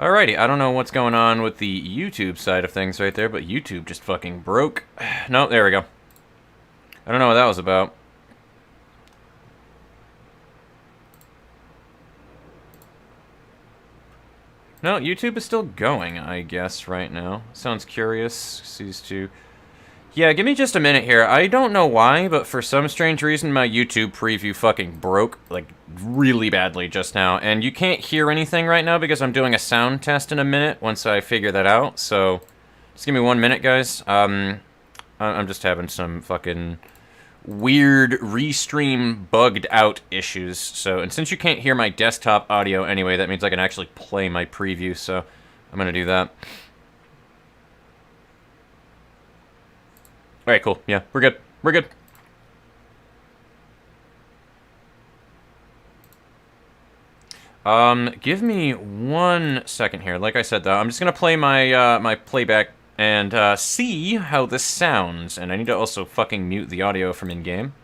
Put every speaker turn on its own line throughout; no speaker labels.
Alrighty, I don't know what's going on with the YouTube side of things right there, but YouTube just fucking broke. No, there we go. I don't know what that was about. No, YouTube is still going, I guess, right now. Sounds curious. Sees to... Yeah, give me just a minute here. I don't know why, but for some strange reason, my YouTube preview fucking broke, like, really badly just now. And you can't hear anything right now because I'm doing a sound test in a minute once I figure that out. So, just give me 1 minute, guys. I'm just having some fucking weird restream bugged out issues. So, and since you can't hear my desktop audio anyway, that means I can actually play my preview. So, I'm gonna do that. Alright, cool. Yeah, we're good. We're good. Give me 1 second here. Like I said, though, I'm just gonna play my, my playback and, see how this sounds. And I need to also fucking mute the audio from in-game.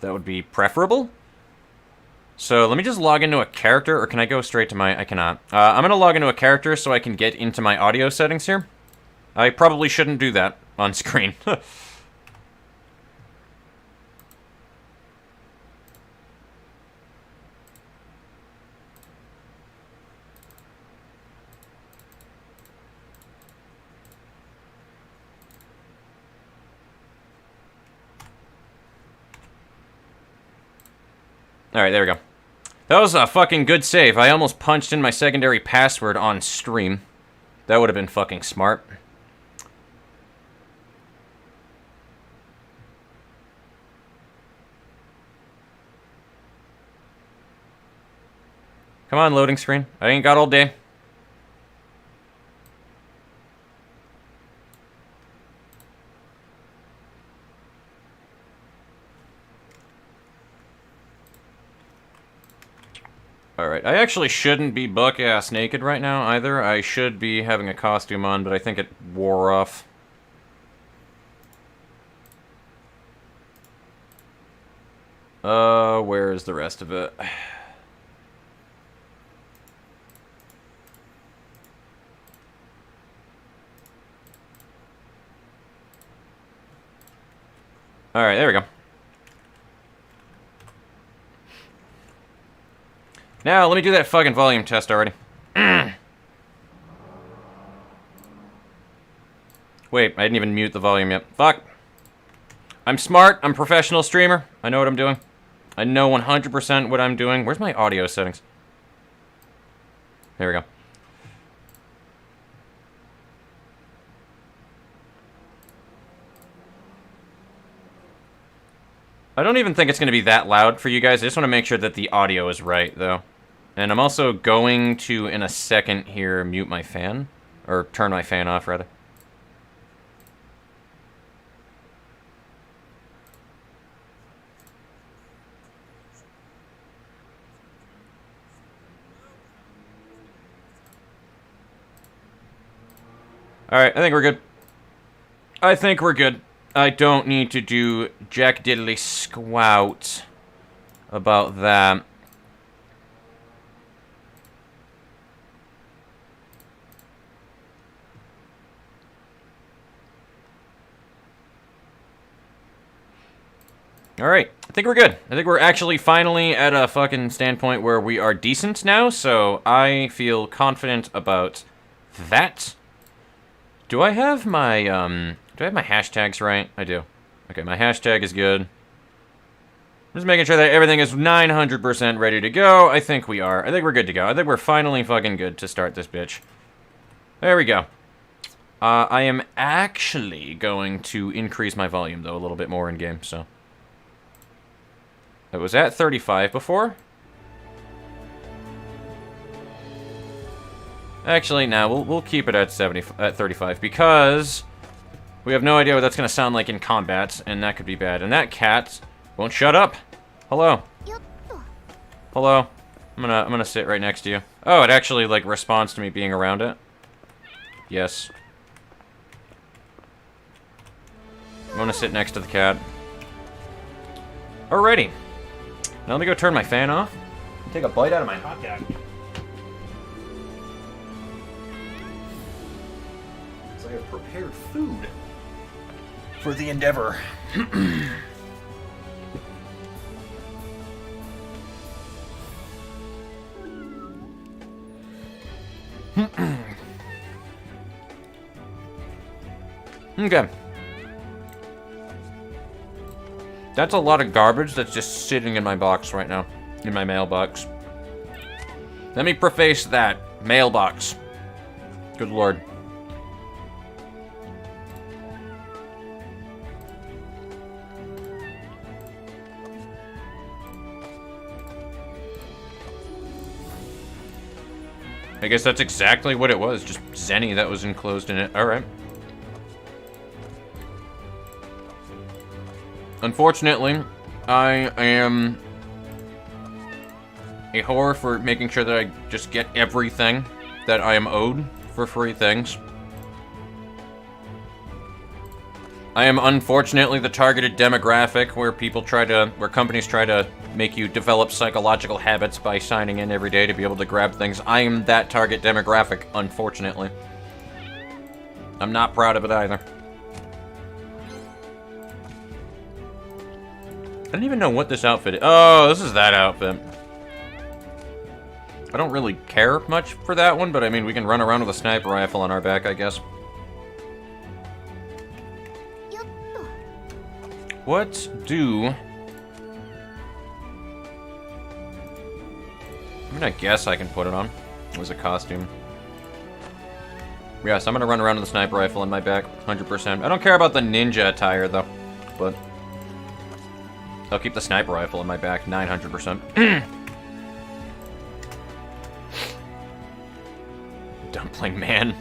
That would be preferable. So, let me just log into a character, or can I go straight to my... I cannot. I'm gonna log into a character so I can get into my audio settings here. I probably shouldn't do that on screen. Alright, there we go. That was a fucking good save. I almost punched in my secondary password on stream. That would have been fucking smart. Come on, loading screen. I ain't got all day. Alright, I actually shouldn't be buck-ass naked right now, either. I should be having a costume on, but I think it wore off. Where is the rest of it? Alright, there we go. Now, let me do that fucking volume test already. Wait, I didn't even mute the volume yet. Fuck. I'm smart. I'm a professional streamer. I know what I'm doing. I know 100% what I'm doing. Where's my audio settings? There we go. I don't even think it's going to be that loud for you guys. I just want to make sure that the audio is right, though. And I'm also going to, in a second here, mute my fan. Or turn my fan off, rather. Alright, I think we're good. I think we're good. I don't need to do jack diddly squat about that. Alright, I think we're good. I think we're actually finally at a fucking standpoint where we are decent now, so I feel confident about that. Do I have my hashtags right? I do. Okay, my hashtag is good. I'm just making sure that everything is 900% ready to go. I think we are. I think we're good to go. I think we're finally fucking good to start this bitch. There we go. I am actually going to increase my volume, though, a little bit more in-game, so. It was at 35 before. Actually, no, we'll keep it at 35 because we have no idea what that's gonna sound like in combat, and that could be bad. And that cat won't shut up. Hello. Hello. I'm gonna sit right next to you. Oh, it actually like responds to me being around it. Yes. I'm gonna sit next to the cat. Alrighty. Now let me go turn my fan off and take a bite out of my hot dog. I have prepared food for the endeavor. Okay. That's a lot of garbage that's just sitting in my box right now. In my mailbox. Let me preface that. Mailbox. Good lord. I guess that's exactly what it was. Just Zenny that was enclosed in it. Alright. Unfortunately, I am a whore for making sure that I just get everything that I am owed for free things. I am unfortunately the targeted demographic where companies try to make you develop psychological habits by signing in every day to be able to grab things. I am that target demographic, unfortunately. I'm not proud of it either. I don't even know what this outfit is. Oh, this is that outfit. I don't really care much for that one, but I mean, we can run around with a sniper rifle on our back, I guess. What do... I mean, I guess I can put it on as a costume. Yes, I'm gonna run around with a sniper rifle on my back, 100%. I don't care about the ninja attire, though, but... I'll keep the sniper rifle on my back, 900%. Dumpling man.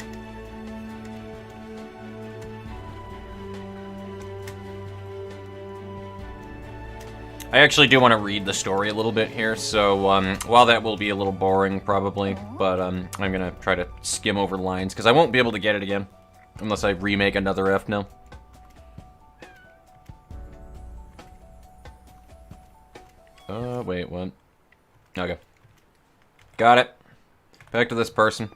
I actually do want to read the story a little bit here, so while that will be a little boring, probably, but I'm gonna try to skim over the lines, because I won't be able to get it again, unless I remake another Ephnel. Wait, what? Okay. Got it. Back to this person.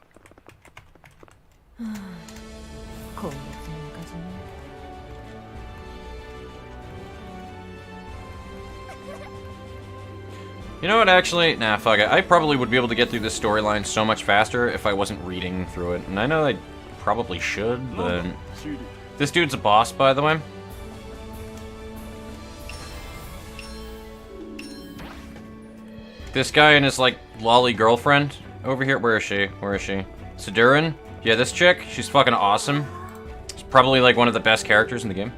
You know what, actually? Nah, fuck it. I probably would be able to get through this storyline so much faster if I wasn't reading through it. And I know I probably should, but... This dude's a boss, by the way. This guy and his, like, lolly girlfriend over here. Where is she? Where is she? Sidurin? Yeah, this chick, she's fucking awesome. She's probably, like, one of the best characters in the game.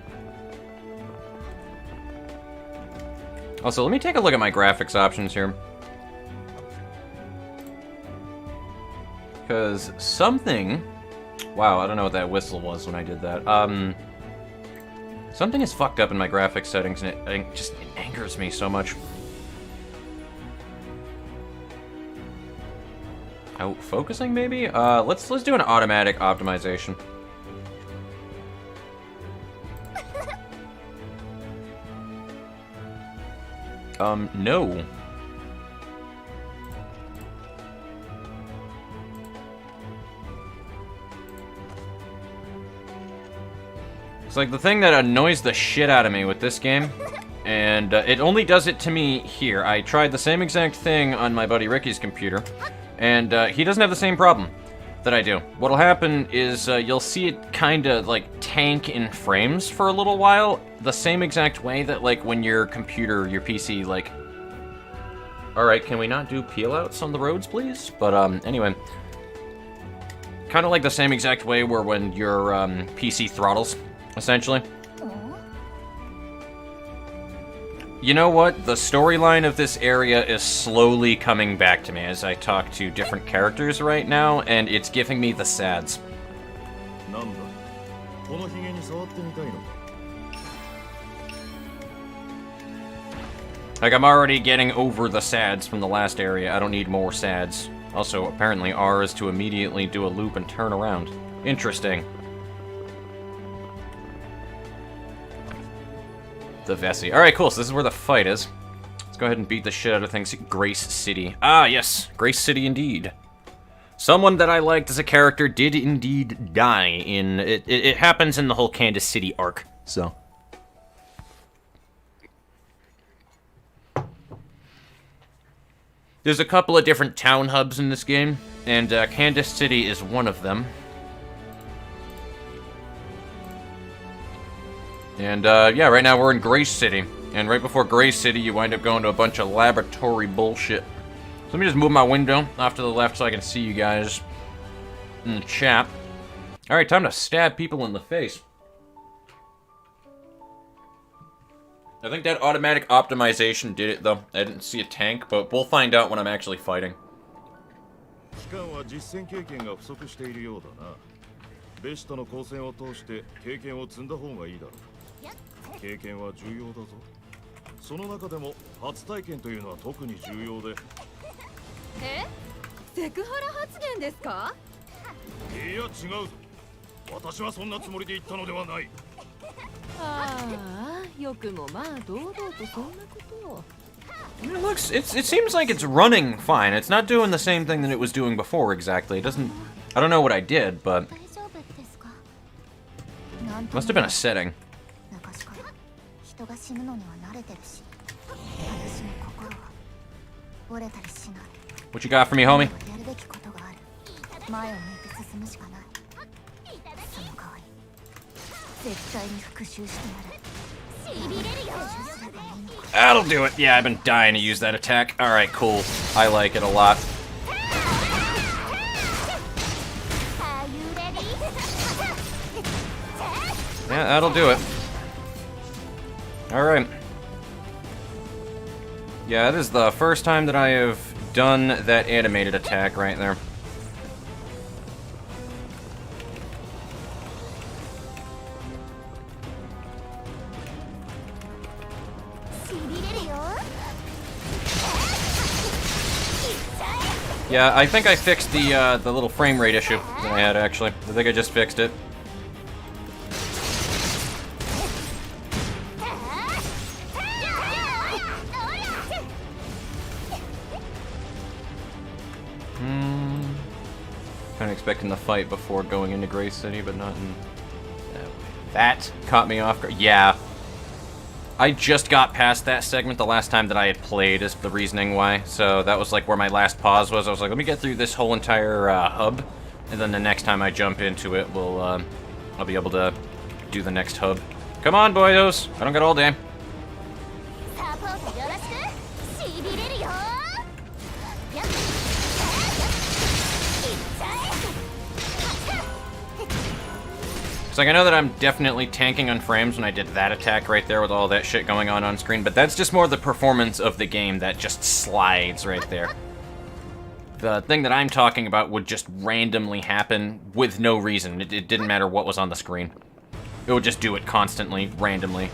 Also, let me take a look at my graphics options here. Because something... Wow, I don't know what that whistle was when I did that. Something is fucked up in my graphics settings, and it angers me so much. Out focusing, maybe? Let's do an automatic optimization. No. It's like the thing that annoys the shit out of me with this game, and it only does it to me here. I tried the same exact thing on my buddy Ricky's computer, and he doesn't have the same problem that I do. What'll happen is you'll see it kinda like tank in frames for a little while, the same exact way that like when your computer, your PC, like... Alright, can we not do peel-outs on the roads, please? But anyway, kinda like the same exact way where when your PC throttles, essentially. You know what? The storyline of this area is slowly coming back to me as I talk to different characters right now, and it's giving me the sads. Like, I'm already getting over the sads from the last area. I don't need more sads. Also, apparently R is to immediately do a loop and turn around. Interesting. The Vessi. Alright, cool, so this is where the fight is. Let's go ahead and beat the shit out of things. Grace City. Ah, yes! Grace City indeed. Someone that I liked as a character did indeed die in... It happens in the whole Kansas City arc, so... There's a couple of different town hubs in this game, and Kansas City is one of them. And, yeah, right now we're in Grace City. And right before Grace City, you wind up going to a bunch of laboratory bullshit. So let me just move my window off to the left so I can see you guys in the chat. Alright, time to stab people in the face. I think that automatic optimization did it, though. I didn't see a tank, but we'll find out when I'm actually fighting. It seems like it's running fine. It's not doing the same thing that it was doing before exactly. It doesn't... I don't know what I did, but... Must have been a setting. What you got for me, homie? That'll do it. Yeah, I've been dying to use that attack. Alright, cool. I like it a lot. Yeah, that'll do it. Alright. Yeah, it is the first time that I have done that animated attack right there. Yeah, I think I fixed the little frame rate issue that I had, actually. I think I just fixed it. Kind of expecting the fight before going into Grace City, but not in... That caught me off guard. Yeah. I just got past that segment the last time that I had played, is the reasoning why. So that was like where my last pause was. I was like, let me get through this whole entire hub, and then the next time I jump into it, I'll be able to do the next hub. Come on, boyos! I don't got all day. It's like, I know that I'm definitely tanking on frames when I did that attack right there with all that shit going on screen, but that's just more the performance of the game that just slides right there. The thing that I'm talking about would just randomly happen with no reason. It didn't matter what was on the screen. It would just do it constantly, randomly.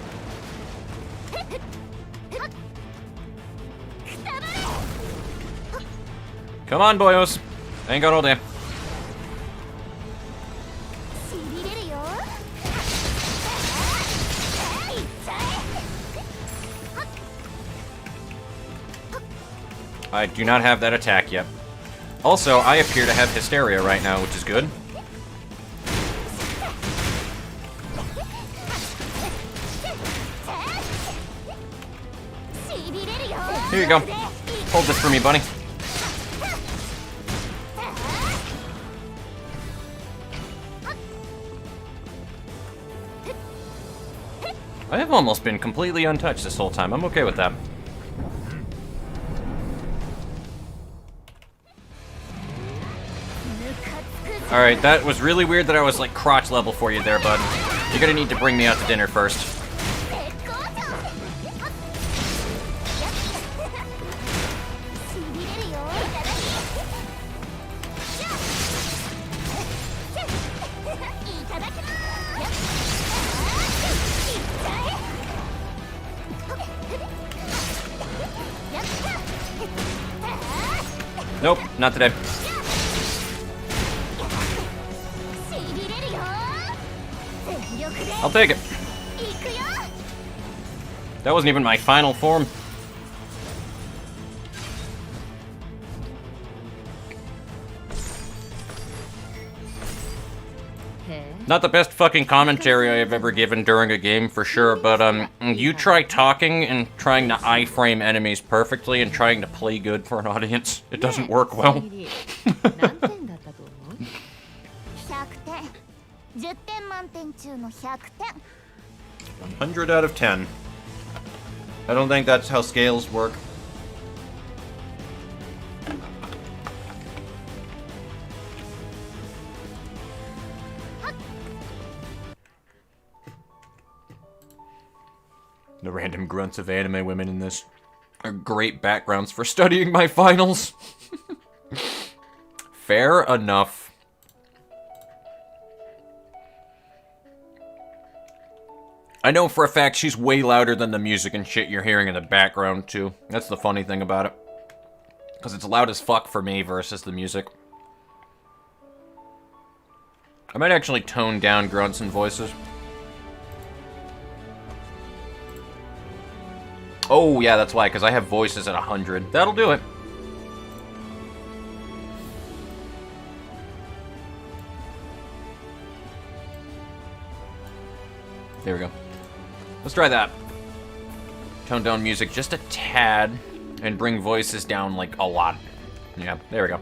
Come on, boyos. I ain't got all day. I do not have that attack yet. Also, I appear to have Hysteria right now, which is good. Here you go. Hold this for me, buddy. I have almost been completely untouched this whole time. I'm okay with that. Alright, that was really weird that I was like crotch level for you there, bud. You're gonna need to bring me out to dinner first. Nope, not today. I'll take it. That wasn't even my final form. Not the best fucking commentary I have ever given during a game, for sure, but, you try talking and trying to iframe enemies perfectly and trying to play good for an audience. It doesn't work well. 100 out of 10. I don't think that's how scales work. The random grunts of anime women in this are great backgrounds for studying my finals. Fair enough. I know for a fact she's way louder than the music and shit you're hearing in the background, too. That's the funny thing about it. Because it's loud as fuck for me versus the music. I might actually tone down grunts and voices. Oh, yeah, that's why, because I have voices at 100. That'll do it. There we go. Let's try that. Tone down music just a tad, and bring voices down, like, a lot. Yeah, there we go.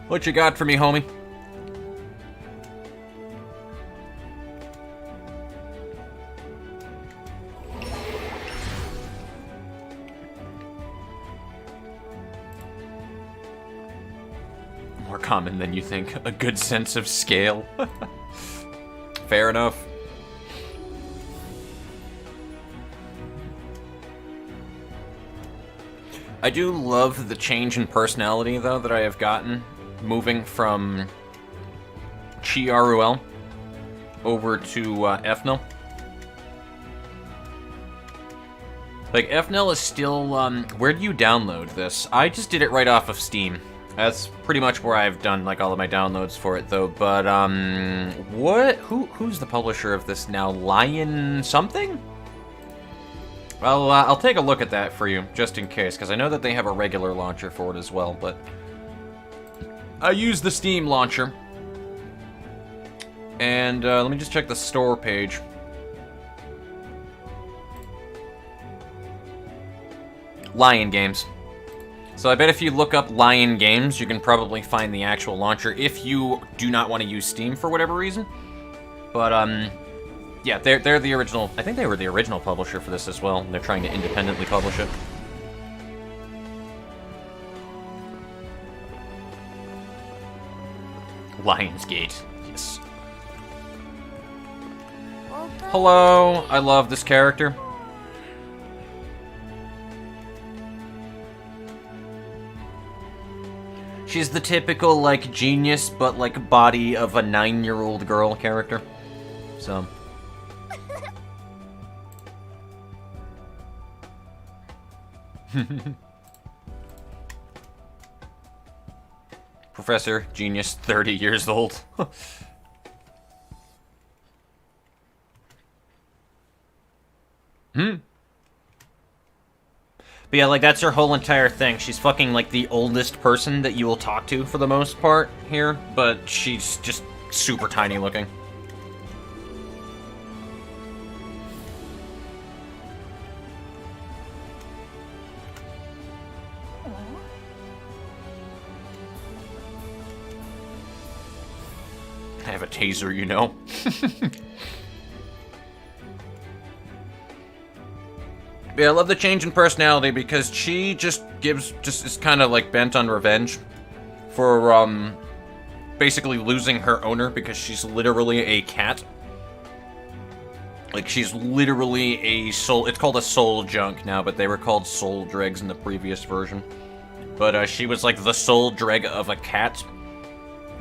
What you got for me, homie? More common than you think. A good sense of scale. Fair enough. I do love the change in personality, though, that I have gotten, moving from Chiaruel over to Ephnel. Like, Ephnel is still, where do you download this? I just did it right off of Steam. That's pretty much where I've done, like, all of my downloads for it, though. But, what? Who's the publisher of this now? Lion something? Well, I'll take a look at that for you, just in case, because I know that they have a regular launcher for it as well, but I use the Steam launcher. And, let me just check the store page. Lion Games. So I bet if you look up Lion Games, you can probably find the actual launcher if you do not want to use Steam for whatever reason. But, yeah, they're the original. I think they were the original publisher for this as well, and they're trying to independently publish it. Lionsgate, yes. Hello, I love this character. She's the typical, like, genius, but, like, body of a 9-year-old girl character. So. Professor, genius, 30 years old. But yeah, like, that's her whole entire thing. She's fucking, like, the oldest person that you will talk to for the most part here, but she's just super tiny looking. I have a taser, you know. Yeah, I love the change in personality because she just is kind of like bent on revenge for, basically losing her owner because she's literally a cat. Like, she's literally a soul, it's called a soul junk now, but they were called soul dregs in the previous version. But, she was like the soul dreg of a cat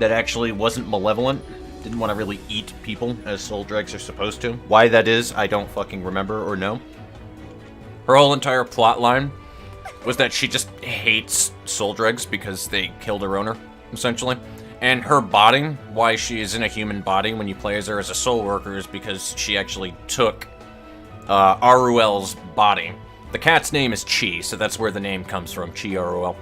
that actually wasn't malevolent, didn't want to really eat people as soul dregs are supposed to. Why that is, I don't fucking remember or know. Her whole entire plot line was that she just hates soul dregs because they killed her owner, essentially. And her body, why she is in a human body when you play as her as a soul worker, is because she actually took Aruel's body. The cat's name is Chi, so that's where the name comes from, Chi Aruel.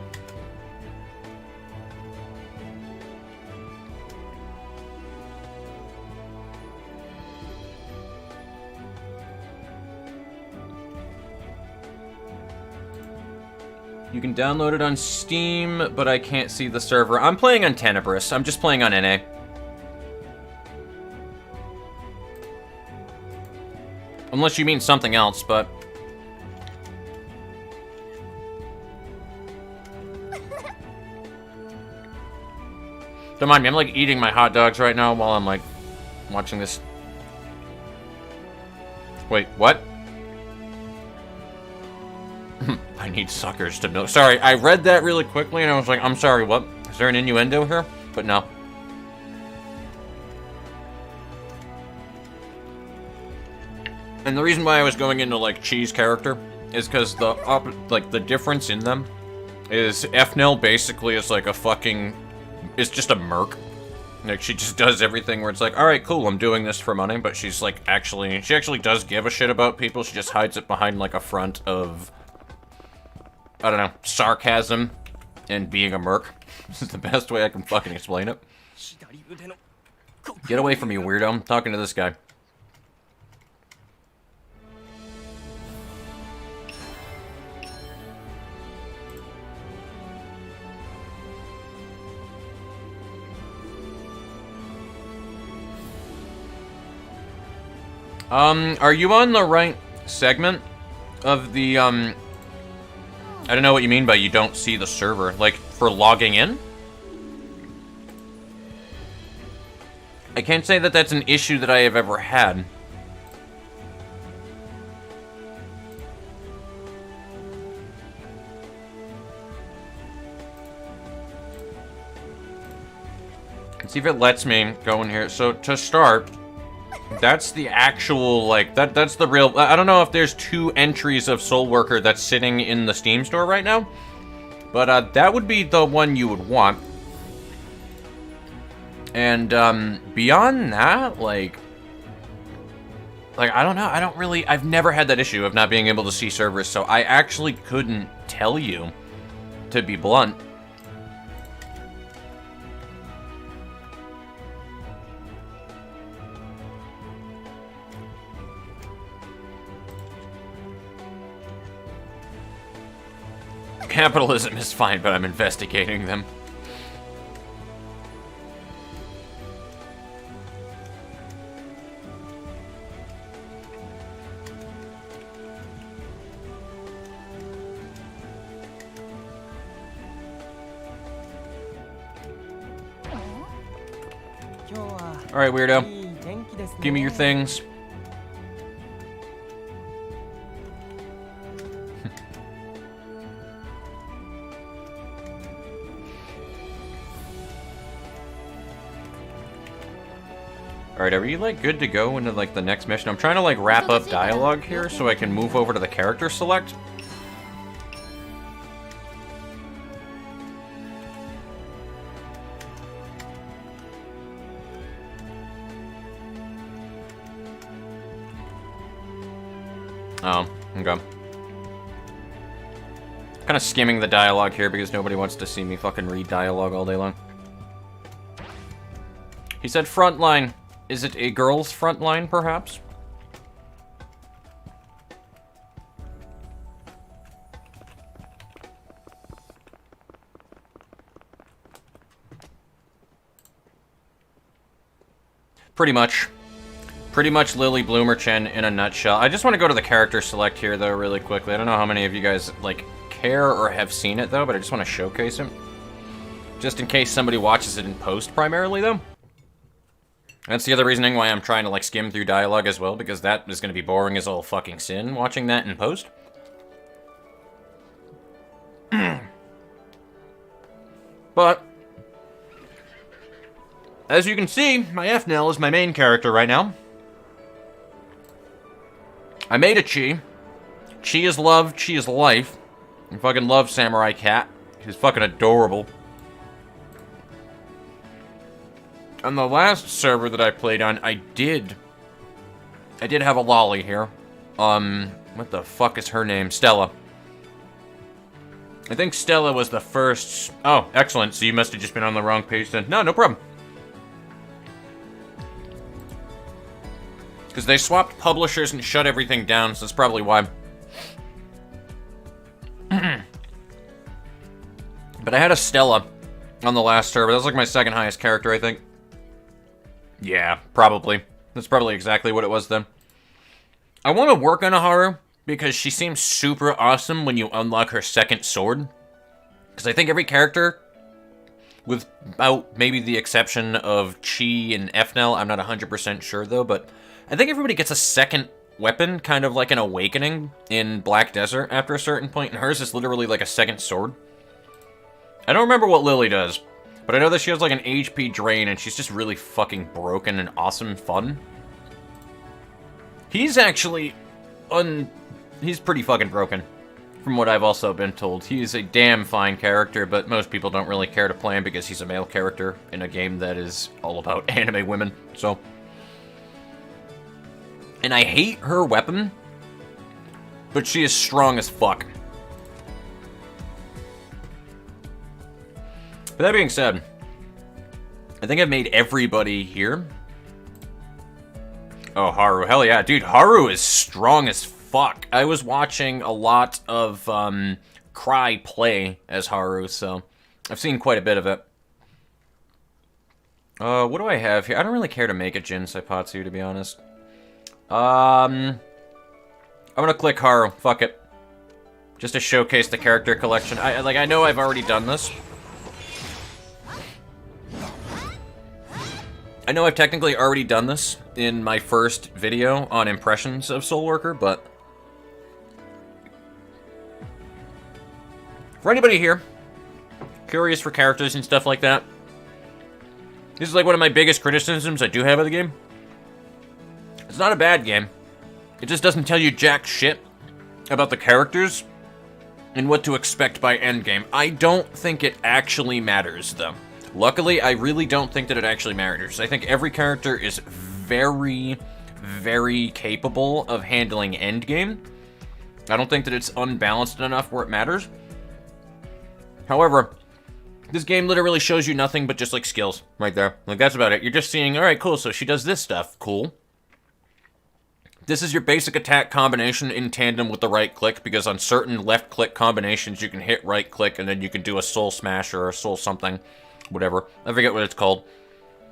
You can download it on Steam, but I can't see the server. I'm playing on Tenebris. I'm just playing on NA. Unless you mean something else, but... Don't mind me, I'm like eating my hot dogs right now while I'm like watching this. Wait, what? I need suckers to know. Sorry, I read that really quickly and I was like, I'm sorry, what? Is there an innuendo here? But no. And the reason why I was going into like Cheese character is because the difference in them is Ephnel basically is like a fucking, is just a merc. Like she just does everything where it's like, all right, cool, I'm doing this for money, but she's like she actually does give a shit about people. She just hides it behind like a front of, I don't know, sarcasm and being a merc. This is the best way I can fucking explain it. Get away from me, weirdo. I'm talking to this guy. Are you on the right segment of the, I don't know what you mean by you don't see the server. Like, for logging in? I can't say that that's an issue that I have ever had. Let's see if it lets me go in here. So, to start... That's the actual, like, that's the real... I don't know if there's 2 entries of SoulWorker that's sitting in the Steam store right now. But, that would be the one you would want. And, beyond that, like, I don't know. I don't really... I've never had that issue of not being able to see servers, so I actually couldn't tell you, to be blunt. Capitalism is fine, but I'm investigating them. Alright, weirdo. Give me your things. Alright, are we, like, good to go into, like, the next mission? I'm trying to, like, wrap up dialogue here so I can move over to the character select. Oh, okay. Kind of skimming the dialogue here because nobody wants to see me fucking read dialogue all day long. He said frontline. Is it a girl's frontline, perhaps? Pretty much. Pretty much Lily Bloomerchen in a nutshell. I just want to go to the character select here, though, really quickly. I don't know how many of you guys, like, care or have seen it, though, but I just want to showcase it. Just in case somebody watches it in post, primarily, though. That's the other reasoning why I'm trying to, like, skim through dialogue as well, because that is going to be boring as all fucking sin, watching that in post. But, as you can see, my Ephnel is my main character right now. I made a Chi. Chi is love, Chi is life. I fucking love Samurai Cat. She's fucking adorable. On the last server that I played on, I did have a lolly here. What the fuck is her name? Stella. I think Stella was the first... Oh, excellent. So you must have just been on the wrong page then. No problem. Because they swapped publishers and shut everything down, so that's probably why. But I had a Stella on the last server. That was like my second highest character, I think. Yeah, probably. That's probably exactly what it was then. I want to work on a Haru because she seems super awesome when you unlock her second sword. Because I think every character, without maybe the exception of Chi and Ephnel, I'm not 100% sure though, but I think everybody gets a second weapon, kind of like an awakening in Black Desert after a certain point, and hers is literally like a second sword. I don't remember what Lily does, but I know that she has like an HP drain, and she's just really fucking broken and awesome and fun. He's actually he's pretty fucking broken, from what I've also been told. He's a damn fine character, but most people don't really care to play him because he's a male character in a game that is all about anime women, so. And I hate her weapon, but she is strong as fuck. But that being said, I think I've made everybody here. Oh, Haru. Hell yeah. Dude, Haru is strong as fuck. I was watching a lot of Cry play as Haru, so I've seen quite a bit of it. What do I have here? I don't really care to make a Jin Saipatsu, to be honest. I'm gonna click Haru. Fuck it. Just to showcase the character collection. I know I've already done this. I know I've technically already done this in my first video on impressions of SoulWorker, but for anybody here curious for characters and stuff like that, this is like one of my biggest criticisms I do have of the game. It's not a bad game. It just doesn't tell you jack shit about the characters and what to expect by endgame. I don't think it actually matters, though. Luckily, I really don't think that it actually matters. I think every character is very, very capable of handling endgame. I don't think that it's unbalanced enough where it matters. However, this game literally shows you nothing but just, like, skills right there. Like, that's about it. You're just seeing, alright, cool, so she does this stuff. Cool. This is your basic attack combination in tandem with the right click, because on certain left click combinations you can hit right click and then you can do a soul smash or a soul something, whatever. I forget what it's called.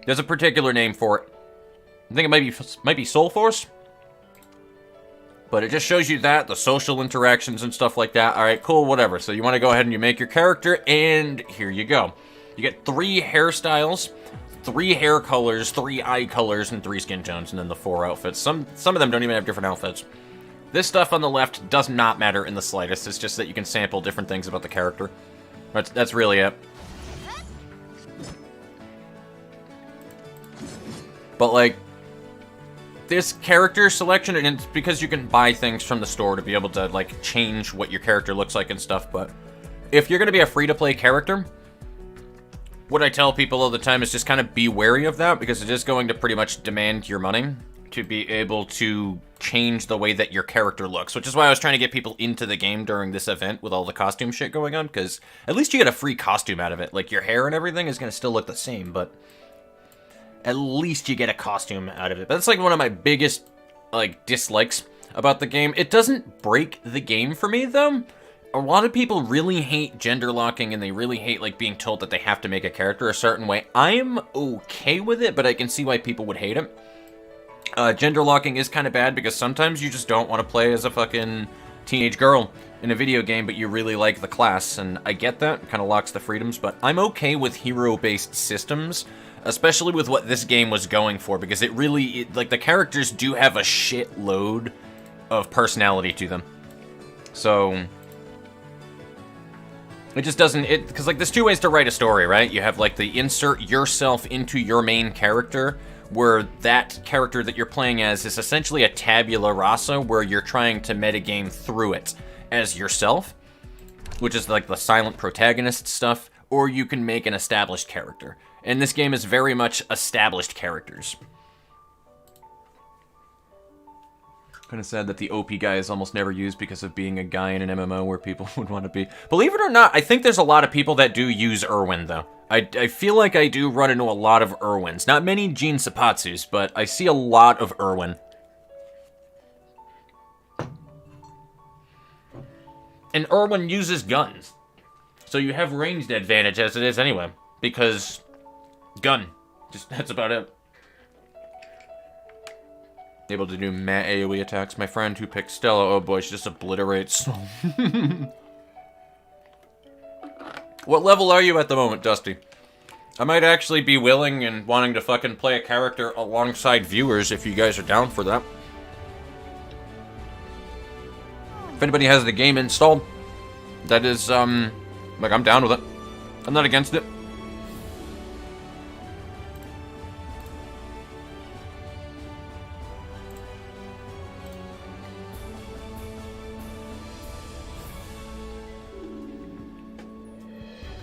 There's a particular name for it. I think it might be Soul Force. But it just shows you that, the social interactions and stuff like that. Alright, cool, whatever. So you want to go ahead and you make your character, and here you go. You get 3 hairstyles, 3 hair colors, 3 eye colors, and 3 skin tones, and then the 4 outfits. Some of them don't even have different outfits. This stuff on the left does not matter in the slightest. It's just that you can sample different things about the character. That's really it. But, like, this character selection, and it's because you can buy things from the store to be able to, like, change what your character looks like and stuff, but if you're going to be a free-to-play character, what I tell people all the time is just kind of be wary of that, because it is going to pretty much demand your money to be able to change the way that your character looks, which is why I was trying to get people into the game during this event with all the costume shit going on, because at least you get a free costume out of it. Like, your hair and everything is going to still look the same, but at least you get a costume out of it. But that's, like, one of my biggest, like, dislikes about the game. It doesn't break the game for me, though. A lot of people really hate gender locking, and they really hate, like, being told that they have to make a character a certain way. I'm okay with it, but I can see why people would hate it. Gender locking is kind of bad, because sometimes you just don't want to play as a fucking teenage girl in a video game, but you really like the class, and I get that. It kind of locks the freedoms, but I'm okay with hero-based systems, especially with what this game was going for, because it really, like, the characters do have a shitload of personality to them. So it just doesn't, because, like, there's 2 ways to write a story, right? You have, like, the insert yourself into your main character, where that character that you're playing as is essentially a tabula rasa, where you're trying to metagame through it as yourself, which is, like, the silent protagonist stuff, or you can make an established character. And this game is very much established characters. Kind of sad that the OP guy is almost never used because of being a guy in an MMO where people would want to be. Believe it or not, I think there's a lot of people that do use Irwin, though. I feel like I do run into a lot of Irwins. Not many Jin Sapatsus, but I see a lot of Irwin. And Irwin uses guns. So you have ranged advantage as it is anyway. Because... gun. That's about it. Able to do AoE attacks. My friend who picked Stella, oh boy, she just obliterates. What level are you at the moment, Dusty? I might actually be willing and wanting to fucking play a character alongside viewers if you guys are down for that. If anybody has the game installed, that is, like, I'm down with it. I'm not against it.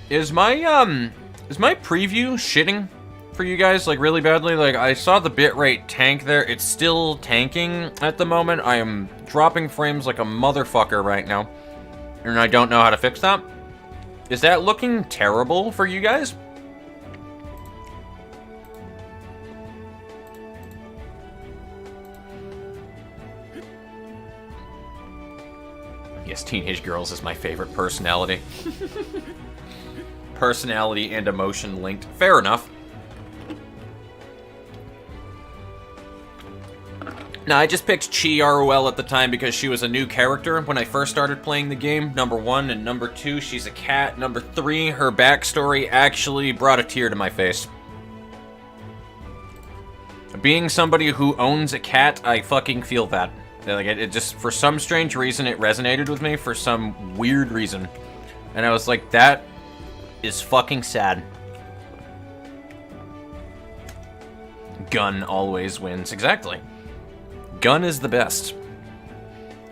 Is my preview shitting for you guys, like, really badly? Like, I saw the bitrate tank there. It's still tanking at the moment. I am dropping frames like a motherfucker right now. And I don't know how to fix that. Is that looking terrible for you guys? Yes, Teenage Girls is my favorite personality. Personality and emotion linked. Fair enough. Now, I just picked Chi ROL at the time because she was a new character when I first started playing the game, number 1, and number 2, she's a cat. Number 3, her backstory actually brought a tear to my face. Being somebody who owns a cat, I fucking feel that. Like, it just, for some strange reason, it resonated with me for some weird reason. And I was like, that is fucking sad. Gun always wins. Exactly. Gun is the best.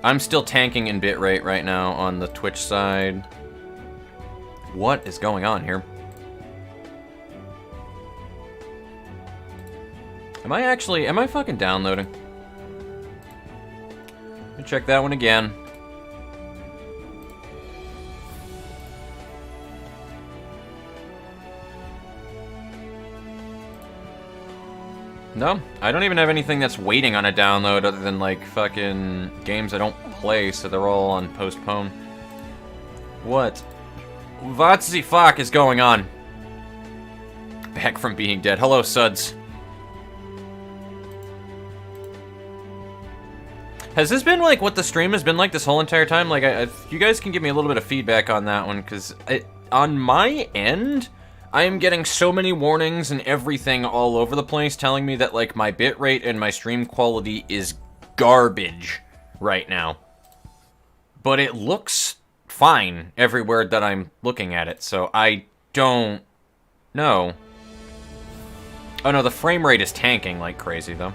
I'm still tanking in bitrate right now on the Twitch side. What is going on here? Am I fucking downloading? Let me check that one again. No, I don't even have anything that's waiting on a download other than, like, fucking games I don't play, so they're all on postpone. What the fuck is going on? Back from being dead. Hello, Suds. Has this been, like, what the stream has been like this whole entire time? Like, you guys can give me a little bit of feedback on that one, because on my end, I am getting so many warnings and everything all over the place telling me that, like, my bitrate and my stream quality is garbage right now. But it looks fine everywhere that I'm looking at it, so I don't know. Oh no, the frame rate is tanking like crazy, though.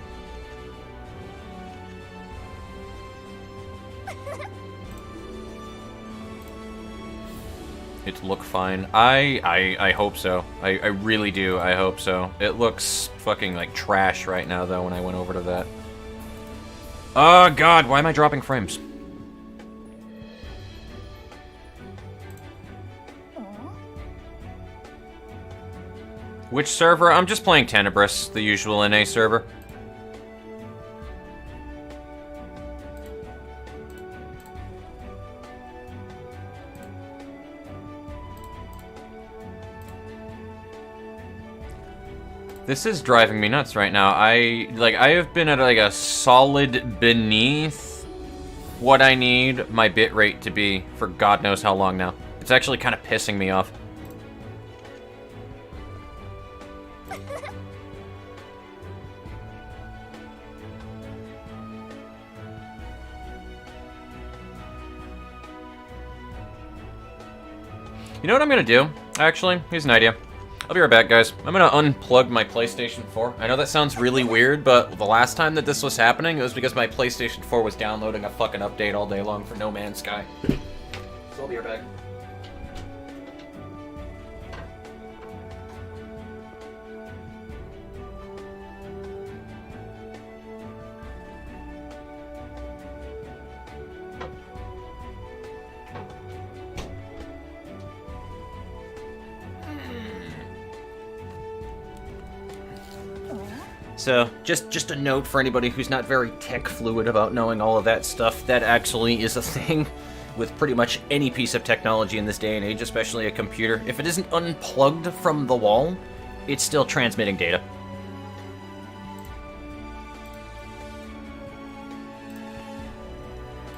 It look fine. I hope so. I really do. I hope so. It looks fucking like trash right now, though, when I went over to that. Oh, God. Why am I dropping frames? Which server? I'm just playing Tenebris, the usual NA server. This is driving me nuts right now. I have been at, like, a solid beneath what I need my bitrate to be for God knows how long now. It's actually kind of pissing me off. You know what I'm gonna do? Actually, here's an idea. I'll be right back, guys. I'm gonna unplug my PlayStation 4. I know that sounds really weird, but the last time that this was happening, it was because my PlayStation 4 was downloading a fucking update all day long for No Man's Sky. So I'll be right back. So, just a note for anybody who's not very tech fluid about knowing all of that stuff, that actually is a thing. with pretty much any piece of technology in this day and age, especially a computer. If it isn't unplugged from the wall, it's still transmitting data.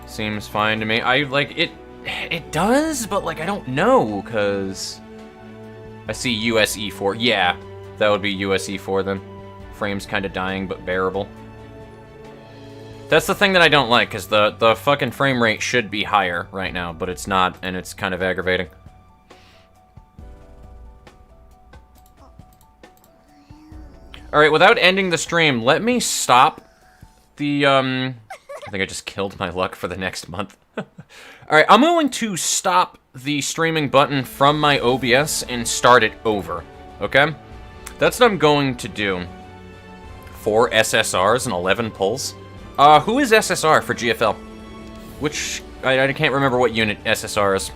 Seems fine to me. It does, but, like, I don't know, because I see USE4. Yeah, that would be USE4 then. Frame's kind of dying, but bearable. That's the thing that I don't like, because the fucking frame rate should be higher right now, but it's not, and it's kind of aggravating. Alright, without ending the stream, let me stop the, I think I just killed my luck for the next month. Alright, I'm going to stop the streaming button from my OBS and start it over, okay? That's what I'm going to do. 4 SSRs and 11 pulls. Who is SSR for GFL? Which, I can't remember what unit SSR is.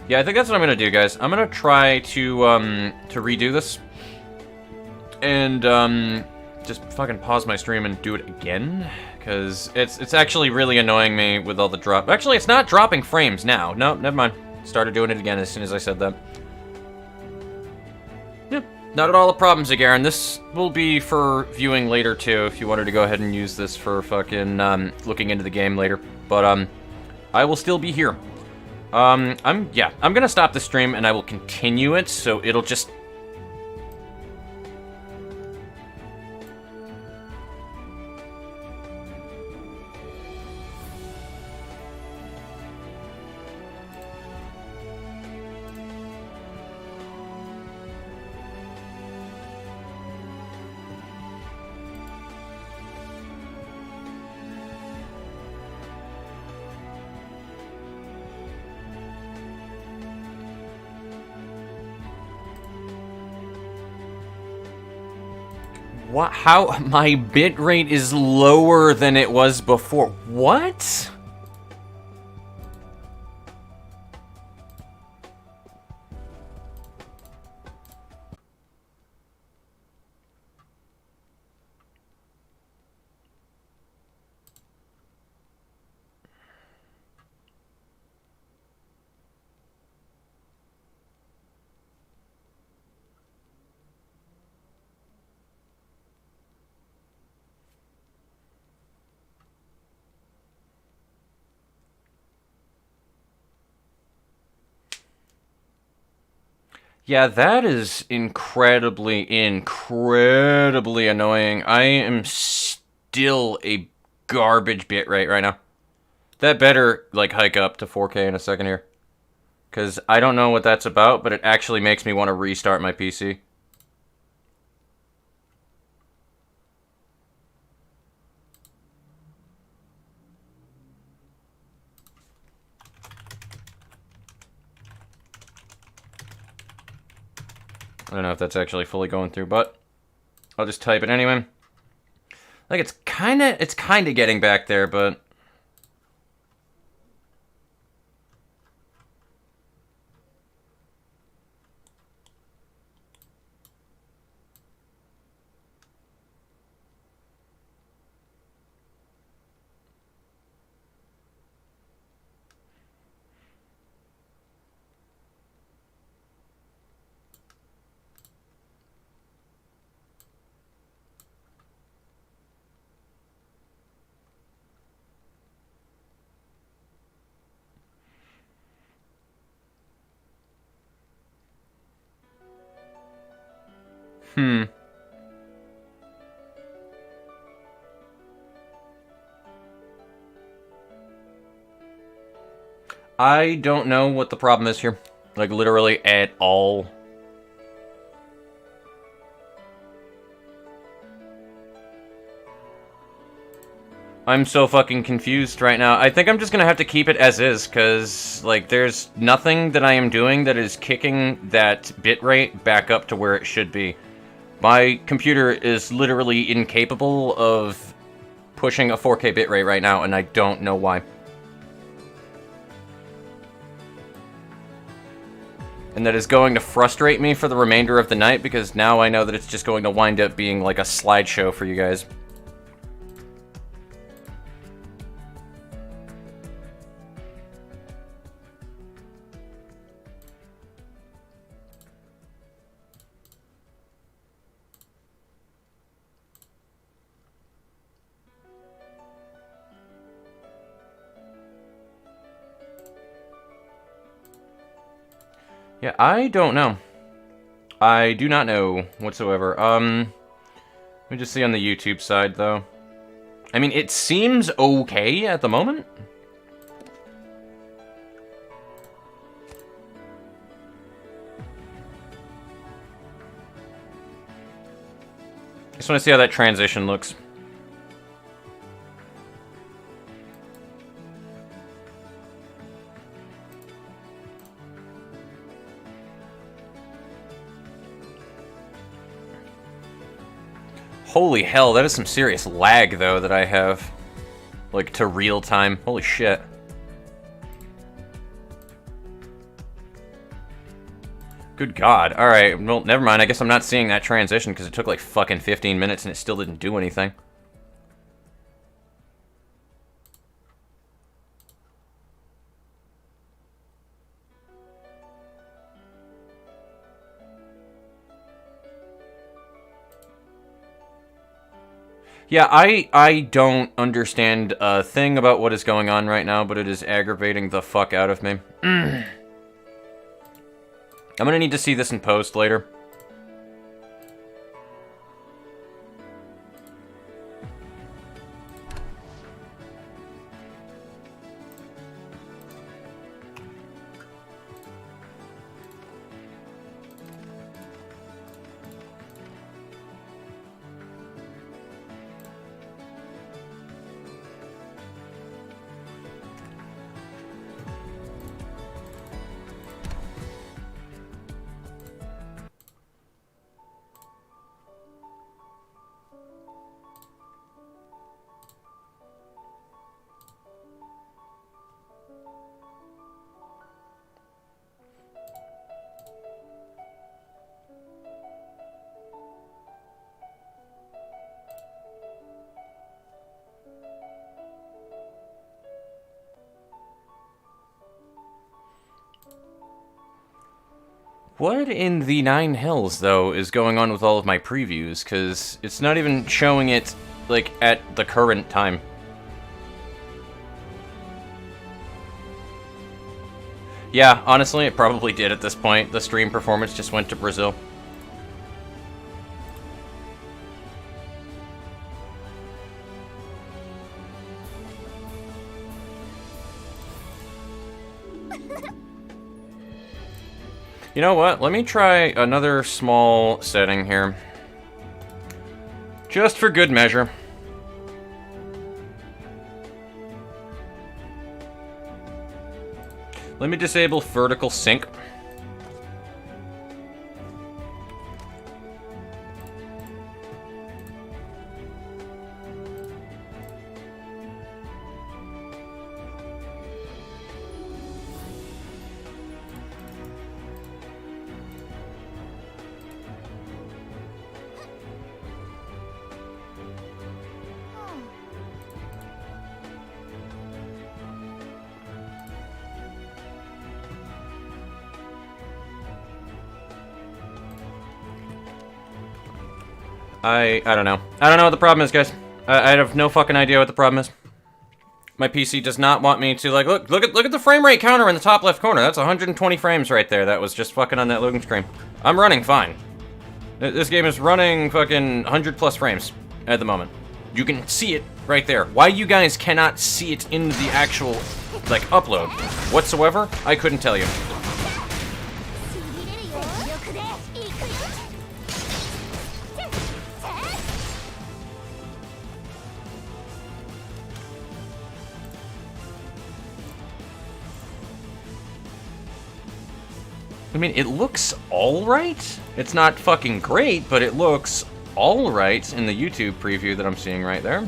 Yeah, I think that's what I'm gonna do, guys. I'm gonna try to redo this. And, just fucking pause my stream and do it again. Because it's actually really annoying me with all the drop. Actually, it's not dropping frames now. No, never mind. Started doing it again as soon as I said that. Yep, not at all a problem, Zagaran. This will be for viewing later, too, if you wanted to go ahead and use this for fucking, looking into the game later. But, I will still be here. I'm gonna stop the stream and I will continue it, so it'll just... What? How? My bitrate is lower than it was before. What? Yeah, that is incredibly annoying. I am still a garbage bitrate right now. That better, like, hike up to 4K in a second here. Because I don't know what that's about, but it actually makes me want to restart my PC. I don't know if that's actually fully going through, but I'll just type it anyway. Like, it's kind of getting back there, but... I don't know what the problem is here. Like, literally at all. I'm so fucking confused right now. I think I'm just gonna have to keep it as is, because, like, there's nothing that I am doing that is kicking that bitrate back up to where it should be. My computer is literally incapable of pushing a 4K bitrate right now, and I don't know why. And that is going to frustrate me for the remainder of the night, because now I know that it's just going to wind up being like a slideshow for you guys. Yeah, I don't know. I do not know whatsoever. Let me just see on the YouTube side, though. I mean, it seems okay at the moment. Just want to see how that transition looks. Holy hell, that is some serious lag, though, that I have. Like, to real time. Holy shit. Good God. Alright, well, never mind. I guess I'm not seeing that transition, because it took like fucking 15 minutes and it still didn't do anything. Yeah, I don't understand a thing about what is going on right now, but it is aggravating the fuck out of me. I'm gonna need to see this in post later. What in the nine hells, though, is going on with all of my previews? Because it's not even showing it, like, at the current time. Yeah, honestly, it probably did at this point. The stream performance just went to Brazil. You know what? Let me try another small setting here. Just for good measure. Let me disable vertical sync. I don't know. I don't know what the problem is, guys. I have no fucking idea what the problem is. My PC does not want me to, like, look at the frame rate counter in the top left corner. That's 120 frames right there. That was just fucking on that loading screen. I'm running fine. This game is running fucking 100 plus frames at the moment. You can see it right there. Why you guys cannot see it in the actual, like, upload whatsoever, I couldn't tell you. I mean, it looks alright. It's not fucking great, but it looks alright in the YouTube preview that I'm seeing right there.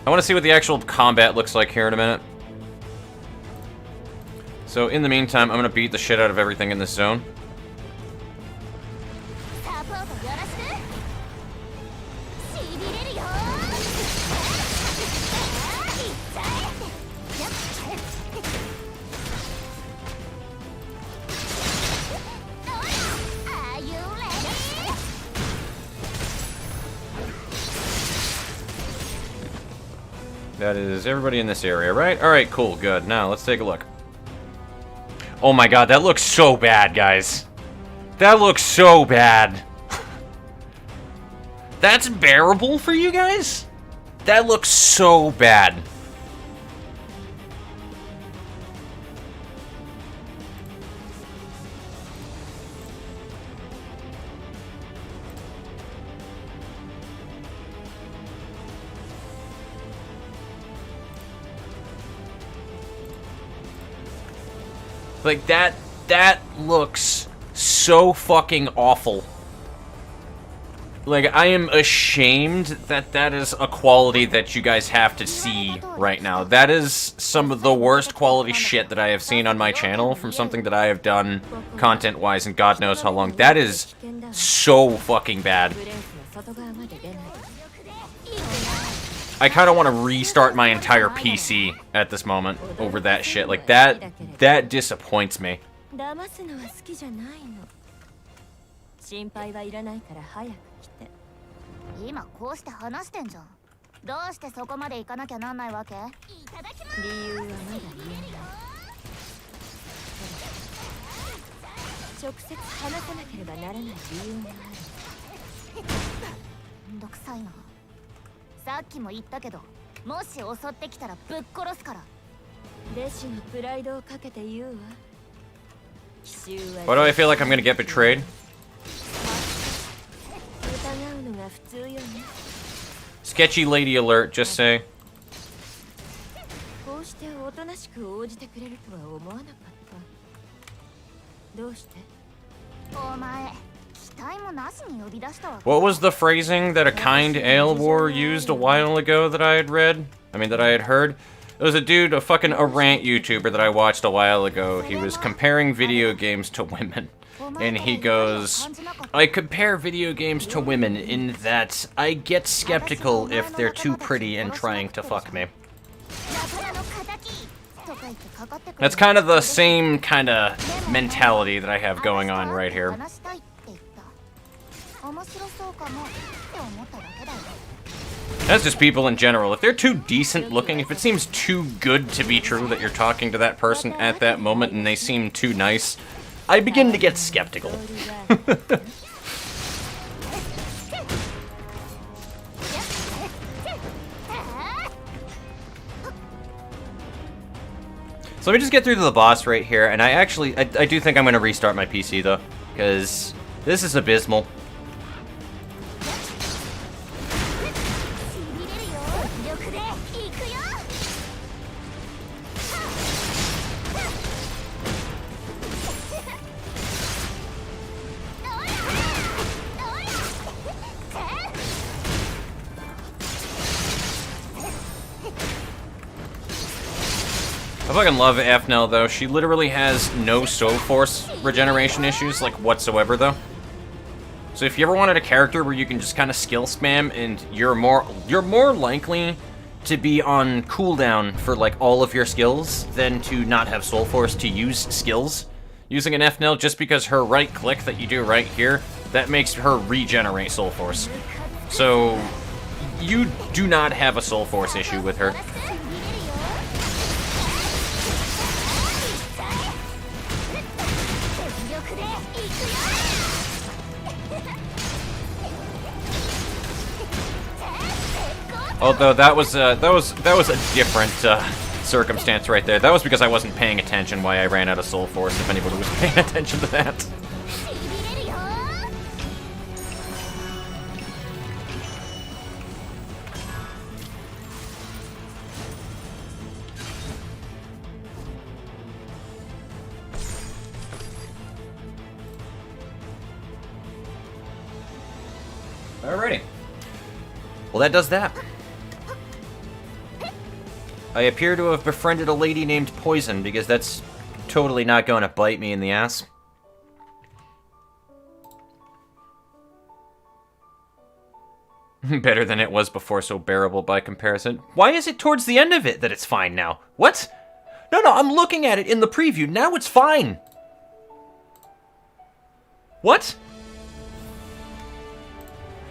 I want to see what the actual combat looks like here in a minute. So in the meantime, I'm gonna beat the shit out of everything in this zone. That is everybody in this area, right? Alright, cool, good. Now, let's take a look. Oh my god, that looks so bad, guys. That looks so bad. That's bearable for you guys? That looks so bad. Like, that looks so fucking awful. Like, I am ashamed that that is a quality that you guys have to see right now. That is some of the worst quality shit that I have seen on my channel from something that I have done content-wise in God knows how long. That is so fucking bad. I kind of want to restart my entire PC at this moment over that shit. Like, that disappoints me.
今こうして話してんじゃん。どうしてそこまで行かなきゃなんないわけ？いただきます。理由はまだ言えない。直接話さなければならない理由がある。めんどくさいな。さっきも言ったけど、もし襲ってきたらぶっ殺すから。弟子のプライドをかけて言うわ。
Why do I feel like I'm gonna get betrayed? Sketchy lady alert, just say. What was the phrasing that a kind Aelwar used a while ago that I had read? I mean, that I had heard? It was a dude, a rant YouTuber that I watched a while ago. He was comparing video games to women. And he goes, I compare video games to women in that I get skeptical if they're too pretty and trying to fuck me. That's kind of the same kind of mentality that I have going on right here. That's just people in general. If they're too decent looking, if it seems too good to be true that you're talking to that person at that moment and they seem too nice, I begin to get skeptical. So let me just get through to the boss right here, and I do think I'm going to restart my PC though, because this is abysmal. I fucking love Ephnel, though. She literally has no soul force regeneration issues, like, whatsoever, though. So if you ever wanted a character where you can just kind of skill spam and you're more likely to be on cooldown for, like, all of your skills than to not have soul force to use skills, using an Ephnel just because her right click that you do right here, that makes her regenerate soul force. So you do not have a soul force issue with her. Although that was a different circumstance right there. That was because I wasn't paying attention why I ran out of soul force, if anybody was paying attention to that. Alrighty. Well, that does that. I appear to have befriended a lady named Poison, because that's totally not going to bite me in the ass. Better than it was before, so bearable by comparison. Why is it towards the end of it that it's fine now? What? No, I'm looking at it in the preview. Now it's fine. What?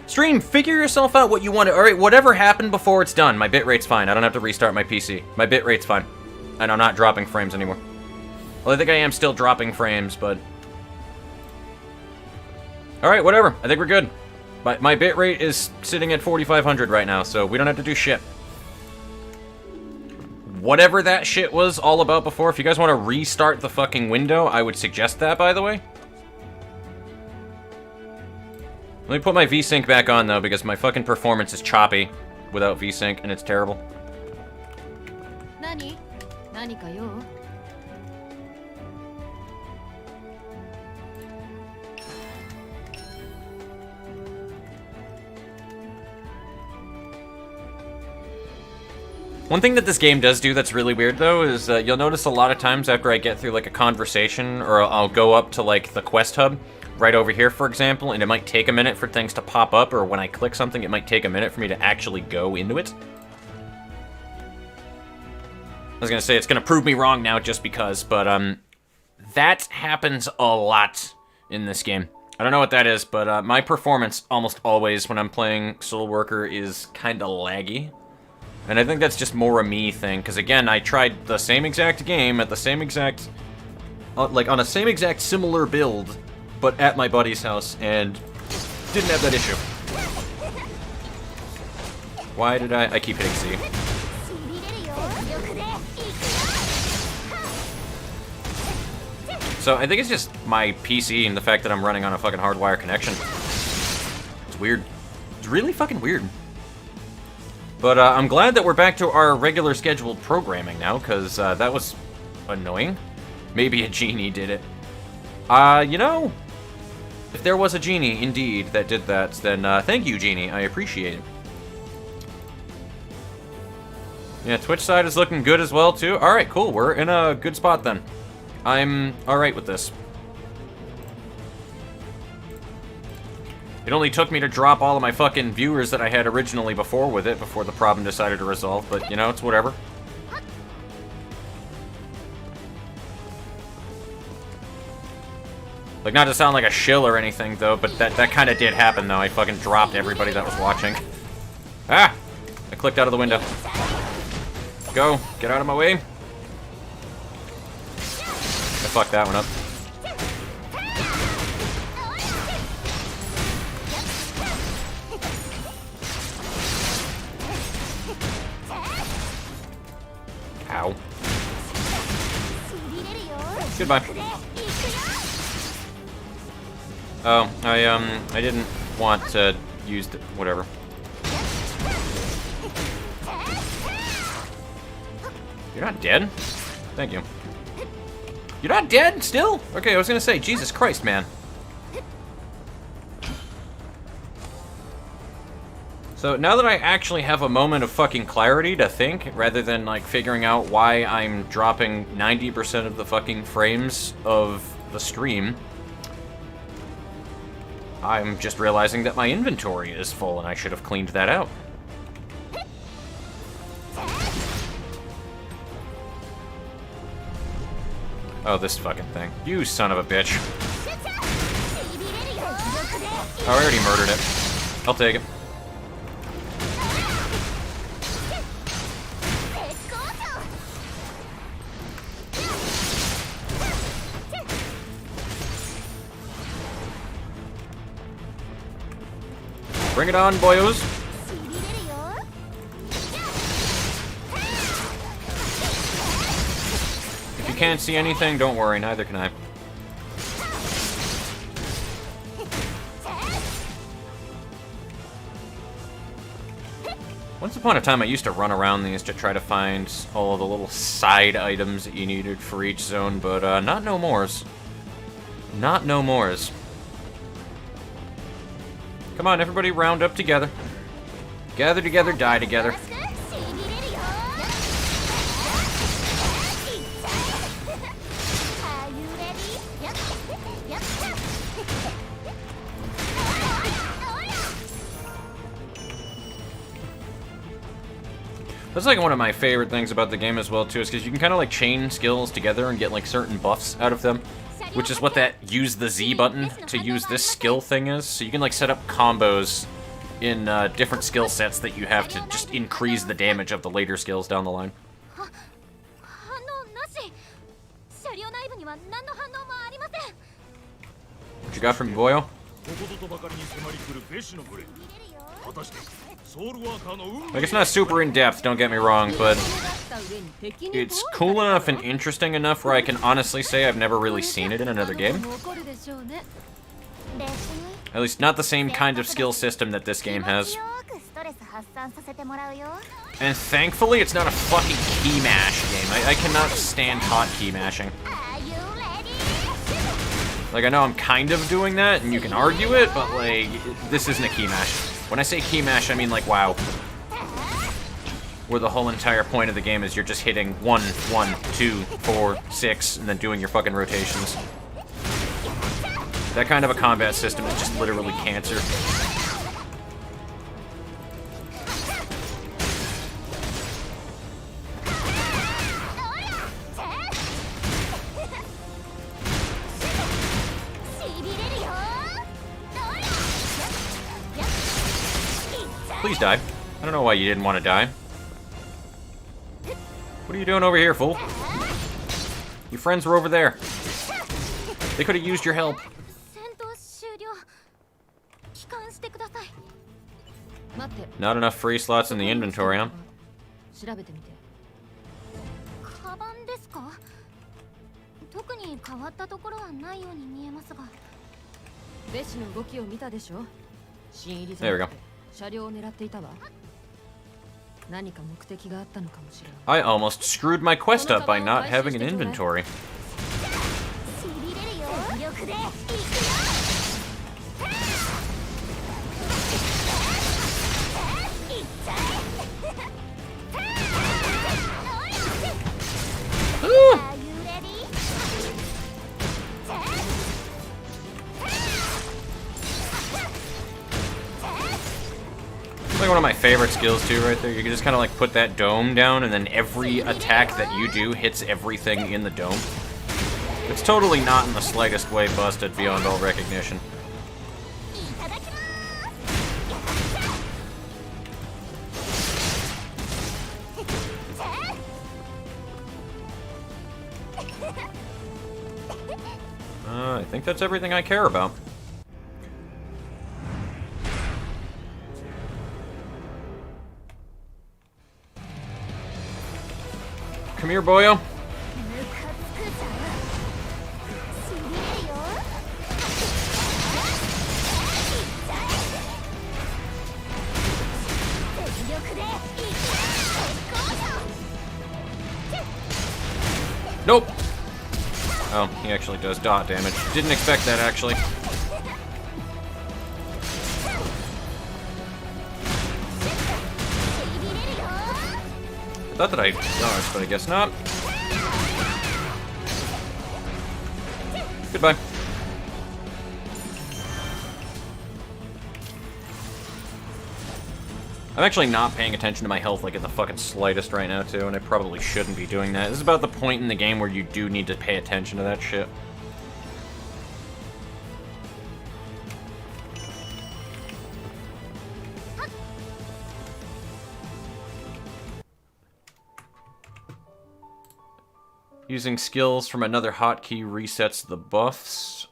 Stream, figure yourself out what you want to... Alright, whatever happened before it's done. My bitrate's fine. I don't have to restart my PC. My bitrate's fine. And I'm not dropping frames anymore. Well, I think I am still dropping frames, but... Alright, whatever. I think we're good. My bitrate is sitting at 4,500 right now, so we don't have to do shit. Whatever that shit was all about before, if you guys want to restart the fucking window, I would suggest that, by the way. Let me put my VSync back on, though, because my fucking performance is choppy without VSync, and it's terrible.
Nani? Nani ka yo?
One thing that this game does do that's really weird, though, is you'll notice a lot of times after I get through, like, a conversation, or I'll go up to, like, the quest hub, right over here, for example, and it might take a minute for things to pop up, or when I click something, it might take a minute for me to actually go into it. I was gonna say, it's gonna prove me wrong now just because, but, that happens a lot in this game. I don't know what that is, but, my performance almost always when I'm playing SoulWorker is kinda laggy. And I think that's just more a me thing, because again, I tried the same exact game at the same exact... like, on a same exact similar build, but at my buddy's house, and didn't have that issue. Why did I keep hitting C. So I think it's just my PC and the fact that I'm running on a fucking hardwire connection. It's weird. It's really fucking weird. But I'm glad that we're back to our regular scheduled programming now, because that was annoying. Maybe a genie did it. You know, if there was a genie, indeed, that did that, then thank you, genie. I appreciate it. Yeah, Twitch side is looking good as well, too. Alright, cool. We're in a good spot, then. I'm alright with this. It only took me to drop all of my fucking viewers that I had originally before with it, before the problem decided to resolve, but, you know, it's whatever. Like, not to sound like a shill or anything, though, but that kind of did happen, though. I fucking dropped everybody that was watching. Ah! I clicked out of the window. Go. Get out of my way. I fucked that one up. Ow. Goodbye. Oh, I didn't want to use the... whatever. You're not dead? Thank you. You're not dead? Still? Okay, I was gonna say, Jesus Christ, man. So now that I actually have a moment of fucking clarity to think, rather than, like, figuring out why I'm dropping 90% of the fucking frames of the stream, I'm just realizing that my inventory is full and I should have cleaned that out. Oh, this fucking thing. You son of a bitch. Oh, I already murdered it. I'll take it. Bring it on, boyos. If you can't see anything, don't worry, neither can I. Once upon a time, I used to run around these to try to find all of the little side items that you needed for each zone, but not no mores. Not no mores. Come on, everybody round up together. Gather together, die together. That's like one of my favorite things about the game as well too, is because you can kind of like chain skills together and get like certain buffs out of them, which is what that use the Z button to use this skill thing is. So you can like set up combos in different skill sets that you have to just increase the damage of the later skills down the line. What you got from Boyo? Like, it's not super in-depth, don't get me wrong, but it's cool enough and interesting enough where I can honestly say I've never really seen it in another game. At least not the same kind of skill system that this game has. And thankfully, it's not a fucking key mash game. I cannot stand hot key mashing. Like, I know I'm kind of doing that, and you can argue it, but, like, this isn't a key mash. When I say key mash, I mean, like, WoW. Where the whole entire point of the game is you're just hitting 1, 1, 2, 4, 6, and then doing your fucking rotations. That kind of a combat system is just literally cancer. Please die. I don't know why you didn't want to die. What are you doing over here, fool? Your friends were over there. They could have used your help. Not enough free slots in the inventory, huh? There we go. I almost screwed my quest up by not having an inventory. Ooh. Like one of my favorite skills too right there. You can just kind of like put that dome down and then every attack that you do hits everything in the dome. It's totally not in the slightest way busted beyond all recognition. I think that's everything I care about. Come here, boyo. Nope. Oh, he actually does dot damage. Didn't expect that, actually. I thought that I dodged, but I guess not. Goodbye. I'm actually not paying attention to my health like in the fucking slightest right now, too, and I probably shouldn't be doing that. This is about the point in the game where you do need to pay attention to that shit. Using skills from another hotkey resets the buffs.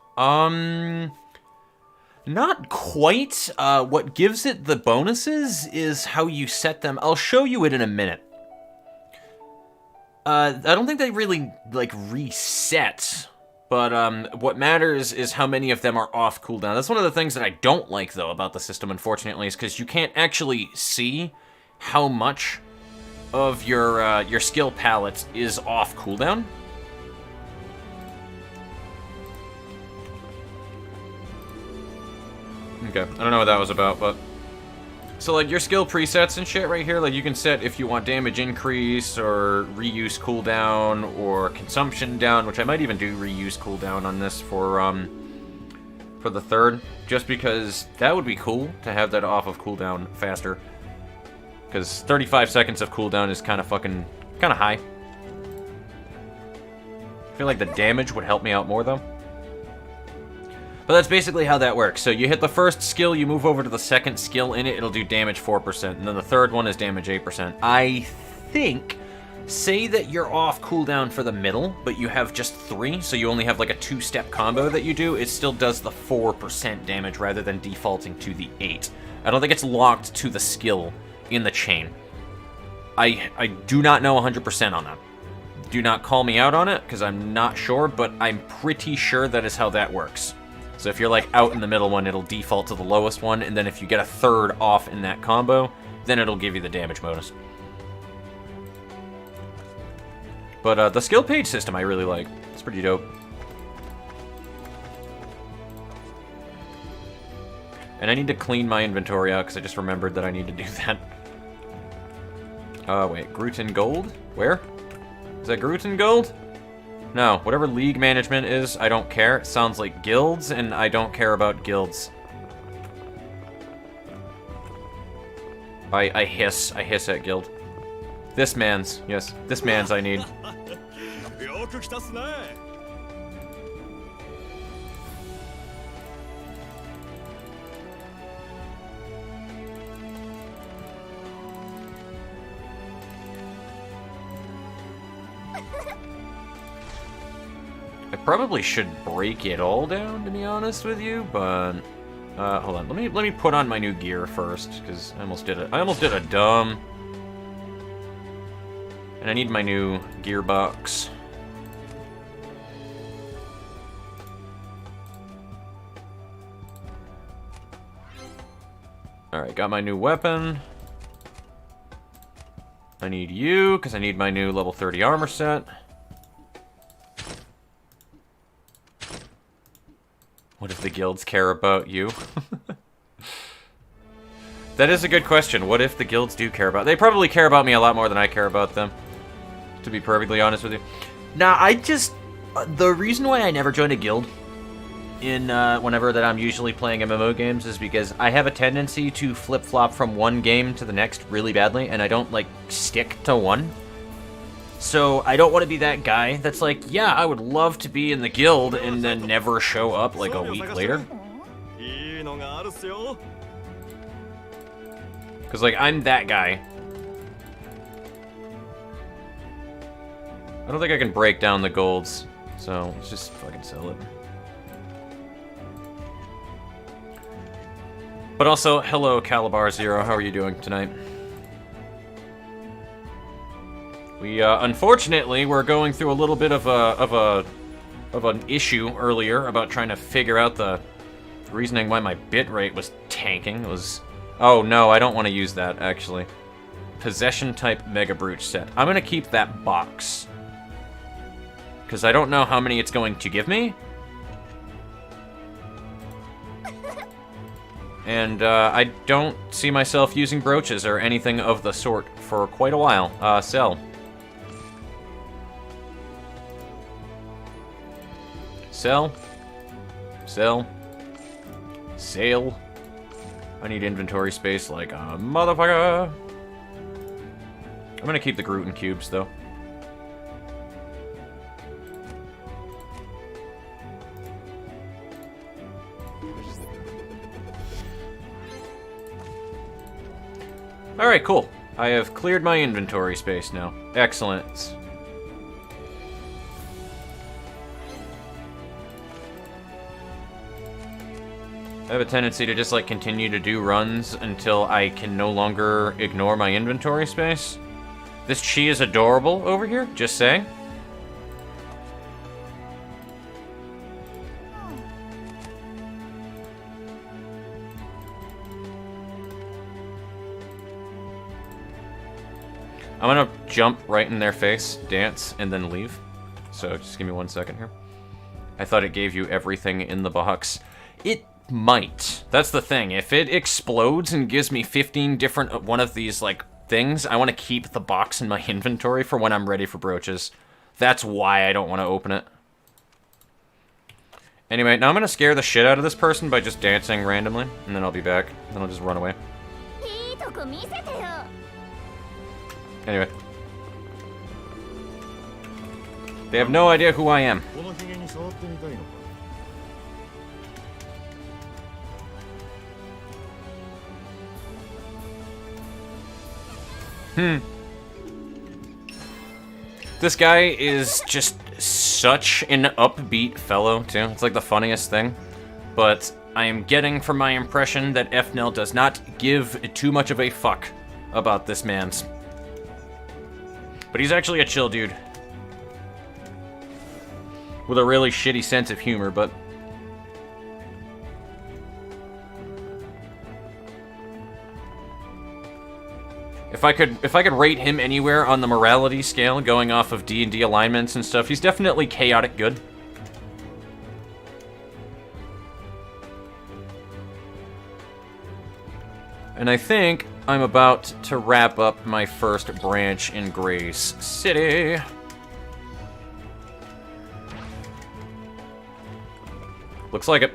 Not quite. What gives it the bonuses is how you set them. I'll show you it in a minute. I don't think they really, like, reset. But, what matters is how many of them are off cooldown. That's one of the things that I don't like, though, about the system, unfortunately, is because you can't actually see how much of your skill palette is off cooldown. Okay, I don't know what that was about, but... So, like, your skill presets and shit right here, like, you can set if you want damage increase, or reuse cooldown, or consumption down, which I might even do reuse cooldown on this for the third, just because that would be cool to have that off of cooldown faster. Because 35 seconds of cooldown is kind of high. I feel like the damage would help me out more, though. But that's basically how that works. So you hit the first skill, you move over to the second skill in it, it'll do damage 4%. And then the third one is damage 8%. I think, say that you're off cooldown for the middle, but you have just 3, so you only have like a 2-step combo that you do, it still does the 4% damage rather than defaulting to the 8. I don't think it's locked to the skill in the chain. I do not know 100% on that. Do not call me out on it, because I'm not sure, but I'm pretty sure that is how that works. So if you're like out in the middle one, it'll default to the lowest one, and then if you get a third off in that combo, then it'll give you the damage bonus. But the skill page system I really like. It's pretty dope. And I need to clean my inventory out, because I just remembered that I need to do that. Wait, Gruten Gold? Where? Is that Gruten Gold? No, whatever league management is, I don't care. It sounds like guilds, and I don't care about guilds. I hiss at guild. This man's, yes, this man's I need. I probably should break it all down, to be honest with you, but hold on. Let me put on my new gear first, because I almost did a dumb. And I need my new gearbox. Alright, got my new weapon. I need you, because I need my new level 30 armor set. What if the guilds care about you? That is a good question. What if the guilds do care about... They probably care about me a lot more than I care about them, to be perfectly honest with you. Nah, I just... The reason why I never joined a guild in whenever that I'm usually playing MMO games is because I have a tendency to flip-flop from one game to the next really badly, and I don't, like, stick to one. So I don't want to be that guy that's like, yeah, I would love to be in the guild, and then never show up like a week later. Because, like, I'm that guy. I don't think I can break down the golds, so let's just fucking sell it. But also, hello Calabar Zero, how are you doing tonight? We, unfortunately, we're going through a little bit of an issue earlier about trying to figure out the reasoning why my bitrate was tanking. It was... Oh, no, I don't want to use that, actually. Possession-type Mega Brute set. I'm gonna keep that box. Because I don't know how many it's going to give me. And, I don't see myself using brooches or anything of the sort for quite a while. Sell. Sell. Sell. Sale. I need inventory space like a motherfucker. I'm gonna keep the Gruten cubes, though. Alright, cool. I have cleared my inventory space now. Excellent. I have a tendency to just, like, continue to do runs until I can no longer ignore my inventory space. This chi is adorable over here, just saying. I'm gonna jump right in their face, dance, and then leave. So just give me 1 second here. I thought it gave you everything in the box. It might. That's the thing. If it explodes and gives me 15 different one of these, like, things, I want to keep the box in my inventory for when I'm ready for brooches. That's why I don't want to open it. Anyway, now I'm gonna scare the shit out of this person by just dancing randomly, and then I'll be back. Then I'll just run away. Anyway. They have no idea who I am. This guy is just such an upbeat fellow, too. It's like the funniest thing. But I am getting from my impression that Ephnel does not give too much of a fuck about this man's. But he's actually a chill dude. With a really shitty sense of humor, but... If I could rate him anywhere on the morality scale, going off of D&D alignments and stuff, he's definitely chaotic good. And I think I'm about to wrap up my first branch in Grace City. Looks like it.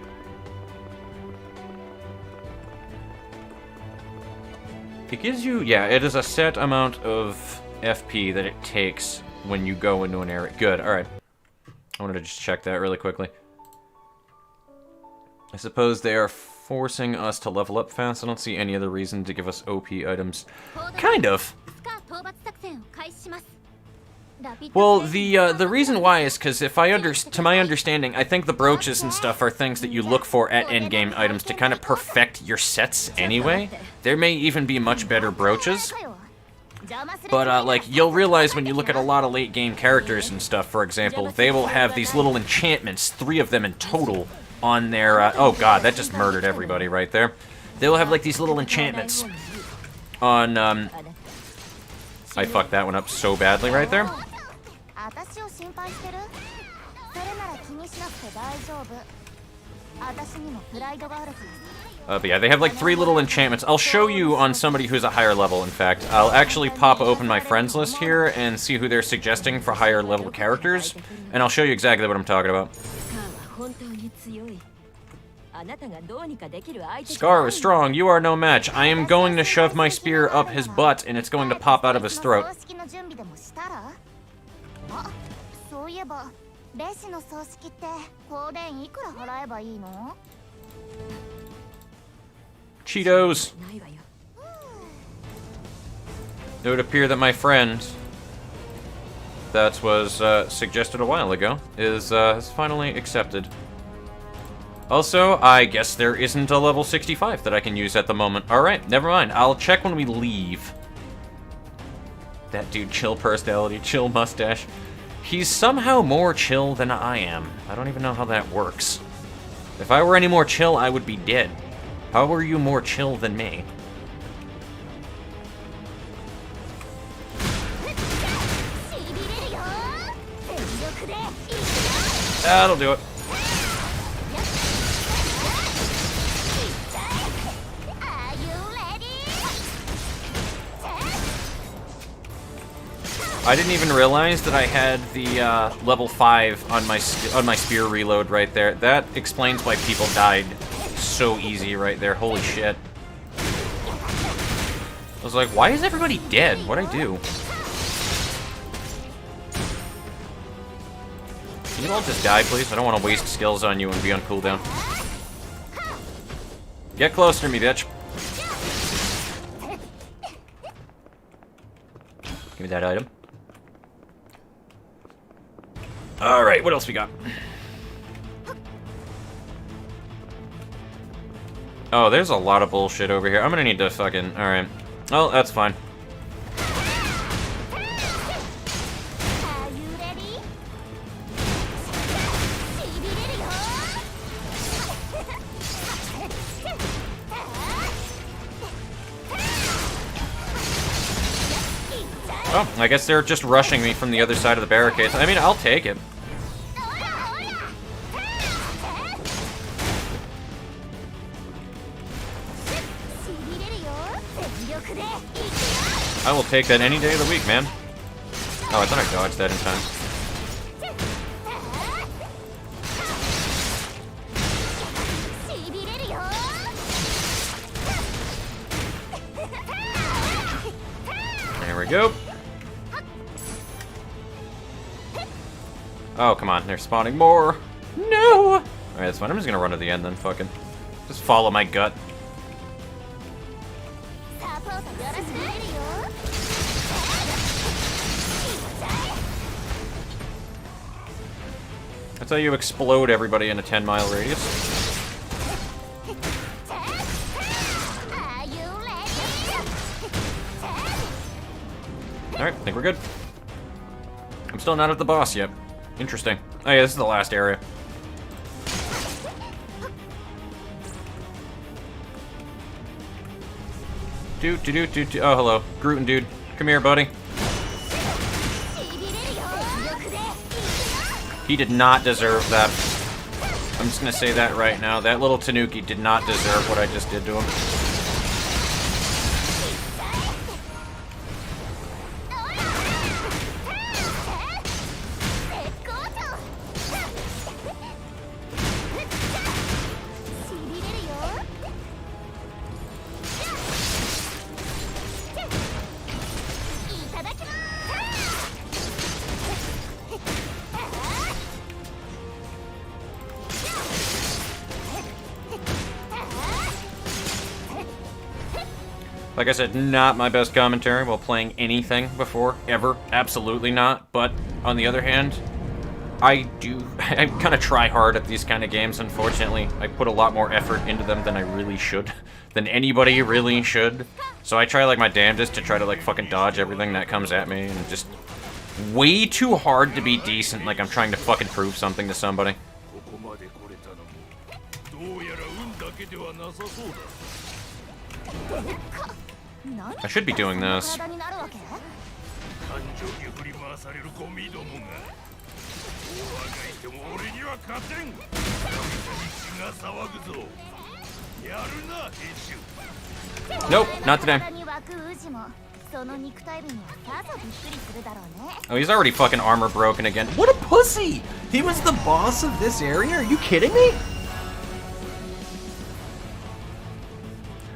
It gives you, yeah, it is a set amount of FP that it takes when you go into an area. Good, alright. I wanted to just check that really quickly. I suppose they are forcing us to level up fast. I don't see any other reason to give us OP items. Kind of. Well, the reason why is because if to my understanding, I think the brooches and stuff are things that you look for at endgame items to kind of perfect your sets anyway. There may even be much better brooches. But, like, you'll realize when you look at a lot of late game characters and stuff, for example, they will have these little enchantments, 3 of them in total, on their, oh god, that just murdered everybody right there. They'll have, like, these little enchantments on, I fucked that one up so badly right there. But yeah, they have like 3 little enchantments. I'll show you on somebody who's a higher level, in fact. I'll actually pop open my friends list here and see who they're suggesting for higher level characters. And I'll show you exactly what I'm talking about. Scar is strong, you are no match. I am going to shove my spear up his butt and it's going to pop out of his throat. Cheetos! It would appear that my friend that was suggested a while ago has finally accepted. Also, I guess there isn't a level 65 that I can use at the moment. Alright, never mind. I'll check when we leave. That dude, chill personality, chill mustache. He's somehow more chill than I am. I don't even know how that works. If I were any more chill, I would be dead. How are you more chill than me? That'll do it. I didn't even realize that I had the level 5 on my spear reload right there. That explains why people died so easy right there. Holy shit. I was like, why is everybody dead? What'd I do? Can you all just die, please? I don't want to waste skills on you and be on cooldown. Get closer to me, bitch. Give me that item. Alright, what else we got? Oh, there's a lot of bullshit over here. I'm gonna need to fucking... Alright. Oh, that's fine. Oh, I guess they're just rushing me from the other side of the barricades. I mean, I'll take it. I will take that any day of the week, man. Oh, I thought I dodged that in time. There we go. Oh, come on. They're spawning more. No! Alright, that's fine. I'm just gonna run to the end then. Fucking. Just follow my gut. That's how you explode everybody in a 10-mile radius. Alright, I think we're good. I'm still not at the boss yet. Interesting. Oh yeah, this is the last area. Oh, hello. Grootin' dude. Come here, buddy. He did not deserve that. I'm just gonna say that right now. That little Tanuki did not deserve what I just did to him. Like I said, not my best commentary while playing anything before, ever. Absolutely not. But, on the other hand, I kind of try hard at these kind of games, unfortunately. I put a lot more effort into them than I really should. Than anybody really should. So I try, like, my damnedest to try to, like, fucking dodge everything that comes at me, and just way too hard to be decent, like I'm trying to fucking prove something to somebody. I should be doing this. Nope, not today. Oh, he's already fucking armor broken again.
What a pussy! He was the boss of this area? Are you kidding me?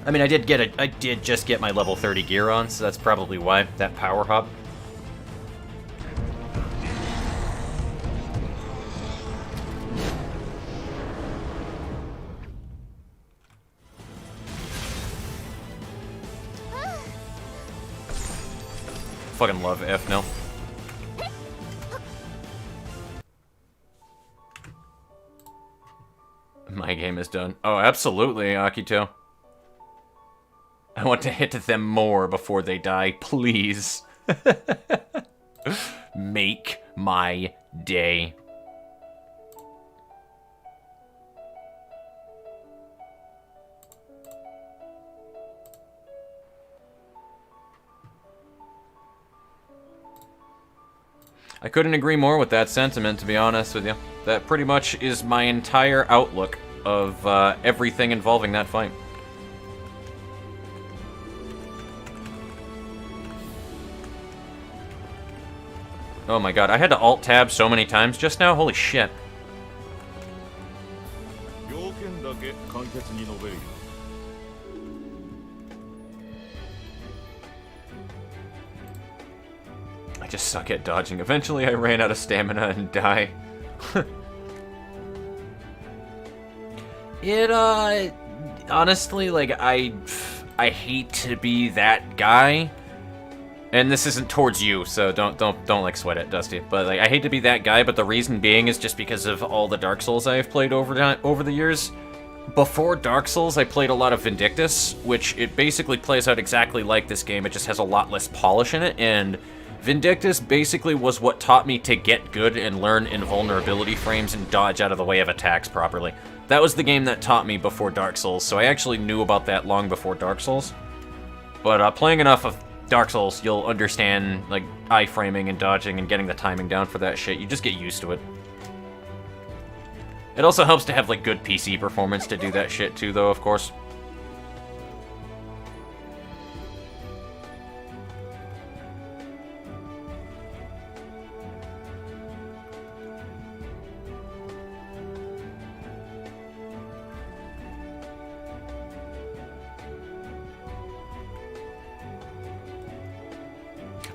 I mean, I did just get my level 30 gear on, so that's probably why, that power hop. Fucking love Ephnel. My game is done. Oh, absolutely, Akito. I want to hit them more before they die, please. Make my day. I couldn't agree more with that sentiment, to be honest with you. That pretty much is my entire outlook of everything involving that fight. Oh my god, I had to alt-tab so many times just now, holy shit. I just suck at dodging. Eventually I ran out of stamina and die. Honestly, like, I hate to be that guy. And this isn't towards you, so don't like sweat it, Dusty. But like, I hate to be that guy, but the reason being is just because of all the Dark Souls I've played over the years. Before Dark Souls, I played a lot of Vindictus, which it basically plays out exactly like this game. It just has a lot less polish in it, and Vindictus basically was what taught me to get good and learn invulnerability frames and dodge out of the way of attacks properly. That was the game that taught me before Dark Souls, so I actually knew about that long before Dark Souls. But playing enough of Dark Souls, you'll understand, like, iframing and dodging and getting the timing down for that shit. You just get used to it. It also helps to have, like, good PC performance to do that shit too, though, of course.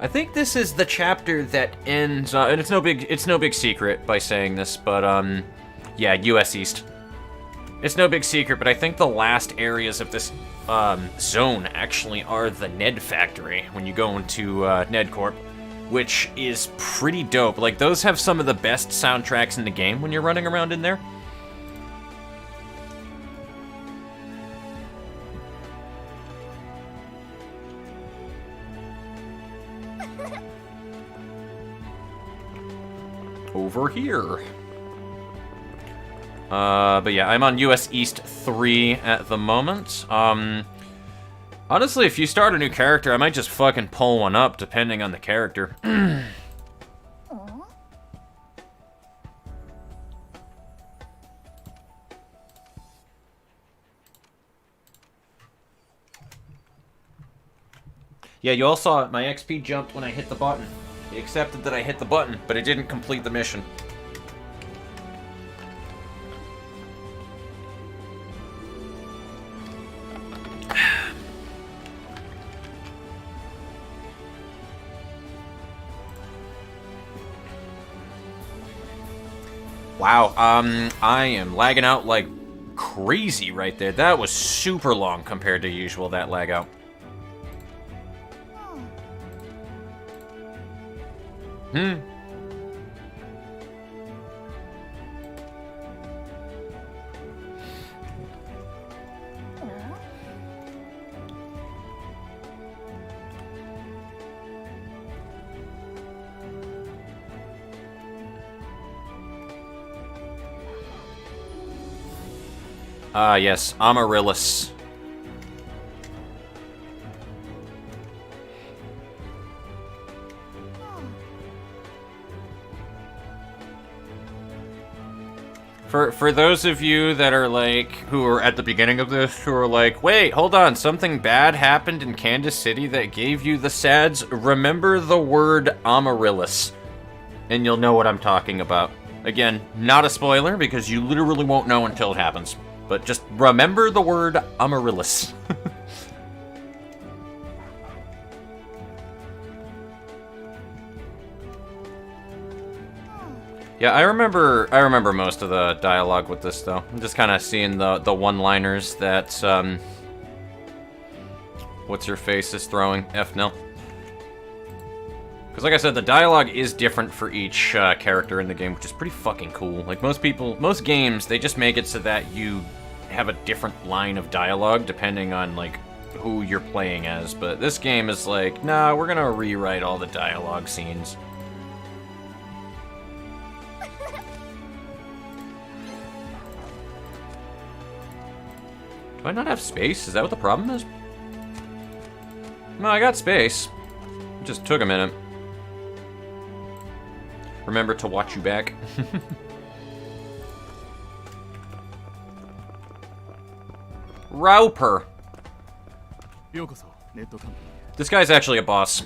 I think this is the chapter that ends, and it's no big secret by saying this, but yeah, US East. It's no big secret, but I think the last areas of this zone actually are the Ned factory when you go into Ned Corp, which is pretty dope. Like, those have some of the best soundtracks in the game when you're running around in there. Over here. But yeah, I'm on US East 3 at the moment. Honestly, if you start a new character, I might just fucking pull one up, depending on the character. Yeah, you all saw it. My XP jumped when I hit the button. It accepted that I hit the button, but it didn't complete the mission. Wow, I am lagging out like crazy right there. That was super long compared to usual, that lag out. Yes, Amaryllis. For those of you that are like, who are at the beginning of this, who are like, wait, hold on, something bad happened in Kansas City that gave you the sads, remember the word Amaryllis, and you'll know what I'm talking about. Again, not a spoiler, because you literally won't know until it happens. But just remember the word Amaryllis. Yeah, I remember most of the dialogue with this, though. I'm just kind of seeing the one-liners that, what's-her-face is throwing, Ephnel. Because like I said, the dialogue is different for each character in the game, which is pretty fucking cool. Like, most games, they just make it so that you have a different line of dialogue depending on, like, who you're playing as. But this game is like, nah, we're gonna rewrite all the dialogue scenes. Do I not have space? Is that what the problem is? No, I got space. It just took a minute. Remember to watch you back. Rauper. This guy's actually a boss.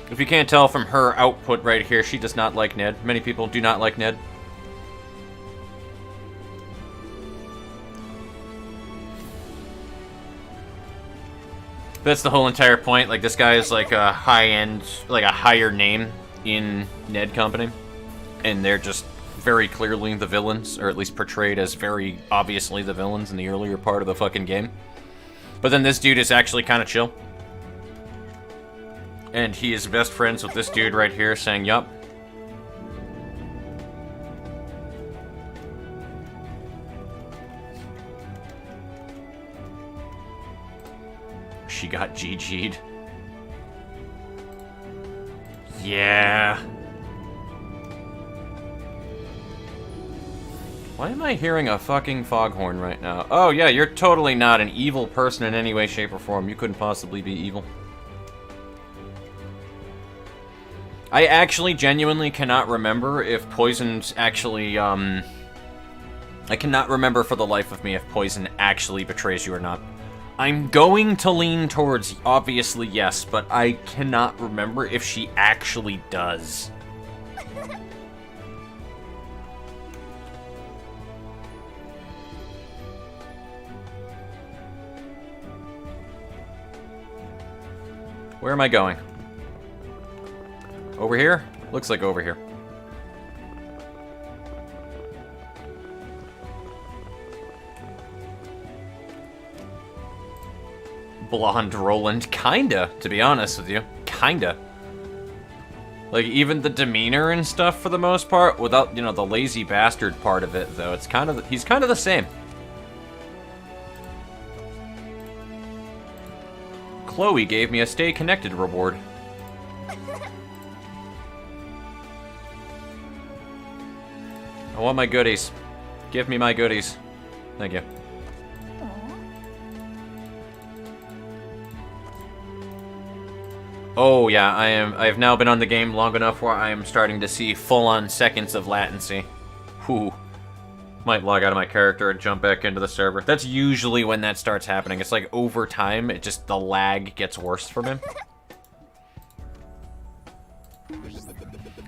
If you can't tell from her output right here, she does not like Ned. Many people do not like Ned. That's the whole entire point. Like, this guy is like a high-end, like a higher name in Ned Company. And they're just very clearly the villains, or at least portrayed as very obviously the villains in the earlier part of the fucking game. But then this dude is actually kind of chill. And he is best friends with this dude right here saying, yup. She got GG'd. Yeah. Why am I hearing a fucking foghorn right now? Oh yeah, you're totally not an evil person in any way, shape, or form. You couldn't possibly be evil. I actually genuinely cannot remember if Poison's actually, I cannot remember for the life of me if Poison actually betrays you or not. I'm going to lean towards, obviously, yes, but I cannot remember if she actually does. Where am I going? Over here? Looks like over here. Blonde Roland. Kinda, to be honest with you. Kinda. Like, even the demeanor and stuff for the most part, without, you know, the lazy bastard part of it, though, it's kind of, he's kind of the same. Chloe gave me a stay connected reward. I want my goodies. Give me my goodies. Thank you. Oh yeah, I have now been on the game long enough where I am starting to see full-on seconds of latency. Whew. Might log out of my character and jump back into the server. That's usually when that starts happening. It's like over time, it just, the lag gets worse from him.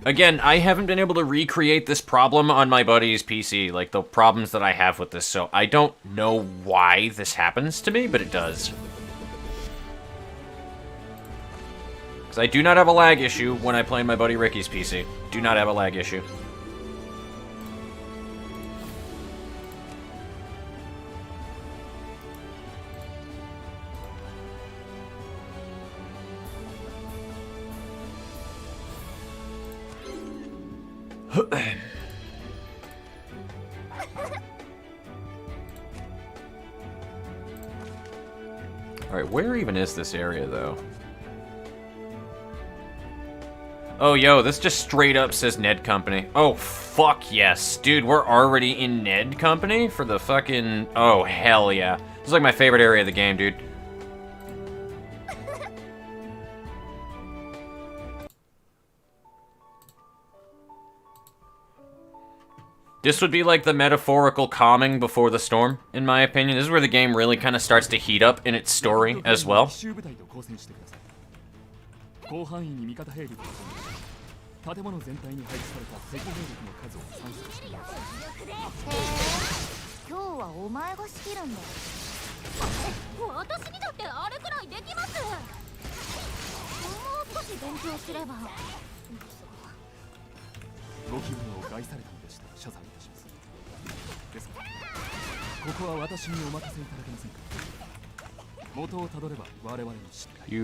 Again, I haven't been able to recreate this problem on my buddy's PC, like the problems that I have with this, so I don't know why this happens to me, but it does. Because I do not have a lag issue when I play my buddy Ricky's PC. Do not have a lag issue. Alright, where even is this area, though? Oh, yo, this just straight up says Ned Company. Oh, fuck yes. Dude, we're already in Ned Company for the fucking... Oh, hell yeah. This is like my favorite area of the game, dude. This would be like the metaphorical calming before the storm, in my opinion. This is where the game really kind of starts to heat up in its story as well.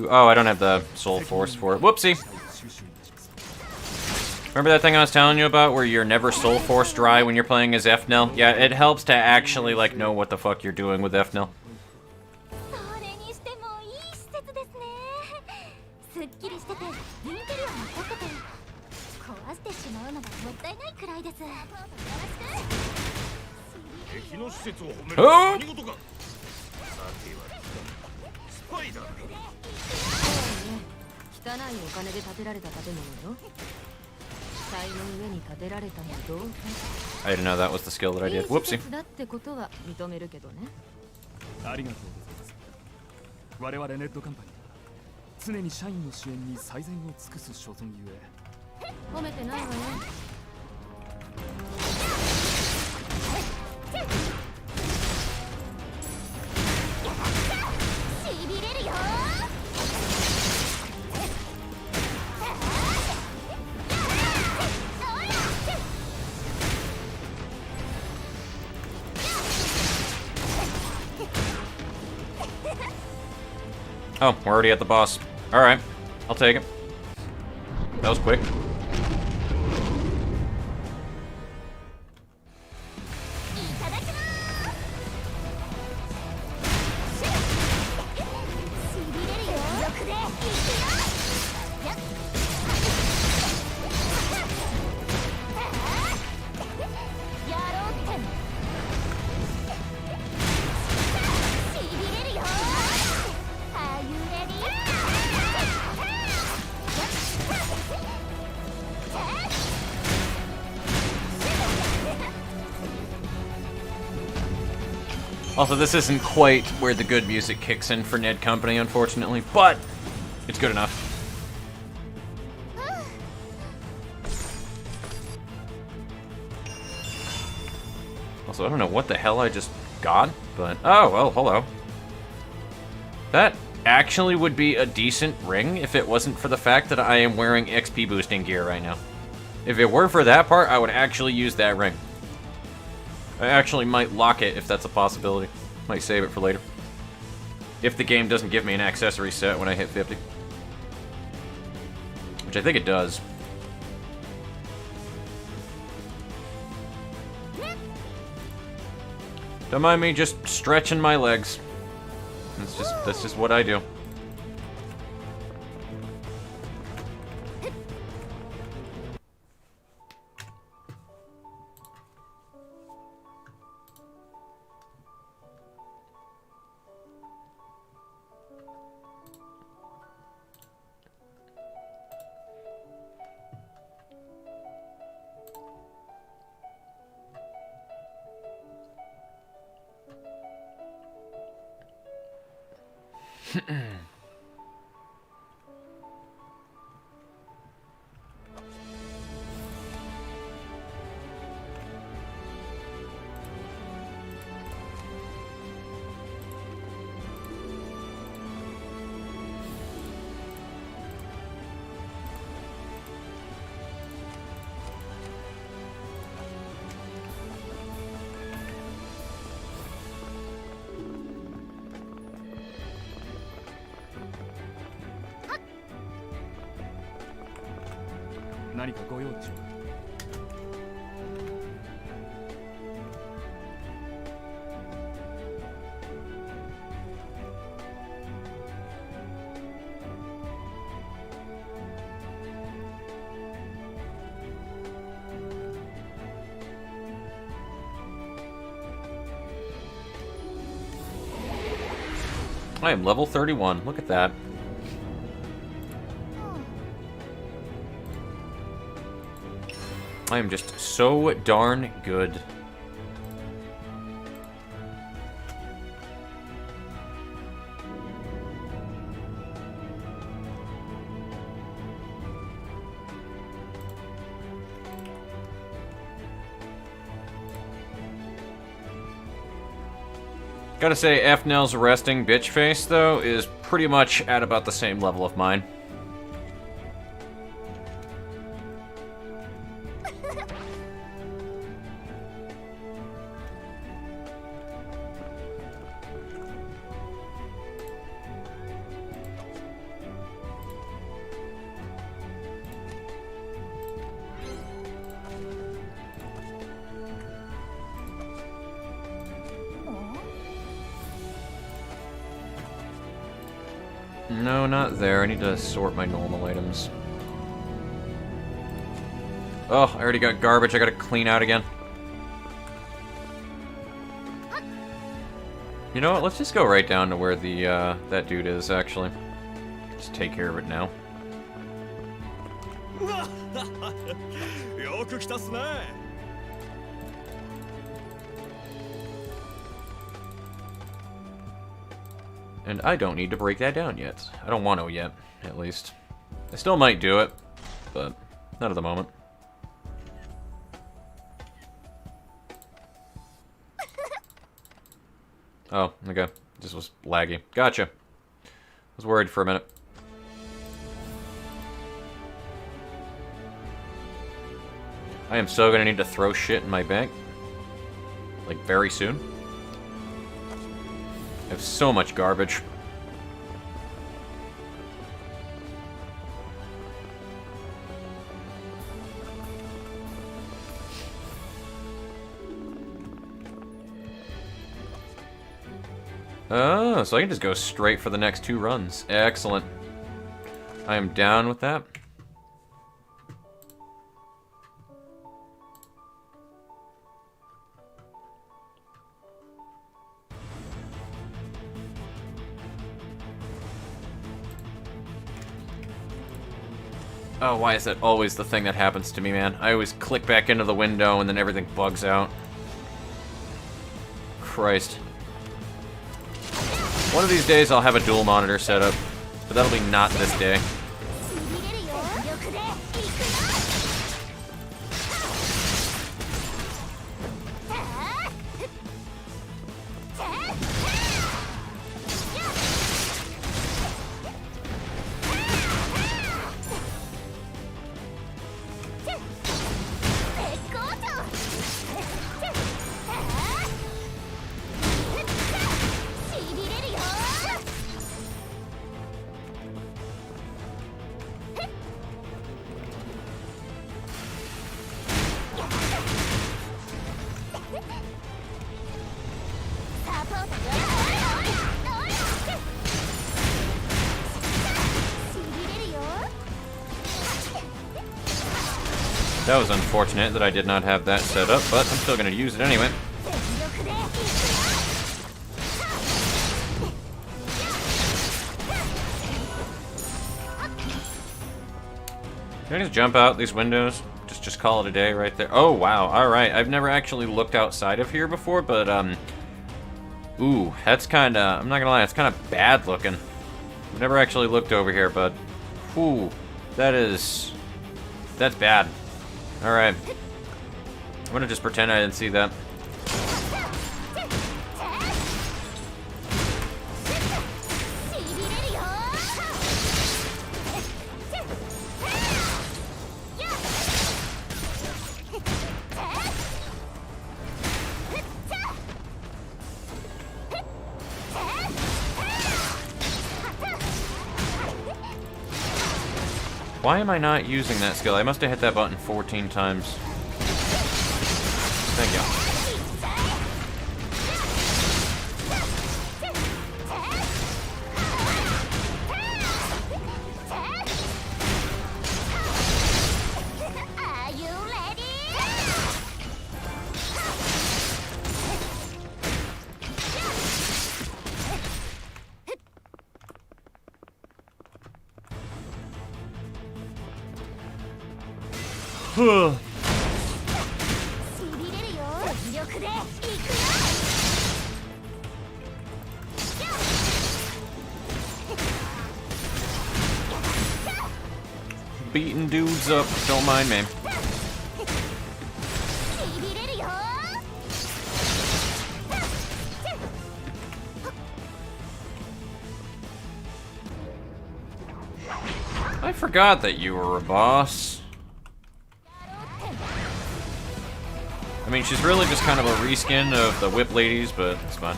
Oh, I don't have the soul force for it. Whoopsie. Remember that thing I was telling you about where you're never soul force dry when you're playing as Ephnel? Yeah, it helps to actually, like, know what the fuck you're doing with Ephnel. Oh! I didn't know that was the skill that I did. Whoopsie. Oh, we're already at the boss. Alright, I'll take it. That was quick. Also, this isn't quite where the good music kicks in for Ned Company, unfortunately, but it's good enough. Also, I don't know what the hell I just got, but... Oh, well, hello. That actually would be a decent ring if it wasn't for the fact that I am wearing XP boosting gear right now. If it were for that part, I would actually use that ring. I actually might lock it if that's a possibility. Might save it for later. If the game doesn't give me an accessory set when I hit 50. Which I think it does. Don't mind me just stretching my legs. That's just what I do. I am level 31. Look at that. I am just so darn good. Gotta say, Ephnel's resting bitch face, though, is pretty much at about the same level of mine. No, not there. I need to sort my normal items. Oh, I already got garbage I gotta clean out again. You know what? Let's just go right down to where the, that dude is, actually. Just take care of it now. And I don't need to break that down yet. I don't want to yet, at least. I still might do it, but not at the moment. Oh, okay. This was laggy. Gotcha. I was worried for a minute. I am so gonna need to throw shit in my bank. Like, very soon. I have so much garbage. Oh, so I can just go straight for the next 2 runs. Excellent. I am down with that. Oh, why is that always the thing that happens to me, man? I always click back into the window and then everything bugs out. Christ. One of these days I'll have a dual monitor set up, but that'll be not this day. That was unfortunate that I did not have that set up, but I'm still going to use it anyway. Can I just jump out these windows? Just call it a day right there. Oh, wow. Alright. I've never actually looked outside of here before, but, ooh, that's kind of... I'm not gonna lie, it's kind of bad looking. I've never actually looked over here, but... Ooh, that's bad. Alright. I'm gonna just pretend I didn't see that. Why am I not using that skill? I must have hit that button 14 times. Thank you.
Are you ready?
Beating dudes up, don't mind me. I forgot that you were a boss. I mean, she's really just kind of a reskin of the whip ladies, but it's fine.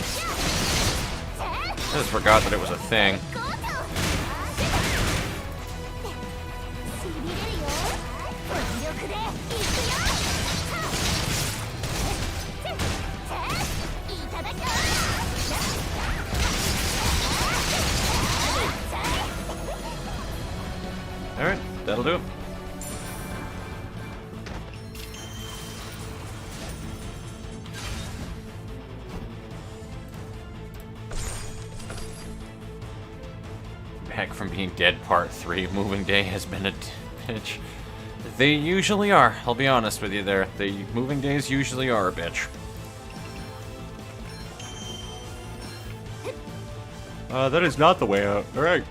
I just forgot that it was a thing. Alright, that'll do it. Back from being dead part 3, moving day has been a bitch. They usually are, I'll be honest with you there. The moving days usually are a bitch. That is not the way out. Alright.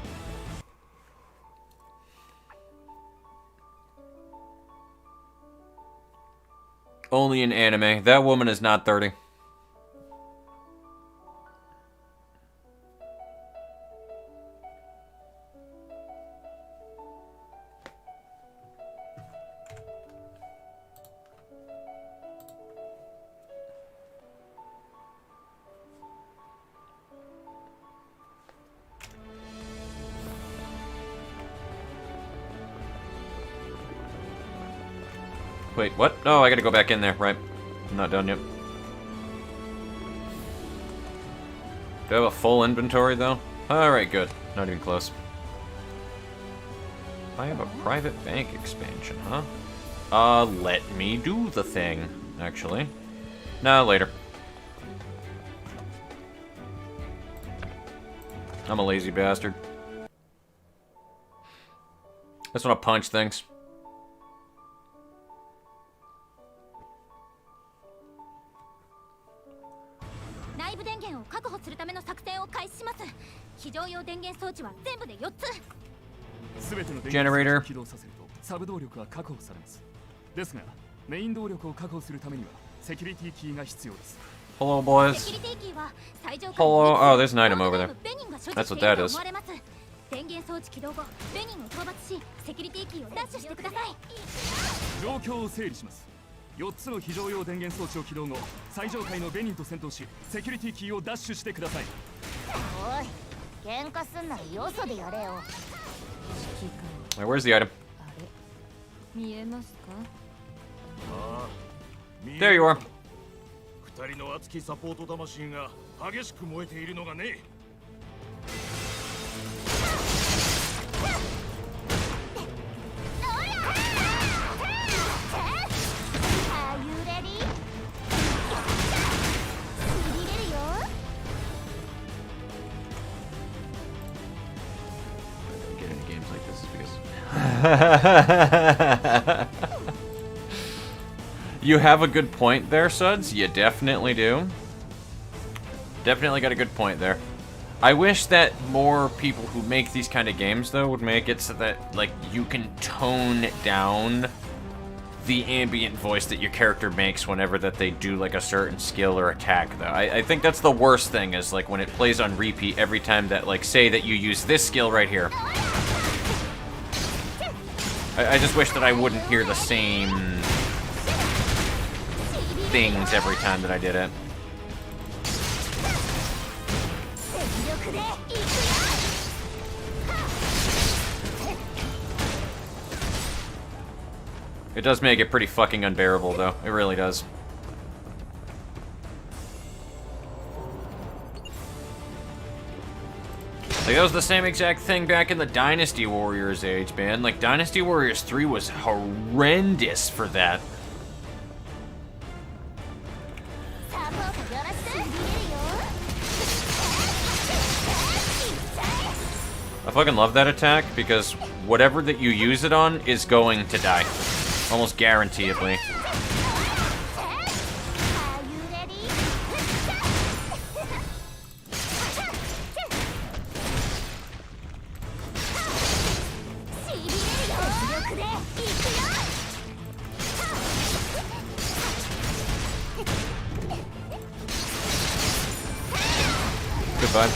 Only in anime. That woman is not 30. Wait, what? Oh, I gotta go back in there, right. I'm not done yet. Do I have a full inventory, though? Alright, good. Not even close. I have a private bank expansion, huh? Let me do the thing, actually. Nah, later. I'm a lazy bastard. I just want to punch things. Generator. Hello, boys. Hello. Oh, there's an item over there. That's what that is.
電源装置起動後、ベニンを討伐し、セキュリティキーをダッシュしてください。
状況を整理します。4つの非常用電源装置を起動後、最上階のベニンと戦闘し、セキュリティキーをダッシュしてください。
おい、喧嘩すんならよそでやれよ。
Where's the item?
見えますか?
There you are.
2人の熱きサポート魂が激しく燃えているのがね。
You have a good point there, Suds. You definitely do. Definitely got a good point there. I wish that more people who make these kind of games, though, would make it so that, like, you can tone down the ambient voice that your character makes whenever that they do, like, a certain skill or attack, though. I think that's the worst thing, is, like, when it plays on repeat every time that, like, say that you use this skill right here. I just wish that I wouldn't hear the same things every time that I did it. It does make it pretty fucking unbearable, though. It really does. Like, that was the same exact thing back in the Dynasty Warriors age, man. Like, Dynasty Warriors 3 was horrendous for that. I fucking love that attack, because whatever that you use it on is going to die. Almost guaranteedly. Goodbye.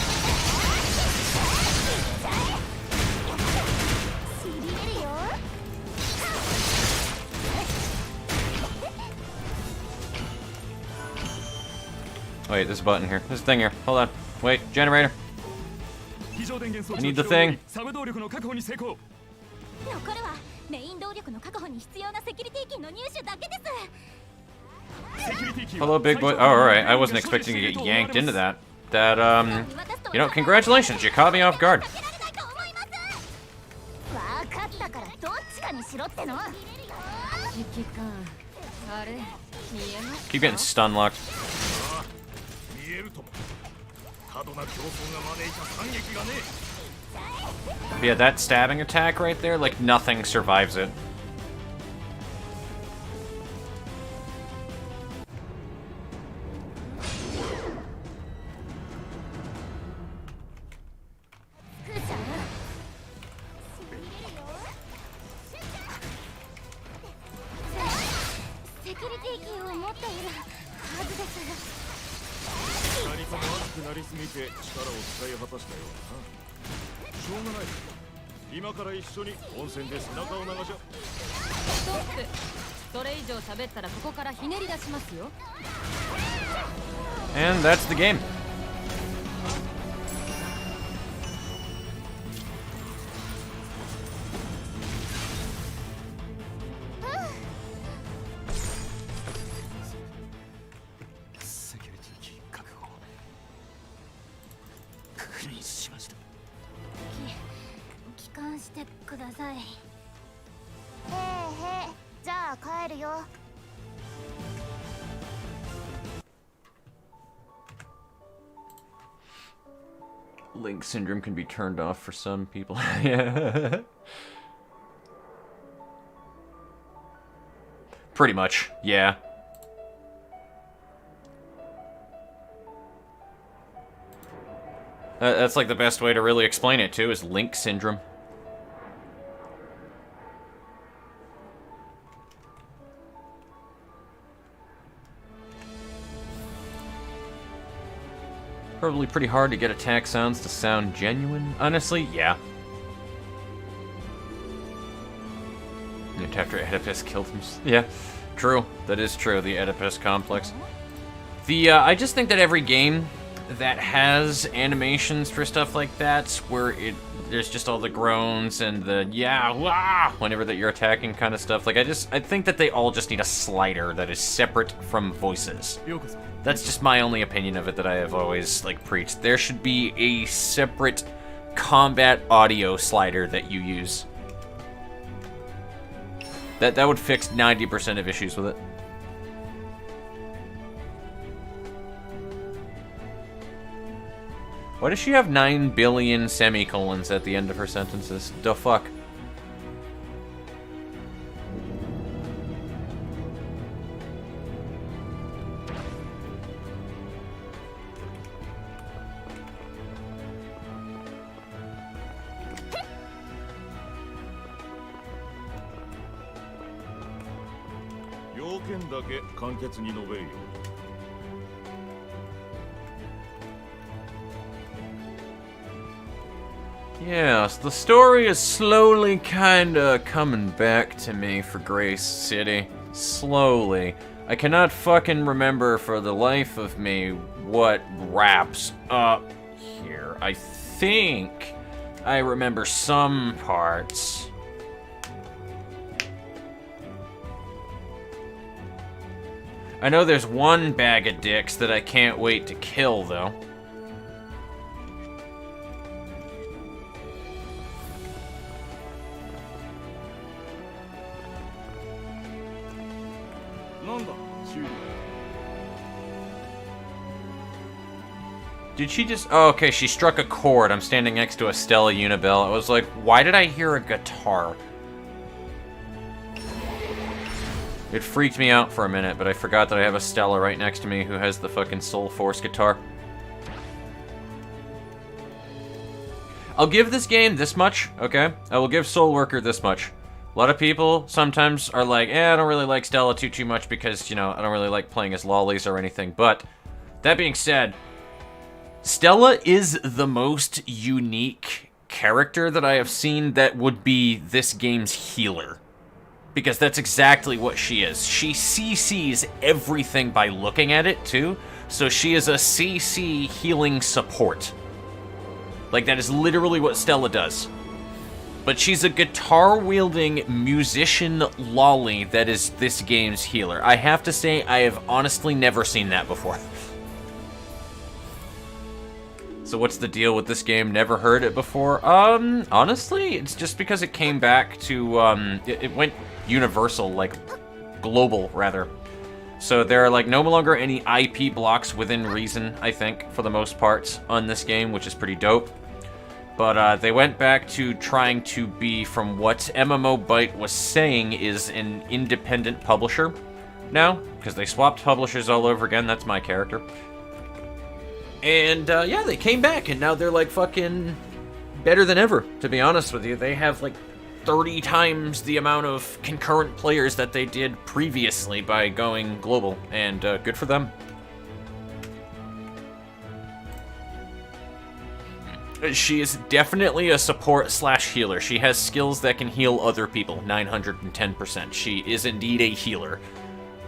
Wait, this button here. This thing here. Hold on. Wait, generator. I need the thing. Hello, big boy. Oh, alright. I wasn't expecting to get yanked into that. You know, congratulations. You caught me off guard. Keep getting stun locked. Yeah, that stabbing attack right there, like, nothing survives it. And that's the game. Link syndrome can be turned off for some people. Yeah. Pretty much, yeah. That's like the best way to really explain it too, is Link syndrome. Probably pretty hard to get attack sounds to sound genuine. Honestly, yeah. After Oedipus killed him. Yeah, true. That is true, the Oedipus complex. I just think that every game that has animations for stuff like that, where there's just all the groans and the yeah, wah, whenever that you're attacking kind of stuff, like I think that they all just need a slider that is separate from voices. That's just my only opinion of it that I have always, like, preached. There should be a separate combat audio slider that you use. That would fix 90% of issues with it. Why does she have 9 billion semicolons at the end of her sentences? The fuck?
件だけ簡潔に述べるよ。
Yes, the story is slowly kinda coming back to me for Grace City. Slowly. I cannot fucking remember for the life of me what wraps up here. I think I remember some parts. I know there's one bag of dicks that I can't wait to kill, though. Did she just... Oh, okay, she struck a chord. I'm standing next to a Stella Unibel. I was like, why did I hear a guitar? It freaked me out for a minute, but I forgot that I have a Stella right next to me who has the fucking Soul Force guitar. I'll give this game this much, okay? I will give SoulWorker this much. A lot of people sometimes are like, I don't really like Stella too much because, you know, I don't really like playing as lollies or anything. But, that being said, Stella is the most unique character that I have seen that would be this game's healer. Because that's exactly what she is. She CCs everything by looking at it, too. So she is a CC healing support. Like, that is literally what Stella does. But she's a guitar-wielding musician lolly that is this game's healer. I have to say, I have honestly never seen that before. So what's the deal with this game? Never heard it before? Honestly, it's just because it came back to, it went universal, like, global, rather. So there are, like, no longer any IP blocks within reason, I think, for the most part, on this game, which is pretty dope. But, they went back to trying to be, from what MMO Byte was saying, is an independent publisher now, because they swapped publishers all over again. That's my character. And, yeah, they came back, and now they're, like, fucking better than ever, to be honest with you. They have, like, 30 times the amount of concurrent players that they did previously by going global, and, good for them. She is definitely a support/healer. She has skills that can heal other people, 910%. She is indeed a healer.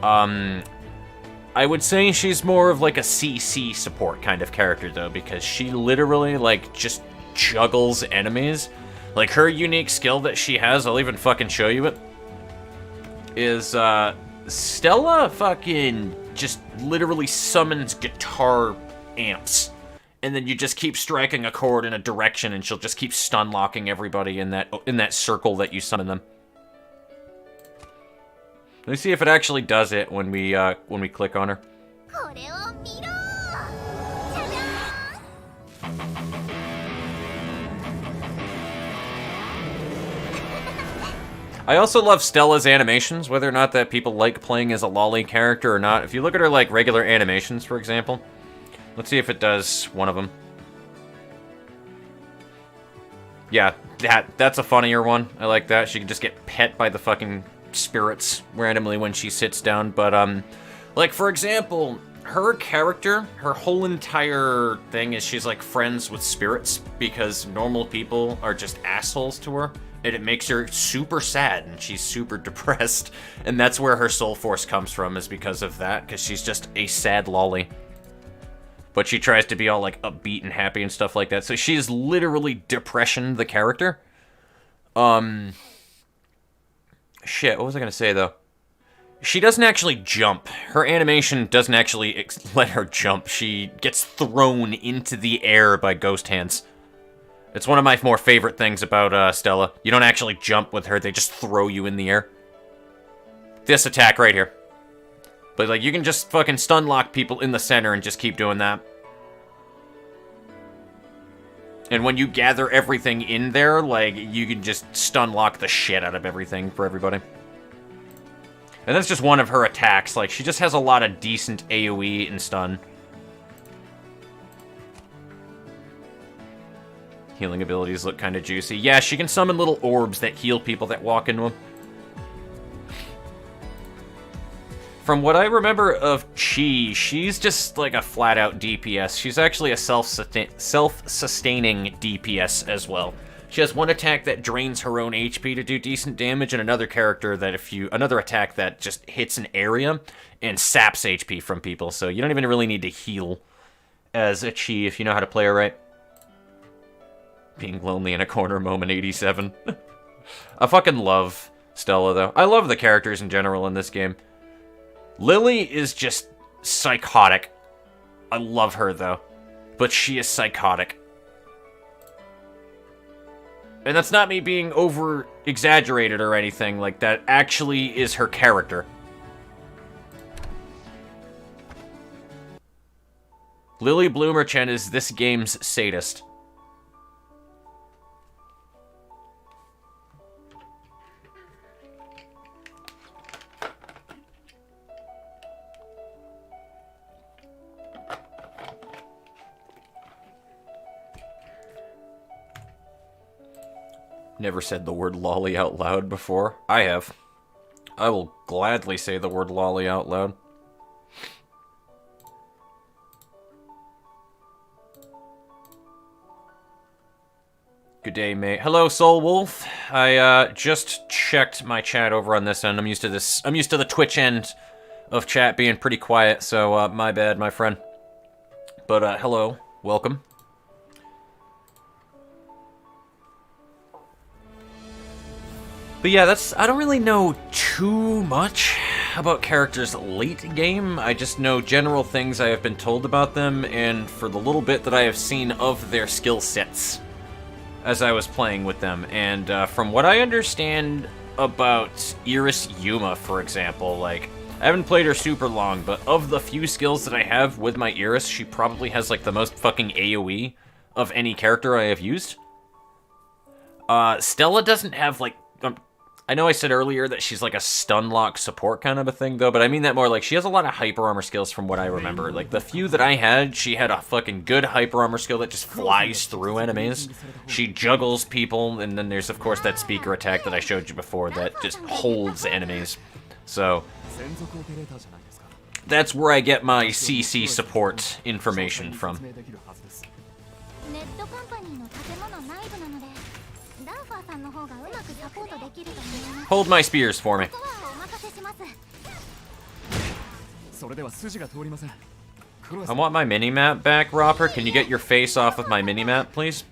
I would say she's more of like a CC support kind of character, though, because she literally, like, just juggles enemies. Like, her unique skill that she has, I'll even fucking show you it, is, Stella fucking just literally summons guitar amps. And then you just keep striking a chord in a direction, and she'll just keep stun-locking everybody in that circle that you summon them. Let me see if it actually does it when we click on her. I also love Stella's animations, whether or not that people like playing as a lolly character or not. If you look at her, like, regular animations, for example, let's see if it does one of them. Yeah, that's a funnier one. I like that. She can just get pet by the fucking spirits randomly when she sits down. But, like, for example, her character, her whole entire thing is she's, like, friends with spirits because normal people are just assholes to her. And it makes her super sad, and she's super depressed. And that's where her soul force comes from, is because of that, because she's just a sad lolly. But she tries to be all, like, upbeat and happy and stuff like that. So she is literally Depression, the character. Shit, what was I gonna say, though? She doesn't actually jump. Her animation doesn't actually let her jump. She gets thrown into the air by ghost hands. It's one of my more favorite things about Stella. You don't actually jump with her, they just throw you in the air. This attack right here. But, like, you can just fucking stun lock people in the center and just keep doing that. And when you gather everything in there, like, you can just stun lock the shit out of everything for everybody. And that's just one of her attacks. Like, she just has a lot of decent AoE and stun. Healing abilities look kind of juicy. Yeah, she can summon little orbs that heal people that walk into them. From what I remember of Chi, she's just like a flat-out DPS. She's actually a self-sustaining DPS as well. She has one attack that drains her own HP to do decent damage, and another another attack that just hits an area and saps HP from people. So you don't even really need to heal as a Chi if you know how to play her right. Being lonely in a corner moment 87. I fucking love Stella though. I love the characters in general in this game. Lily is just psychotic. I love her, though. But she is psychotic. And that's not me being over-exaggerated or anything. Like, that actually is her character. Lily Bloomerchen is this game's sadist. Never said the word lolly out loud before. I have. I will gladly say the word lolly out loud. Good day, mate. Hello, Soul Wolf. I just checked my chat over on this end. I'm used to this. I'm used to the Twitch end of chat being pretty quiet, so my bad, my friend. But hello, welcome. But yeah, I don't really know too much about characters late game. I just know general things I have been told about them, and for the little bit that I have seen of their skill sets as I was playing with them. And from what I understand about Iris Yuma, for example, like, I haven't played her super long, but of the few skills that I have with my Iris, she probably has, like, the most fucking AoE of any character I have used. Stella doesn't have, like, I know I said earlier that she's like a stun lock support kind of a thing, though, but I mean that more like she has a lot of hyper armor skills from what I remember. Like, the few that I had, she had a fucking good hyper armor skill that just flies through enemies. She juggles people, and then there's, of course, that speaker attack that I showed you before that just holds enemies. So, that's where I get my CC support information from. Hold my spears for me. I want my mini-map back, Ropper. Can you get your face off of my mini-map, please?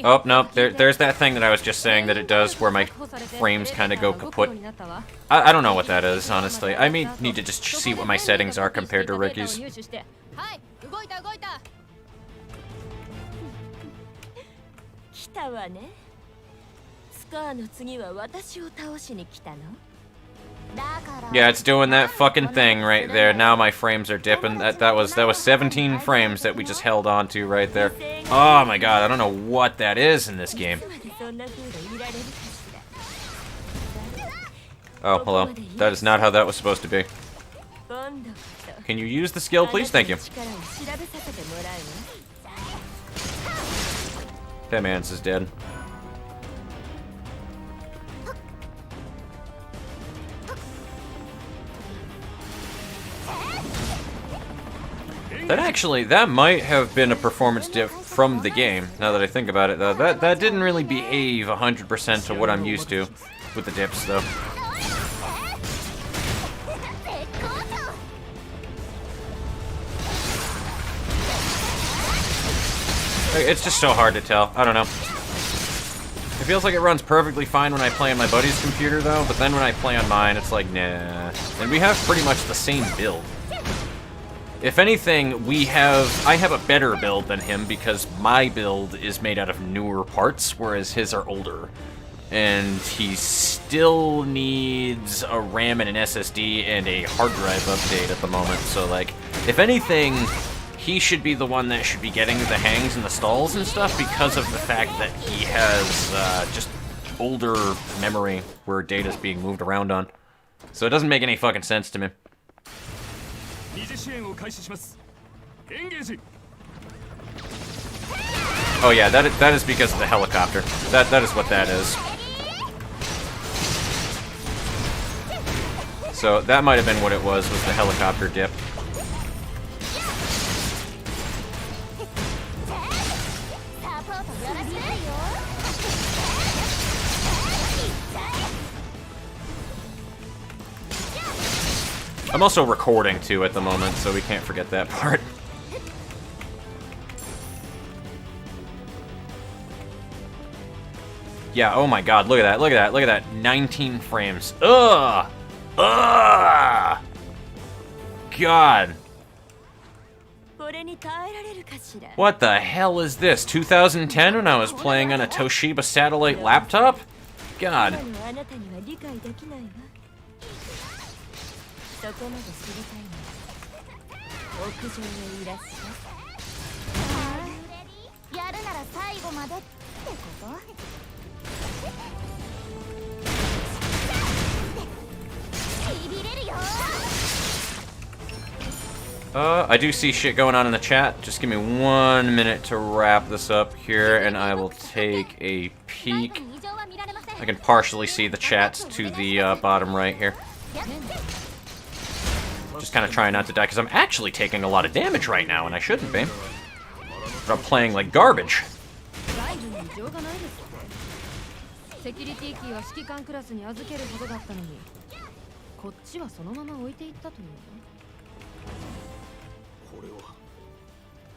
Oh, no, there's that thing that I was just saying that it does where my frames kind of go kaput. I don't know what that is, honestly. I may need to just see what my settings are compared to Ricky's. Yeah, it's doing that fucking thing right there. Now my frames are dipping. That was 17 frames that we just held on to right there. Oh my god, I don't know what that is in this game. Oh, hello. That is not how that was supposed to be. Can you use the skill, please? Thank you. That man's is dead. That might have been a performance dip from the game, now that I think about it, though. That didn't really behave 100% to what I'm used to with the dips, though. It's just so hard to tell. I don't know. It feels like it runs perfectly fine when I play on my buddy's computer, though, but then when I play on mine, it's like, nah. And we have pretty much the same build. If anything, I have a better build than him because my build is made out of newer parts, whereas his are older. And he still needs a RAM and an SSD and a hard drive update at the moment, so, like, if anything, he should be the one that should be getting the hangs and the stalls and stuff because of the fact that he has just older memory where data's being moved around on. So it doesn't make any fucking sense to me. Oh yeah, that is because of the helicopter. That is what that is. So that might have been what it was the helicopter dip. I'm also recording too at the moment, so we can't forget that part. Yeah, oh my god, look at that, look at that, look at that. 19 frames. Ugh! Ugh! God. What the hell is this? 2010 when I was playing on a Toshiba satellite laptop? God. I do see shit going on in the chat. Just give me 1 minute to wrap this up here, and I will take a peek. I can partially see the chats to the bottom right here. Just kind of trying not to die, because I'm actually taking a lot of damage right now, and I shouldn't be. But I'm playing like garbage.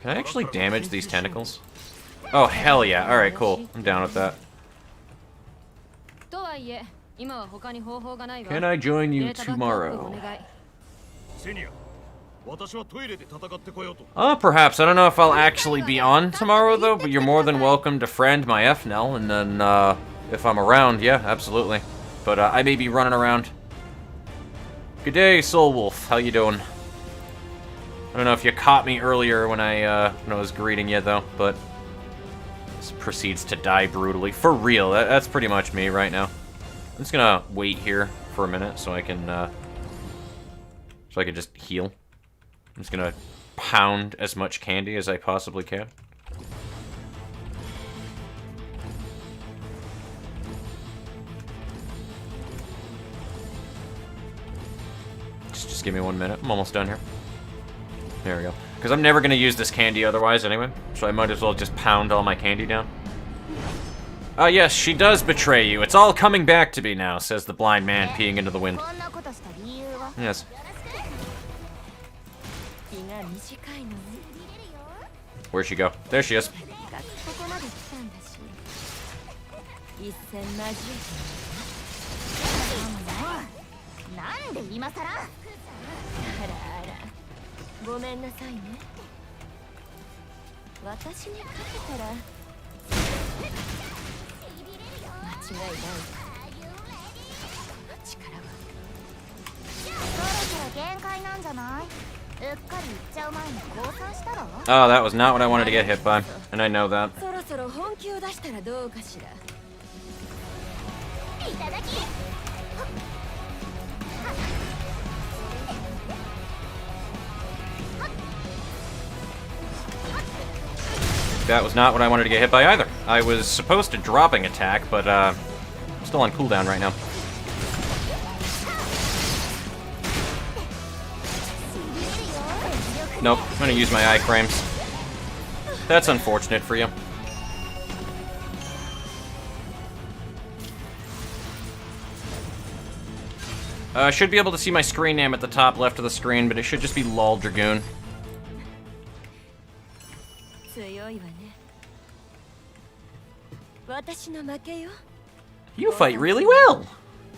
Can I actually damage these tentacles? Oh, hell yeah. Alright, cool. I'm down with that. Can I join you tomorrow? Perhaps. I don't know if I'll actually be on tomorrow, though, but you're more than welcome to friend my Ephnel, and then, if I'm around, yeah, absolutely. But, I may be running around. Good day, Soul Wolf. How you doing? I don't know if you caught me earlier when I was greeting you, though, but this proceeds to die brutally. For real, that's pretty much me right now. I'm just gonna wait here for a minute so I can just heal. I'm just gonna pound as much candy as I possibly can. Just give me 1 minute. I'm almost done here. There we go. Because I'm never going to use this candy otherwise anyway, so I might as well just pound all my candy down. Ah, yes, she does betray you. It's all coming back to me now, says the blind man peeing into the wind. Yes. Where'd she go? There she is. Oh, that was not what I wanted to get hit by, and I know that. That was not what I wanted to get hit by either. I was supposed to dropping attack, but I'm still on cooldown right now. Nope, I'm gonna use my iframes. That's unfortunate for you. I should be able to see my screen name at the top left of the screen, but it should just be LOL Dragoon. You fight really well.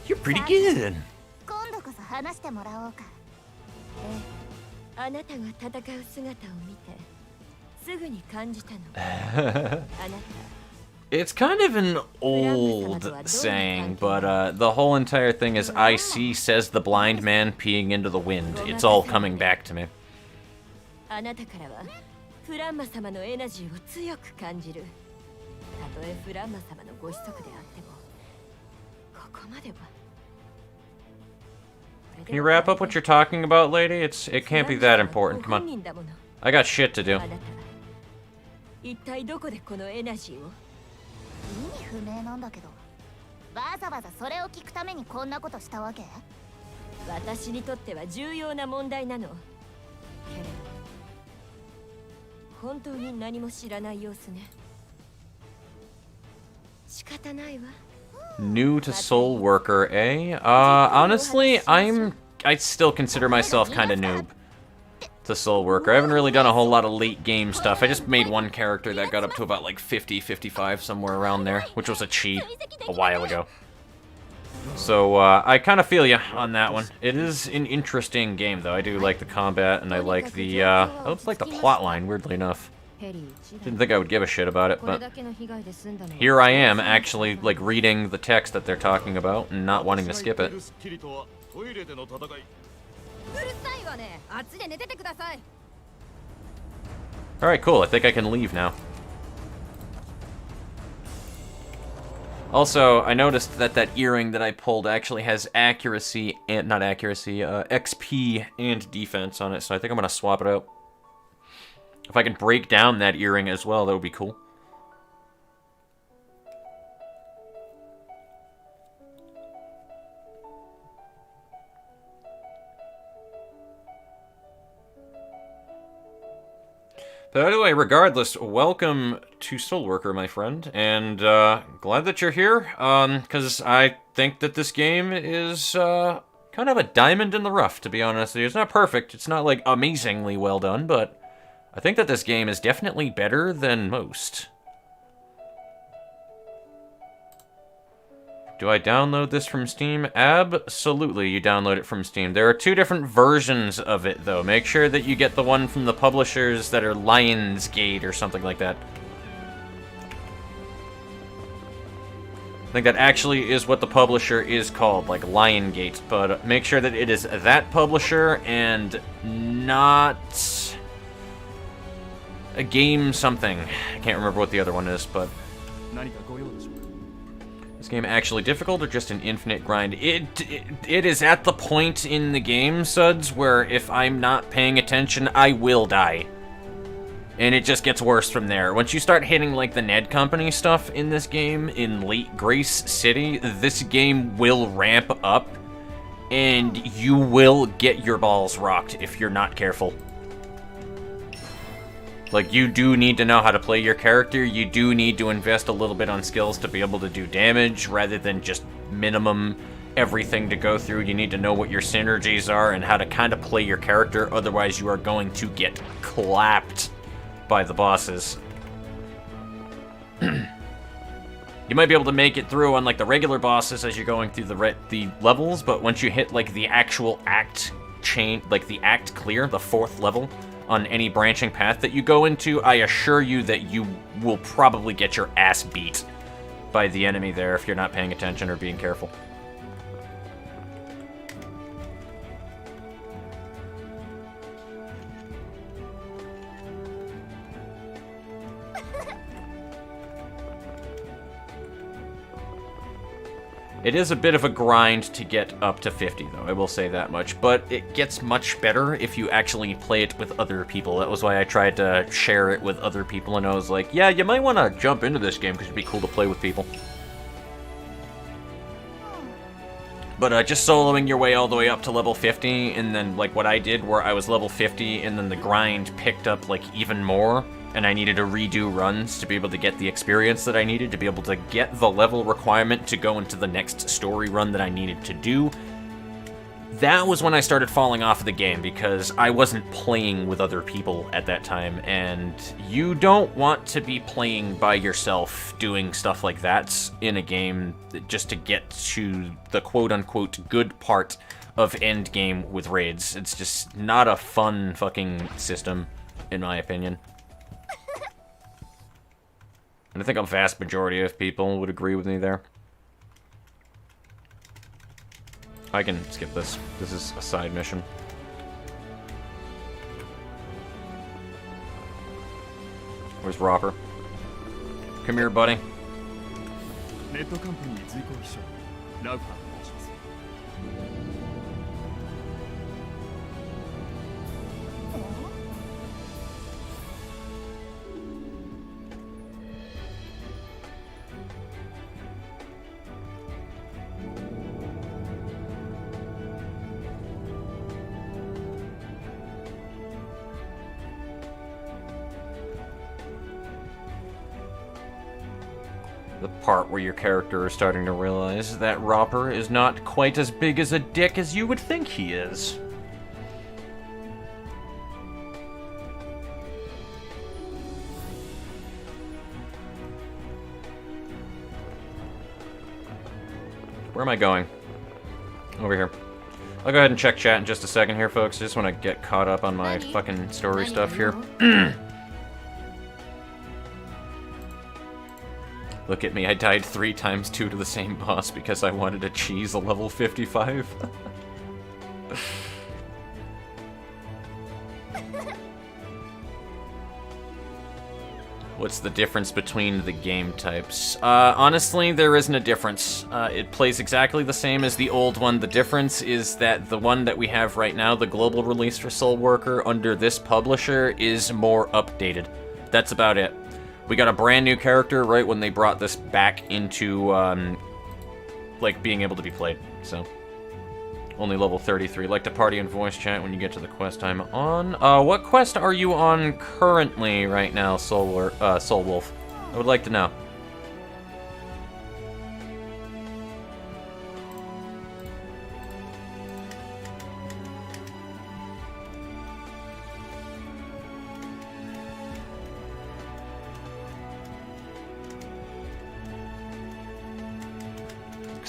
You're pretty good. It's kind of an old saying, but the whole entire thing is I see, says the blind man peeing into the wind. It's all coming back to me. Can you wrap up what you're talking about, lady? It can't be that important. Come on. I got shit to do.
一体どこでこのエナジーを？意味不明なんだけど。わざわざそれを聞くためにこんなことしたわけ？私にとっては重要な問題なの。けれど本当に何も知らない様子ね。仕方ないわ。
New to SoulWorker, eh? Honestly, I still consider myself kind of noob to SoulWorker. I haven't really done a whole lot of late game stuff. I just made one character that got up to about like 50, 55, somewhere around there, which was a cheat a while ago. So, I kind of feel you on that one. It is an interesting game, though. I do like the combat, and I like the, I like the plotline, weirdly enough. Didn't think I would give a shit about it, but here I am, actually, like, reading the text that they're talking about and not wanting to skip it. Alright, cool. I think I can leave now. Also, I noticed that that earring that I pulled actually has accuracy and, not accuracy, XP and defense on it, so I think I'm gonna swap it out. If I can break down that earring as well, that would be cool. But anyway, regardless, welcome to SoulWorker, my friend, and glad that you're here, because I think that this game is kind of a diamond in the rough, to be honest. It's not perfect, it's not, like, amazingly well done, but I think that this game is definitely better than most. Do I download this from Steam? Absolutely, you download it from Steam. There are two different versions of it, though. Make sure that you get the one from the publishers that are Lionsgate or something like that. I think that actually is what the publisher is called, like Liongate, but make sure that it is that publisher and not a game something. I can't remember what the other one is, but is this game actually difficult or just an infinite grind? It is at the point in the game, Suds, where if I'm not paying attention, I will die. And it just gets worse from there. Once you start hitting, like, the Ned Company stuff in this game, in Late Grace City, this game will ramp up, and you will get your balls rocked if you're not careful. Like, you do need to know how to play your character, you do need to invest a little bit on skills to be able to do damage, rather than just minimum everything to go through. You need to know what your synergies are and how to kind of play your character, otherwise you are going to get clapped by the bosses. You might be able to make it through on, like, the regular bosses as you're going through the levels, but once you hit, like, the actual act chain, like, the act clear, the 4th level, on any branching path that you go into, I assure you that you will probably get your ass beat by the enemy there if you're not paying attention or being careful. It is a bit of a grind to get up to 50, though, I will say that much. But it gets much better if you actually play it with other people. That was why I tried to share it with other people, and I was like, yeah, you might want to jump into this game, because it'd be cool to play with people. But just soloing your way all the way up to level 50, and then, like, what I did, where I was level 50, and then the grind picked up, like, even more, and I needed to redo runs to be able to get the experience that I needed, to be able to get the level requirement to go into the next story run that I needed to do. That was when I started falling off of the game, because I wasn't playing with other people at that time, and you don't want to be playing by yourself doing stuff like that in a game just to get to the quote-unquote good part of endgame with raids. It's just not a fun fucking system, in my opinion. And I think a vast majority of people would agree with me there. I can skip this. This is a side mission. Where's Robber? Come here, buddy. The part where your character is starting to realize that Ropper is not quite as big as a dick as you would think he is. Where am I going? Over here. I'll go ahead and check chat in just a second here, folks. I just want to get caught up on my fucking story stuff here. Look at me, I died 3 times 2 to the same boss because I wanted to cheese a level 55. What's the difference between the game types? Honestly, there isn't a difference. It plays exactly the same as the old one. The difference is that the one that we have right now, the global release for SoulWorker under this publisher, is more updated. That's about it. We got a brand new character right when they brought this back into, like, being able to be played, so. Only level 33. Like to party and voice chat when you get to the quest I'm on. What quest are you on currently right now, Soul Wolf? I would like to know.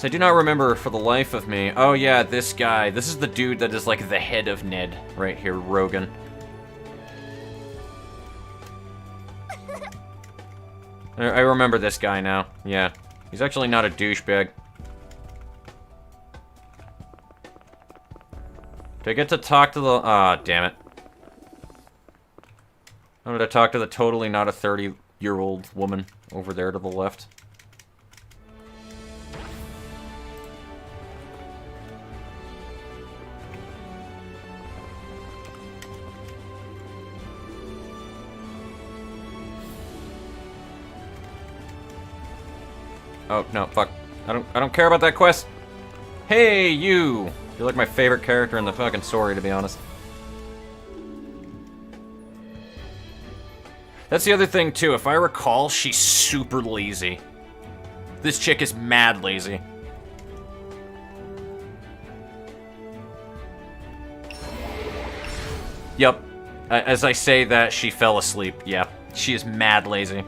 I do not remember for the life of me. Oh yeah, this guy. This is the dude that is like the head of Ned right here, Rogan. I remember this guy now. Yeah. He's actually not a douchebag. Do I get to talk to the... Ah, damn it. I wanted to talk to the totally not a 30-year-old woman over there to the left. Oh, no, fuck. I don't care about that quest. Hey, you! You're like my favorite character in the fucking story, to be honest. That's the other thing, too. If I recall, she's super lazy. This chick is mad lazy. Yup. As I say that, she fell asleep. Yeah, she is mad lazy.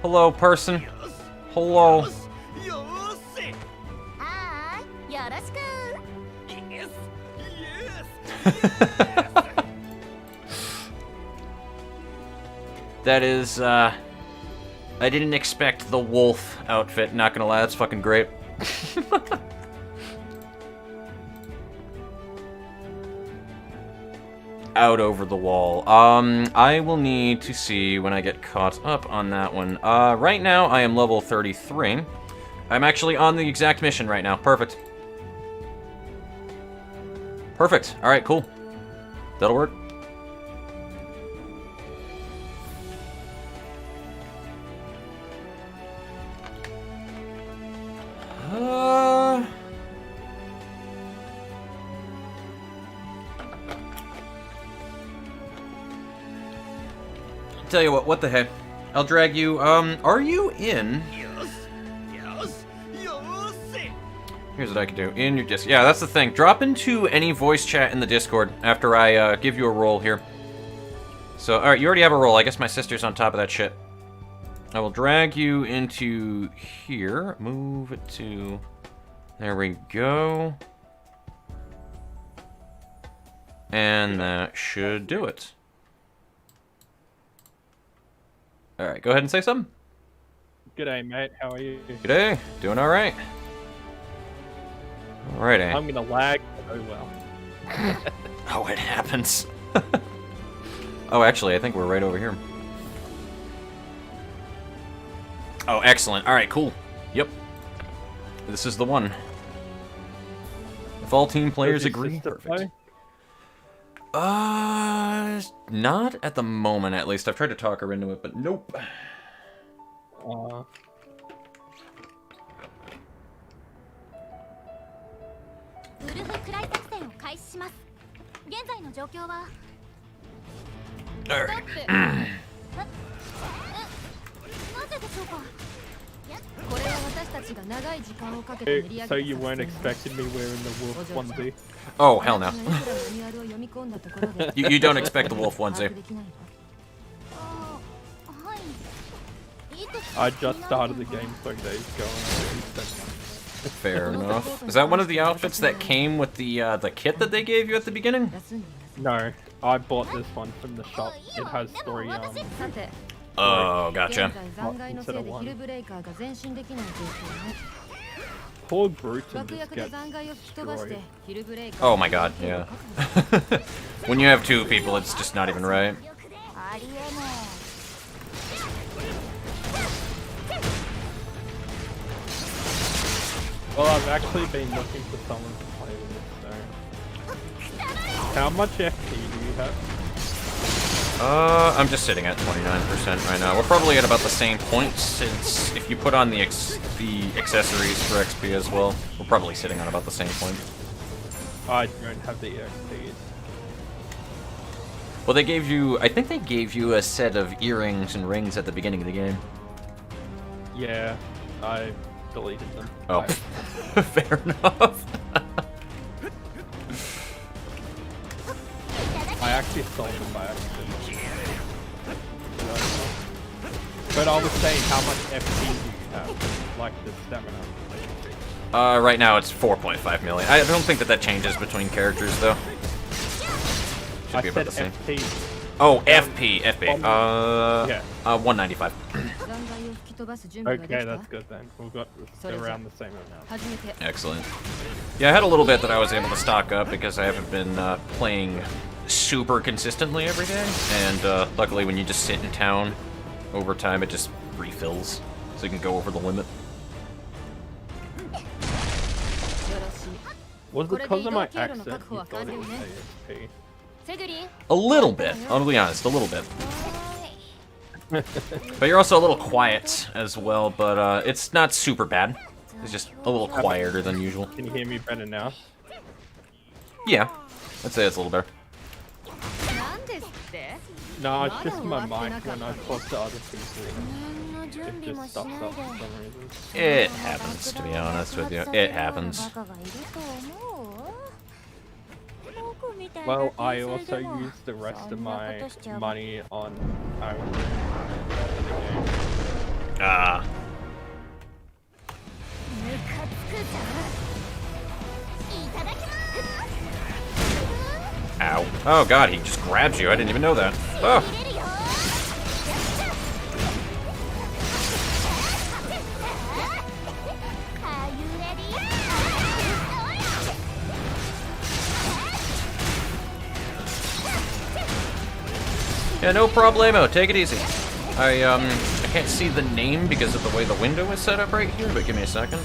Hello, person. Hello.
Hi, yoroshiku.
That is, I didn't expect the wolf outfit, not gonna lie, that's fucking great. Out over the wall. I will need to see when I get caught up on that one. Right now, I am level 33. I'm actually on the exact mission right now. Perfect. Perfect. Alright, cool. That'll work. Tell you what the heck? I'll drag you, are you in? Here's what I can do. In your Discord. Yeah, that's the thing. Drop into any voice chat in the Discord after I, give you a roll here. So, alright, you already have a roll. I guess my sister's on top of that shit. I will drag you into here. Move it to... There we go. And that should do it. Alright, go ahead and say something.
G'day, mate. How are you?
G'day. Doing alright. Alrighty.
I'm gonna lag. Oh well.
Oh, it happens. Oh, actually, I think we're right over here. Oh, excellent. Alright, cool. Yep. This is the one. If all team players
Does your
agree,
sister
perfect.
play?
Not at the moment, at least. I've tried to talk her into it, but nope.
ウルフクライ作戦を開始します。現在の状況はストップ。なぜでしょうか。これは私たちが長い時間をかけて練り上げた
So you weren't expecting me wearing the wolf onesie?
Oh, hell no. You don't expect the wolf onesie.
I just started the game 3 days ago and
Fair enough. Is that one of the outfits that came with the kit that they gave you at the beginning?
No, I bought this one from the shop. It has 3
Oh, gotcha.
instead of 1. Poor Bruton just gets destroyed.
Oh my god, yeah. When you have 2 people, it's just not even right.
Well, I've actually been looking for someone to play with this, so... How much FP do you have?
I'm just sitting at 29% right now. We're probably at about the same point, since if you put on the accessories for XP as well, we're probably sitting on about the same point.
I don't have the XP.
Well, they gave you, I think they gave you a set of earrings and rings at the beginning of the game.
Yeah, I deleted them.
Oh, fair enough.
I actually sold them by accident. But I was saying, how much FP do you have? Like the stamina.
Right now it's 4.5 million. I don't think that changes between characters, though. Should be about the same.
FP.
Oh, FP.
Yeah.
195.
Okay, that's good then. We've got around the same amount.
Excellent. Yeah, I had a little bit that I was able to stock up because I haven't been playing super consistently every day. And luckily when you just sit in town, over time it just refills. So you can go over the limit.
Was it because of my accent you thought it was ASP?
A little bit. I'll be honest, a little bit. But you're also a little quiet as well, but it's not super bad. It's just a little quieter than usual.
Can you hear me better now?
Yeah, I'd say it's a little better.
No, it's just my mic when I talk to other people. It just stops up for some reason.
It happens, to be honest with you. It happens.
Well, I also used the rest of my money on Iron Man.
Ah. Ow. Oh god, he just grabs you. I didn't even know that. Oh. Yeah, no problemo. Take it easy. I can't see the name because of the way the window is set up right here, but give me a second.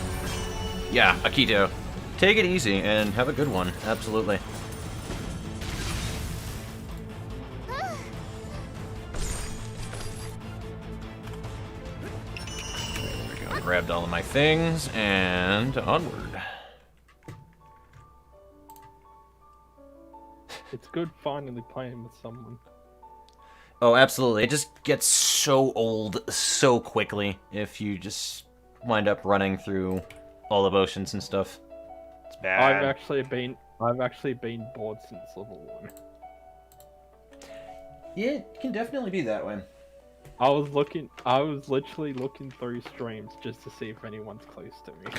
Yeah, Akito. Take it easy and have a good one. Absolutely. There we go. I grabbed all of my things and onward.
It's good finally playing with someone.
Oh, absolutely. It just gets so old so quickly if you just wind up running through all of oceans and stuff. It's bad.
I've actually been bored since level 1.
Yeah, it can definitely be that way.
I was literally looking through streams just to see if anyone's close to me.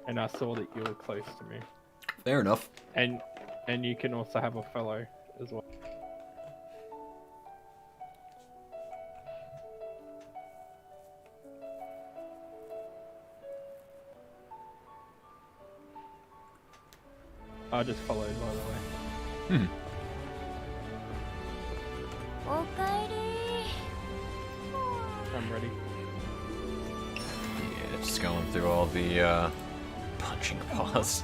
And I saw that you were close to me.
Fair enough.
And you can also have a fellow as well. I just followed, by the way.
Hmm.
I'm ready.
It's going through all the punching pause.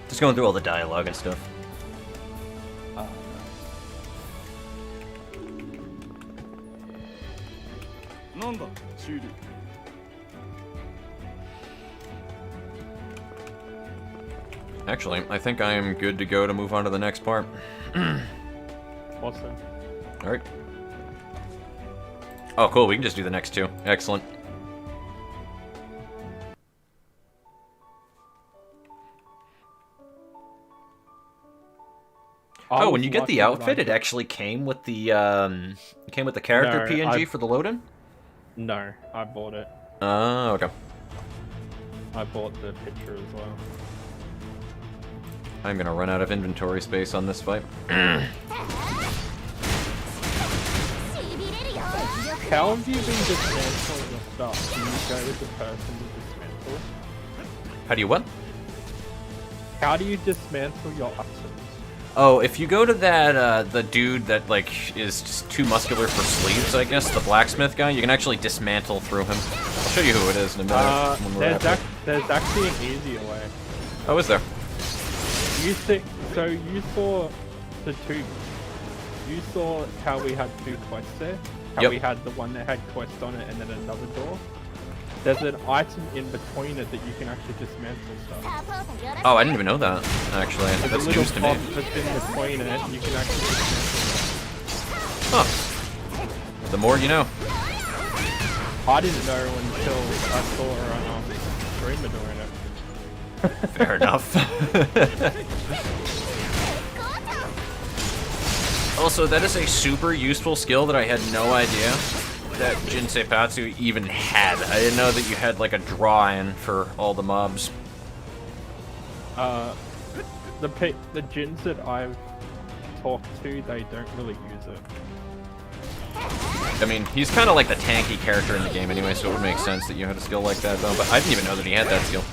Just going through all the dialogue and stuff. Actually, I think I am good to go to move on to the next part.
Awesome.
Alright. Oh, cool. We can just do the next two. Excellent. Oh, when you get the outfit, it actually came with the character PNG for the load-in?
No, I bought it.
Oh, okay.
I bought the picture as well.
I'm gonna run out of inventory space on this fight.
How have you been dismantling your stuff? Do you go with the person to dismantle?
How do you what?
How do you dismantle your items?
Oh, if you go to that, the dude that, like, is just too muscular for sleeves, I guess, the blacksmith guy, you can actually dismantle through him. I'll show you who it is in a minute.
There's actually an easier way.
Oh, is there?
You saw the two. You saw how we had two quests there? How
Yep.
we had the one that had quest on it and then another door? There's an item in between it that you can actually dismantle stuff.
Oh, I didn't even know that, actually.
There's
That's
a little
news to me.
box that's in between it, you can actually dismantle
Huh. The more you know.
it. I didn't know until I saw streamer doing it.
Fair enough. Also, that is a super useful skill that I had no idea that Jinsei Patsu even had. I didn't know that you had, like, a draw-in for all the mobs.
The gins that I've talked to, they don't really use it.
I mean, he's kind of like the tanky character in the game anyway, so it would make sense that you had a skill like that, though. But I didn't even know that he had that skill.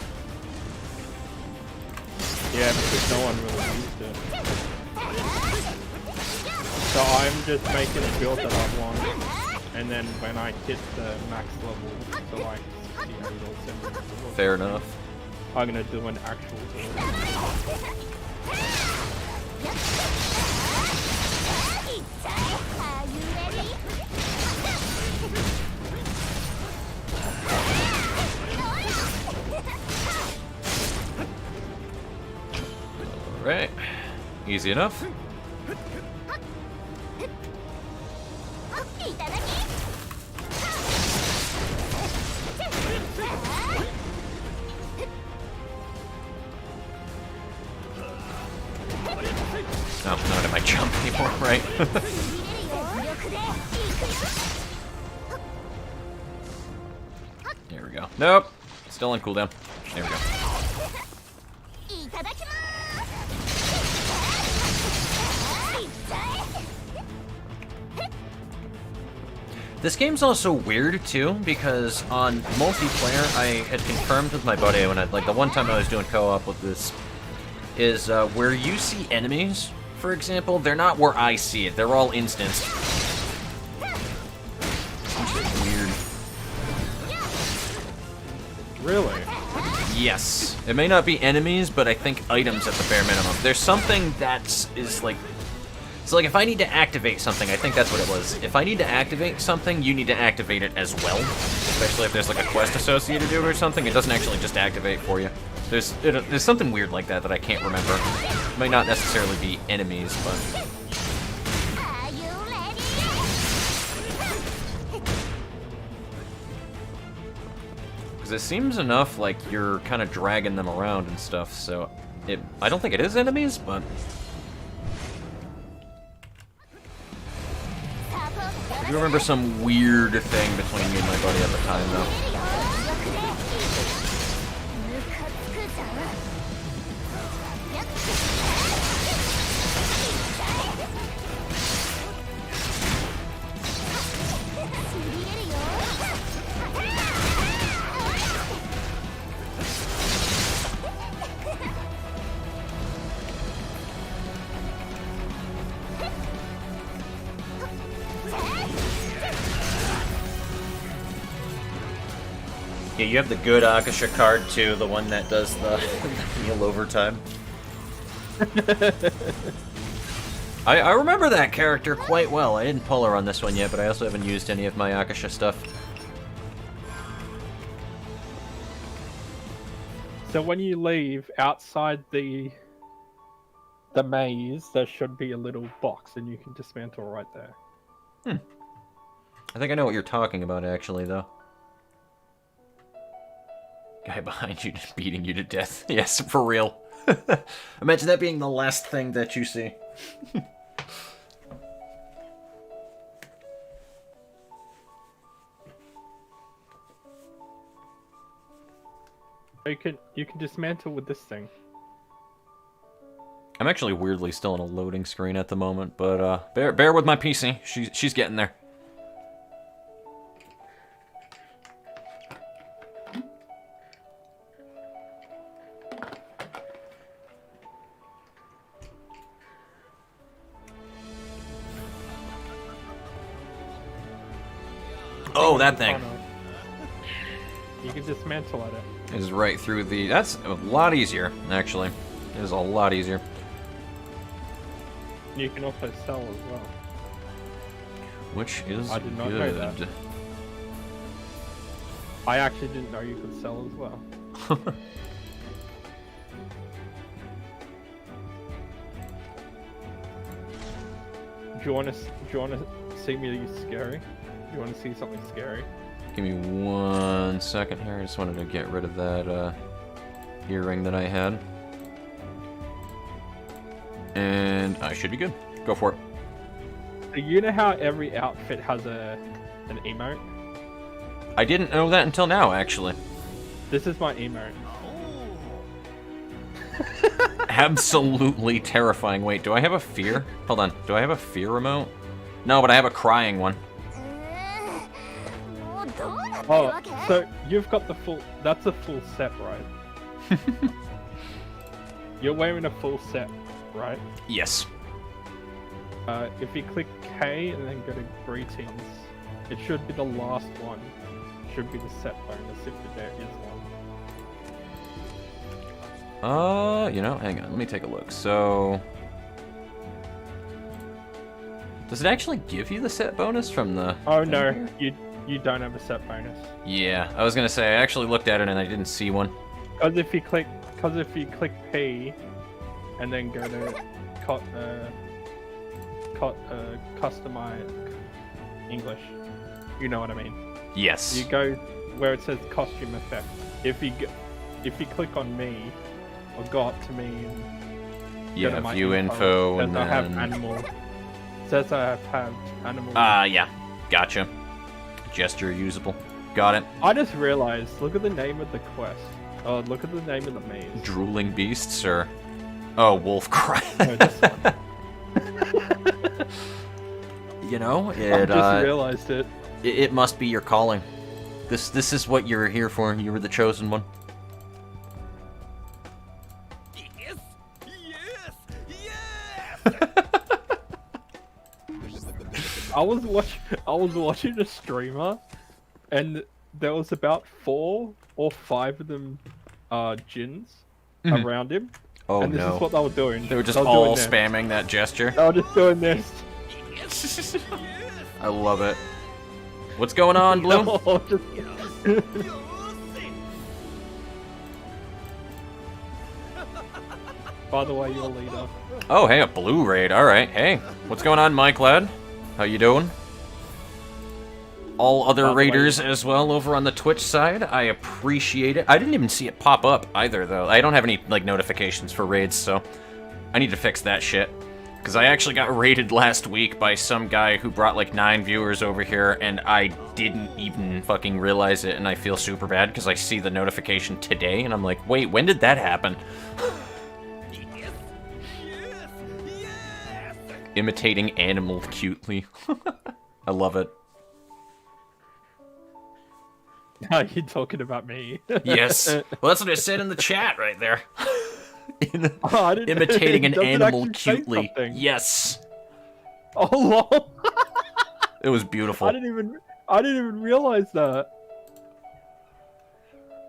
Yeah, because no one really used it. So I'm just making a build that I want, and then when I hit the max level, so like 68 or 70,
Fair enough.
I'm gonna do an actual build.
Alright. Easy enough. Oh, not at my jump anymore, right? There we go. Nope. Still on cooldown. There we go. This game's also weird too, because on multiplayer, I had confirmed with my buddy when the one time I was doing co-op with this, is where you see enemies, for example, they're not where I see it. They're all instanced. Which is weird.
Really?
Yes. It may not be enemies, but I think items at the bare minimum. There's something is like... So, like, if I need to activate something, I think that's what it was. If I need to activate something, you need to activate it as well. Especially if there's, like, a quest associated to it or something. It doesn't actually just activate for you. There's something weird like that that I can't remember. It might not necessarily be enemies, but... Because it seems enough like you're kind of dragging them around and stuff, so... I don't think it is enemies, but... I do remember some weird thing between me and my buddy at the time, though. Yeah, you have the good Akasha card too, the one that does the heal overtime. I remember that character quite well. I didn't pull her on this one yet, but I also haven't used any of my Akasha stuff.
So when you leave outside the maze, there should be a little box, and you can dismantle right there.
I think I know what you're talking about, actually, though. Guy behind you just beating you to death. Yes, for real. Imagine that being the last thing that you see.
You can dismantle with this thing.
I'm actually weirdly still on a loading screen at the moment, but bear with my PC. She's getting there. Oh, that thing.
You can dismantle at it.
Is right through the... That's a lot easier, actually. It is a lot easier.
You can also sell as well.
Which is
I did not know that.
good.
I actually didn't know you could sell as well. Do you want to see me scary? Do you want to see something scary?
Give me 1 second here. I just wanted to get rid of that earring that I had. And I should be good. Go for it.
So you know how every outfit has an emote?
I didn't know that until now, actually.
This is my emote.
Absolutely terrifying. Wait, do I have a fear? Hold on. Do I have a fear remote? No, but I have a crying one.
Oh, so you've got the full... That's a full set, right? You're wearing a full set, right?
Yes.
If you click K and then go to greetings, it should be the last one. Should be the set bonus if there is one.
You know, hang on. Let me take a look. So... Does it actually give you the set bonus from the...
Oh no, you don't have a set bonus.
Yeah, I was gonna say, I actually looked at it and I didn't see one.
Because if you click P and then go to customize English, you know what I mean.
Yes.
You go where it says costume effect. If you click on me or go up to me and go to my
view info and
I have
then...
animal. Says I have animal.
Yeah. Gotcha. Gesture usable. Got it.
I just realized, look at the name of the quest. Oh, look at the name of the maze.
Drooling beasts, or... Oh, wolf cry.
No, this one.
You know,
I just realized it.
It must be your calling. This is what you're here for. You were the chosen one.
Yes! Yes! Yes!
I was watching a streamer, and there was about 4 or 5 of them, jinns around him.
Oh
and this is what they were doing.
They were just all spamming that gesture.
They were just doing this.
I love it. What's going on, Bloom?
By the way, your leader.
Oh, hey, a blue raid. All right. Hey, what's going on, Mike Lad? How you doing? All other raiders as well over on the Twitch side. I appreciate it. I didn't even see it pop up either, though. I don't have any like notifications for raids, so I need to fix that shit. Because I actually got raided last week by some guy who brought like 9 viewers over here, and I didn't even fucking realize it, and I feel super bad because I see the notification today, and I'm like, wait, when did that happen? Imitating animal cutely. I love it.
Are you talking about me?
Yes. Well, that's what I said in the chat right there.
Imitating
Imitating an animal cutely. Yes.
Oh, lol.
It was beautiful.
I didn't even realize that.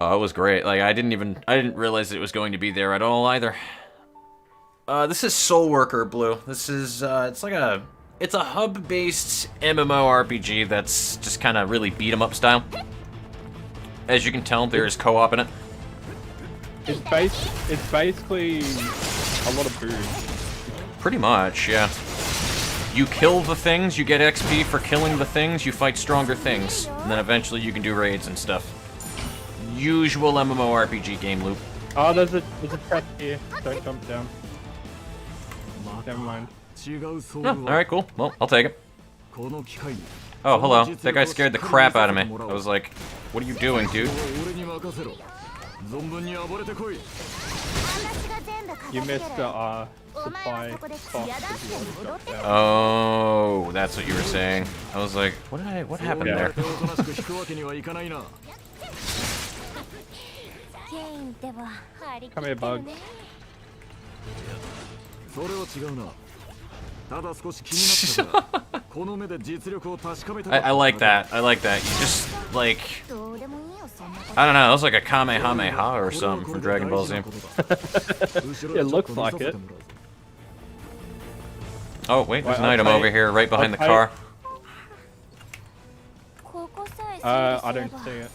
Oh, it was great. Like, I didn't realize it was going to be there at all either. This is SoulWorker, Blue. This is, it's a hub-based MMORPG that's just kind of really beat-em-up style. As you can tell, there is co-op in it.
It's basically a lot of booze.
Pretty much, yeah. You kill the things, you get XP for killing the things, you fight stronger things, and then eventually you can do raids and stuff. Usual MMORPG game loop.
Oh, there's a chest here. Don't jump down. Never mind.
Oh, alright, cool. Well, I'll take it. Oh, hello. That guy scared the crap out of me. I was like, what are you doing, dude?
You missed the supply box.
Oh, that's what you were saying. I was like, what happened there?
Come here, bug.
I like that. I like that. You just, like... I don't know, it was like a Kamehameha or something from Dragon Ball Z.
It looks like it.
Oh, wait, there's an item over here, right behind the car.
I don't see it.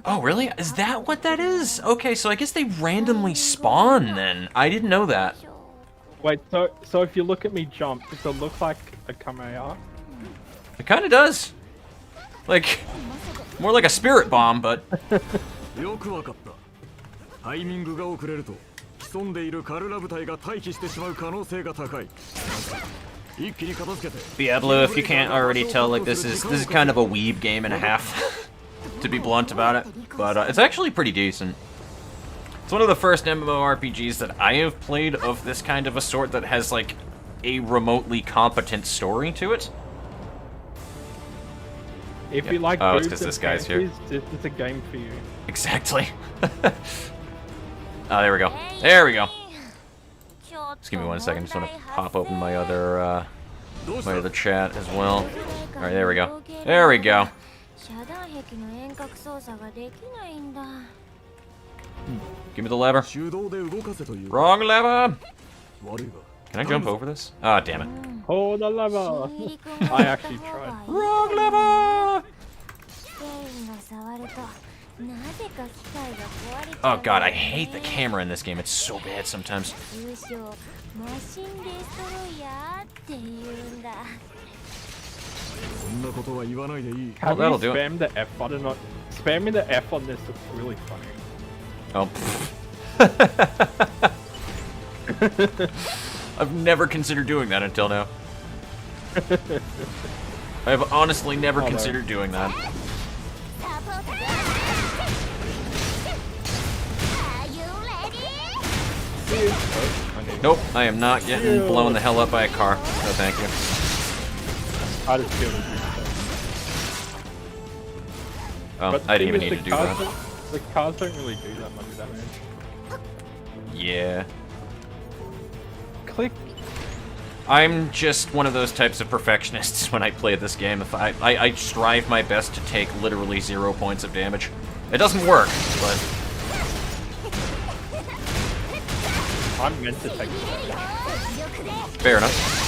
Oh, really? Is that what that is? Okay, so I guess they randomly spawn then. I didn't know that.
Wait, so if you look at me jump, does it look like a Kamehameha?
It kind of does. Like, more like a spirit bomb, but... Yeah, Blue, if you can't already tell, like, this is kind of a weeb game and a half, to be blunt about it. But it's actually pretty decent. It's one of the first MMORPGs that I have played of this kind of a sort that has, like, a remotely competent story to it.
If you like
oh, it's
boobs
because this guy's here.
This is a game for you.
Exactly. Oh, there we go. There we go. Just give me 1 second. Just want to pop open my other chat as well. All right, there we go. There we go. Give me the lever. Wrong lever. Can I jump over this? Ah, oh, damn it.
Oh, the lever. I actually tried.
Wrong lever. Oh god, I hate the camera in this game. It's so bad sometimes.
Have
that'll
you
do it.
spammed the F button on... Spamming the F on this is really funny.
Oh. I've never considered doing that until now. I've honestly never considered doing that. Nope, I am not getting blown the hell up by a car. No, thank you.
I just feel
Oh,
but
I didn't even need to do that.
The cars don't really do that much damage.
Yeah.
Click.
I'm just one of those types of perfectionists when I play this game. If I strive my best to take literally 0 points of damage. It doesn't work, but...
I'm meant to take damage.
Fair enough.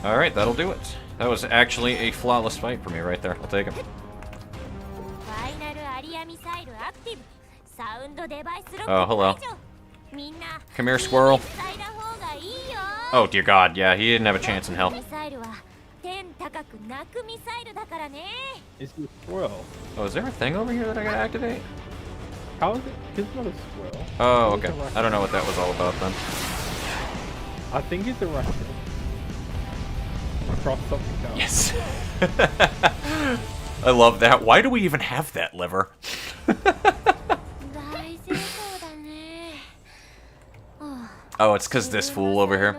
Alright, that'll do it. That was actually a flawless fight for me right there. I'll take it. Oh, hello. Come here, squirrel. Oh, dear God. Yeah, he didn't have a chance in hell.
Is he a squirrel?
Oh, is there a thing over here that I gotta activate?
How is it? He's not a squirrel.
Oh, okay. I don't know what that was all about then.
I think he's a raccoon. Across something else.
Yes. I love that. Why do we even have that lever? Oh, it's because this fool over here.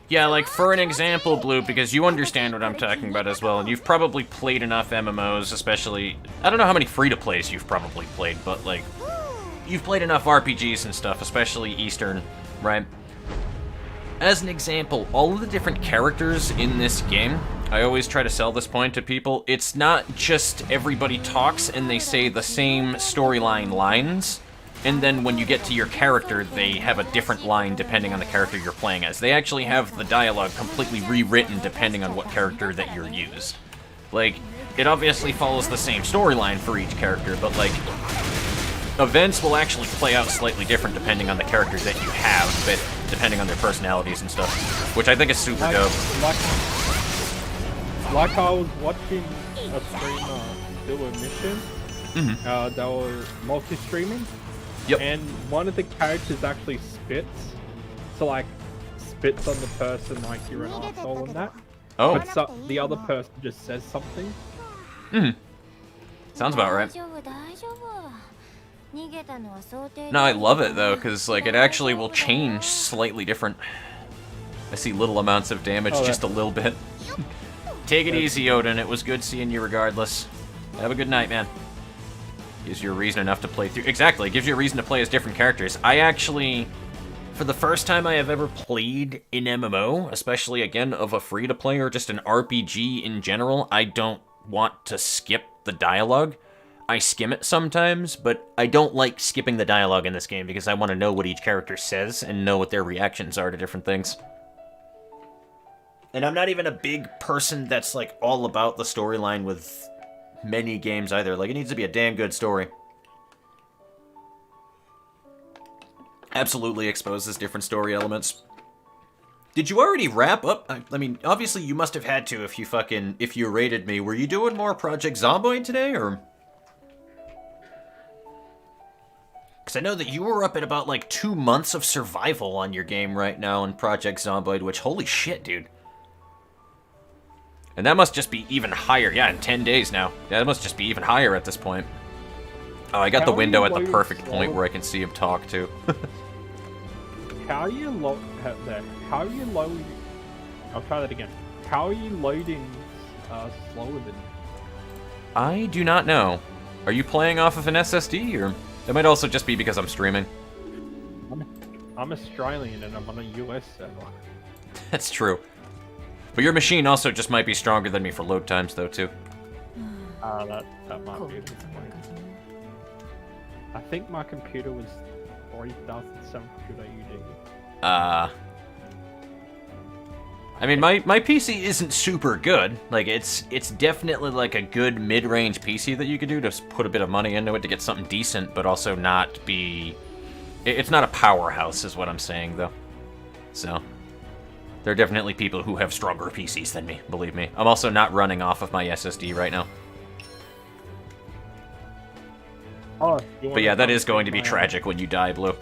Yeah, like, for an example, Blue, because you understand what I'm talking about as well, and you've probably played enough MMOs, especially... I don't know how many free-to-plays you've probably played, but, like... you've played enough RPGs and stuff, especially Eastern, right? As an example, all of the different characters in this game, I always try to sell this point to people. It's not just everybody talks and they say the same storyline lines, and then when you get to your character, they have a different line depending on the character you're playing as. They actually have the dialogue completely rewritten depending on what character that you're used. Like, it obviously follows the same storyline for each character, but like, events will actually play out slightly different depending on the characters that you have, but depending on their personalities and stuff, which I think is super dope.
Like I was watching a streamer do a mission. They were multi-streaming.
Yep.
And one of the characters actually spits. So like, spits on the person like you're an asshole and that.
Oh.
But the other person just says something.
Sounds about right. No, I love it though, because like it actually will change slightly different. I see little amounts of damage, just a little bit. Take it easy, Odin. It was good seeing you regardless. Have a good night, man. Gives you a reason enough to play through. Exactly, it gives you a reason to play as different characters. I actually, for the first time I have ever played an MMO, especially again of a free-to-play or just an RPG in general, I don't want to skip the dialogue. I skim it sometimes, but I don't like skipping the dialogue in this game because I want to know what each character says and know what their reactions are to different things. And I'm not even a big person that's like all about the storyline with many games either. Like, it needs to be a damn good story. Absolutely exposes different story elements. Did you already wrap up? I mean, obviously you must have had to if you rated me. Were you doing more Project Zomboid today, or? Because I know that you were up at about, like, 2 months of survival on your game right now in Project Zomboid, which, holy shit, dude. And that must just be even higher. Yeah, in 10 days now. Yeah, that must just be even higher at this point. Oh, I got the window at the perfect point where I can see him talk, too.
How are you loading? I'll try that again. How are you loading slower than?
I do not know. Are you playing off of an SSD, or it might also just be because I'm streaming?
I'm Australian and I'm on a US server.
That's true. But your machine also just might be stronger than me for load times, though, too.
That might be a good point. I think my computer was 4700 AUD.
I mean, my PC isn't super good. Like, it's definitely like a good mid-range PC that you could do to put a bit of money into it to get something decent, but also not be... It's not a powerhouse, is what I'm saying, though. So, there are definitely people who have stronger PCs than me, believe me. I'm also not running off of my SSD right now. But yeah, that is going to be tragic when you die, Blue.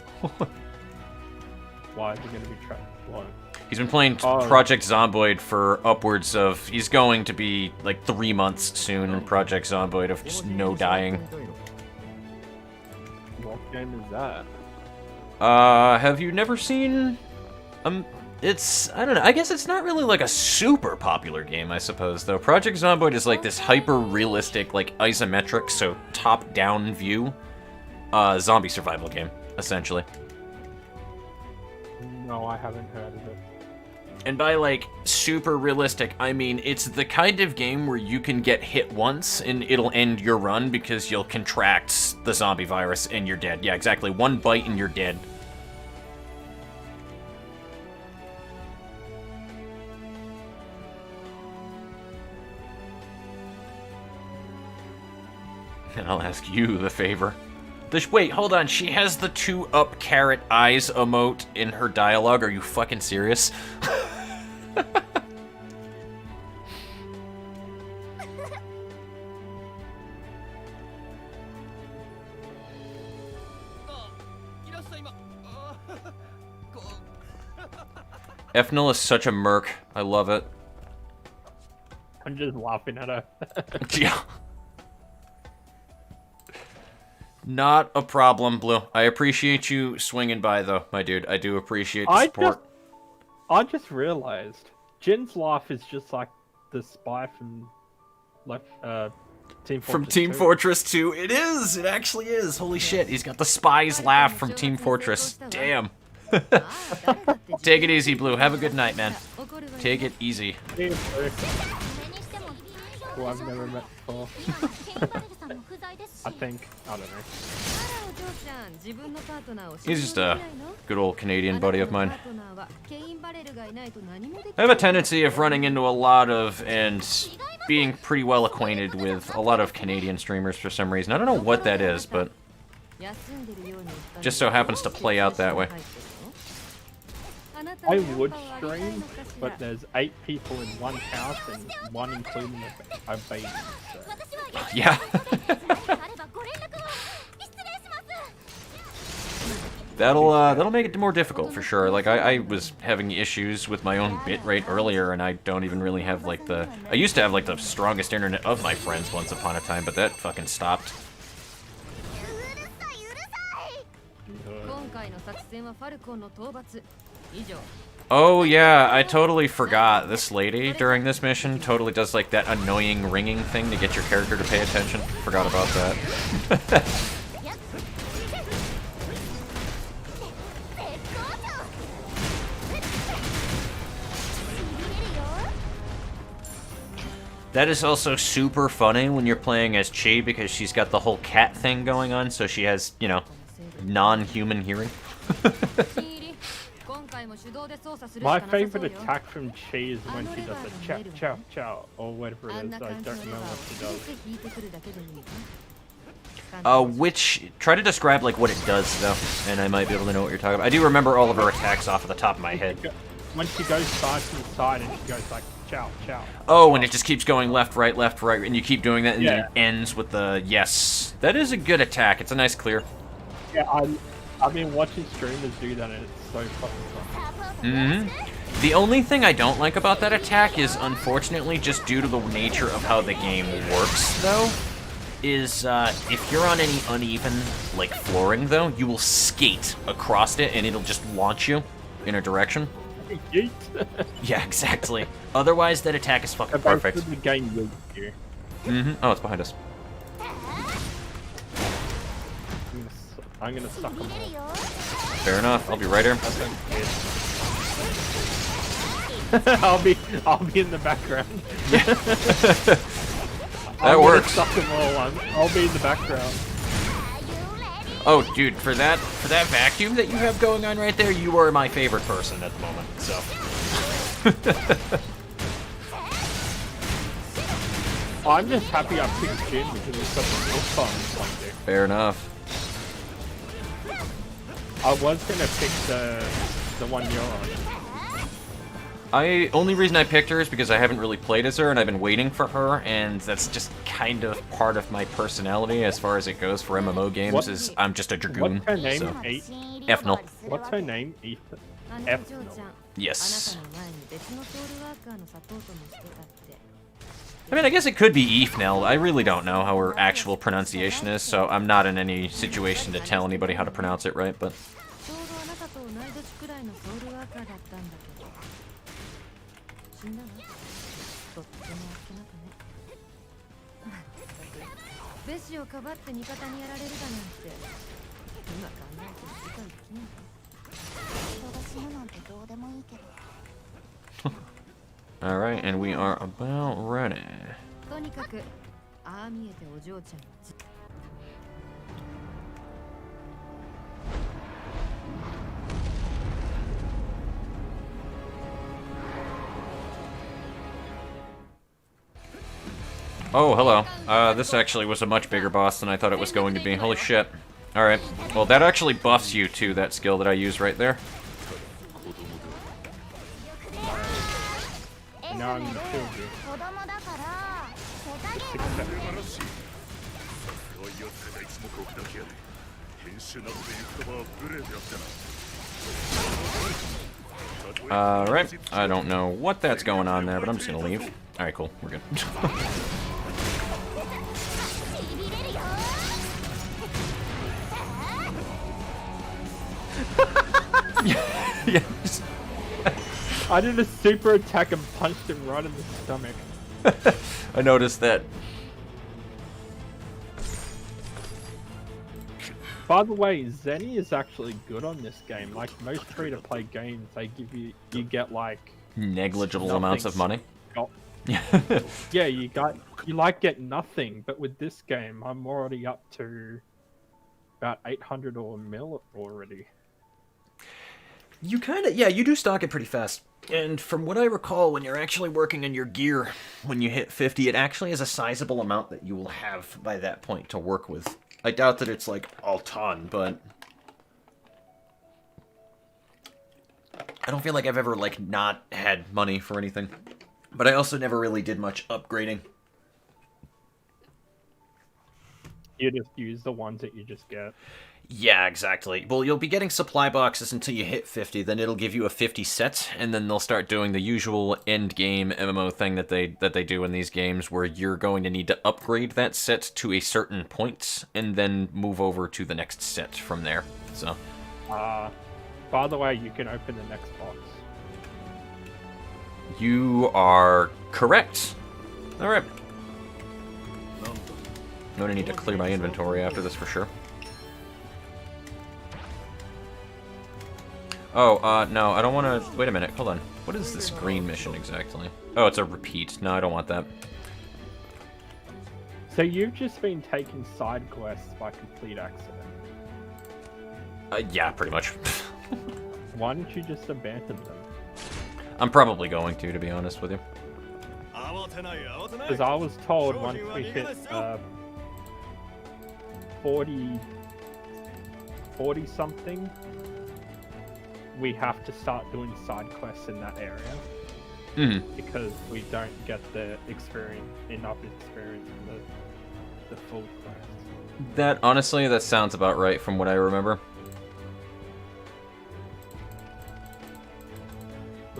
Why is it going to be tragic? Why?
He's been playing Project Zomboid for upwards of... He's going to be like 3 months soon in Project Zomboid of just no dying.
What game is that?
Have you never seen... It's... I don't know. I guess it's not really like a super popular game, I suppose, though. Project Zomboid is like this hyper-realistic, like isometric, so top-down view, zombie survival game, essentially.
No, I haven't heard of it.
And by, like, super realistic, I mean it's the kind of game where you can get hit once and it'll end your run because you'll contract the zombie virus and you're dead. Yeah, exactly. One bite and you're dead. And I'll ask you the favor. Wait, hold on. She has the 2 up carrot eyes emote in her dialogue. Are you fucking serious? Ephnel is such a merc. I love it.
I'm just laughing at her.
Yeah. Not a problem, Blue. I appreciate you swinging by, though, my dude. I do appreciate the support.
I just realized Jin's laugh is just like the spy from
From Team
2.
Fortress 2. It is! It actually is! Holy shit, he's got the spy's laugh from Team Fortress. Damn. Take it easy, Blue. Have a good night, man. Take it easy.
Yeah, bro. Who I've never met before. I think. I don't know.
He's just a good old Canadian buddy of mine. I have a tendency of running into a lot of and being pretty well acquainted with a lot of Canadian streamers for some reason. I don't know what that is, but just so happens to play out that way.
I would stream, but there's 8 people in one house and one including a baby. So.
Yeah. That'll make it more difficult for sure. Like I was having issues with my own bitrate earlier, and I don't even really have like the. I used to have like the strongest internet of my friends once upon a time, but that fucking stopped. Oh yeah, I totally forgot. This lady during this mission totally does like that annoying ringing thing to get your character to pay attention. Forgot about that. That is also super funny when you're playing as Chi because she's got the whole cat thing going on, so she has, you know, non-human hearing.
My favorite attack from Chi is when she does a chow chow chow or whatever it is. I don't know what she does.
Try to describe like what it does though, and I might be able to know what you're talking about. I do remember all of her attacks off of the top of my head.
When she goes side to side and she goes like chow chow.
Oh, and it just keeps going left, right, and you keep doing that, and then it ends with the yes. That is a good attack. It's a nice clear.
Yeah, I've been watching streamers do that, and it's so fucking fun.
The only thing I don't like about that attack is, unfortunately, just due to the nature of how the game works, though, is if you're on any uneven, like, flooring, though, you will skate across it, and it'll just launch you in a direction.
Yeet.
Yeah, exactly. Otherwise, that attack is fucking perfect.
The game will here.
Oh, it's behind us.
I'm gonna suck them all.
Fair enough. I'll be right here.
I'll be in the background.
That works.
Suck them all. I'll be in the background.
Oh, dude, for that vacuum that you have going on right there, you are my favorite person at the moment. So.
I'm just happy I picked Jin because it's such a good fun.
Fair enough.
I was gonna pick the one you're on.
Only reason I picked her is because I haven't really played as her, and I've been waiting for her, and that's just kind of part of my personality as far as it goes for MMO games. Is I'm just a dragoon.
What's her name?
So. Ephnel.
What's her name? Ephnel.
Yes. I mean, I guess it could be Ephnel. I really don't know how her actual pronunciation is, so I'm not in any situation to tell anybody how to pronounce it right, but... Alright, and we are about ready. Oh, hello. This actually was a much bigger boss than I thought it was going to be. Holy shit. Alright. Well, that actually buffs you too, that skill that I use right there.
Now I'm gonna kill you.
Alright. I don't know what that's going on there, but I'm just gonna leave. Alright, cool. We're good. Yeah.
I did a super attack and punched him right in the stomach.
I noticed that.
By the way, Zenny is actually good on this game. Like most free-to-play games, they give you get like
Negligible amounts of money.
Oh, yeah, you get nothing. But with this game, I'm already up to about 800 or a mil already.
You you do stock it pretty fast. And from what I recall, when you're actually working on your gear, when you hit 50, it actually is a sizable amount that you will have by that point to work with. I doubt that it's like a ton, but I don't feel like I've ever like not had money for anything. But I also never really did much upgrading.
You just use the ones that you just get.
Yeah, exactly. Well, you'll be getting supply boxes until you hit 50, then it'll give you a 50 set, and then they'll start doing the usual end game MMO thing that they do in these games, where you're going to need to upgrade that set to a certain point, and then move over to the next set from there. So,
by the way, you can open the next box.
You are correct. All right. I'm gonna need to clear my inventory after this for sure. Oh, no, I don't want to... Wait a minute, hold on. What is this green mission exactly? Oh, it's a repeat. No, I don't want that.
So you've just been taking side quests by complete accident.
Yeah, pretty much.
Why don't you just abandon them?
I'm probably going to be honest with you.
Because I was told once we hit 40 something, we have to start doing side quests in that area. Because we don't get enough experience in the full quest.
That, honestly, that sounds about right from what I remember.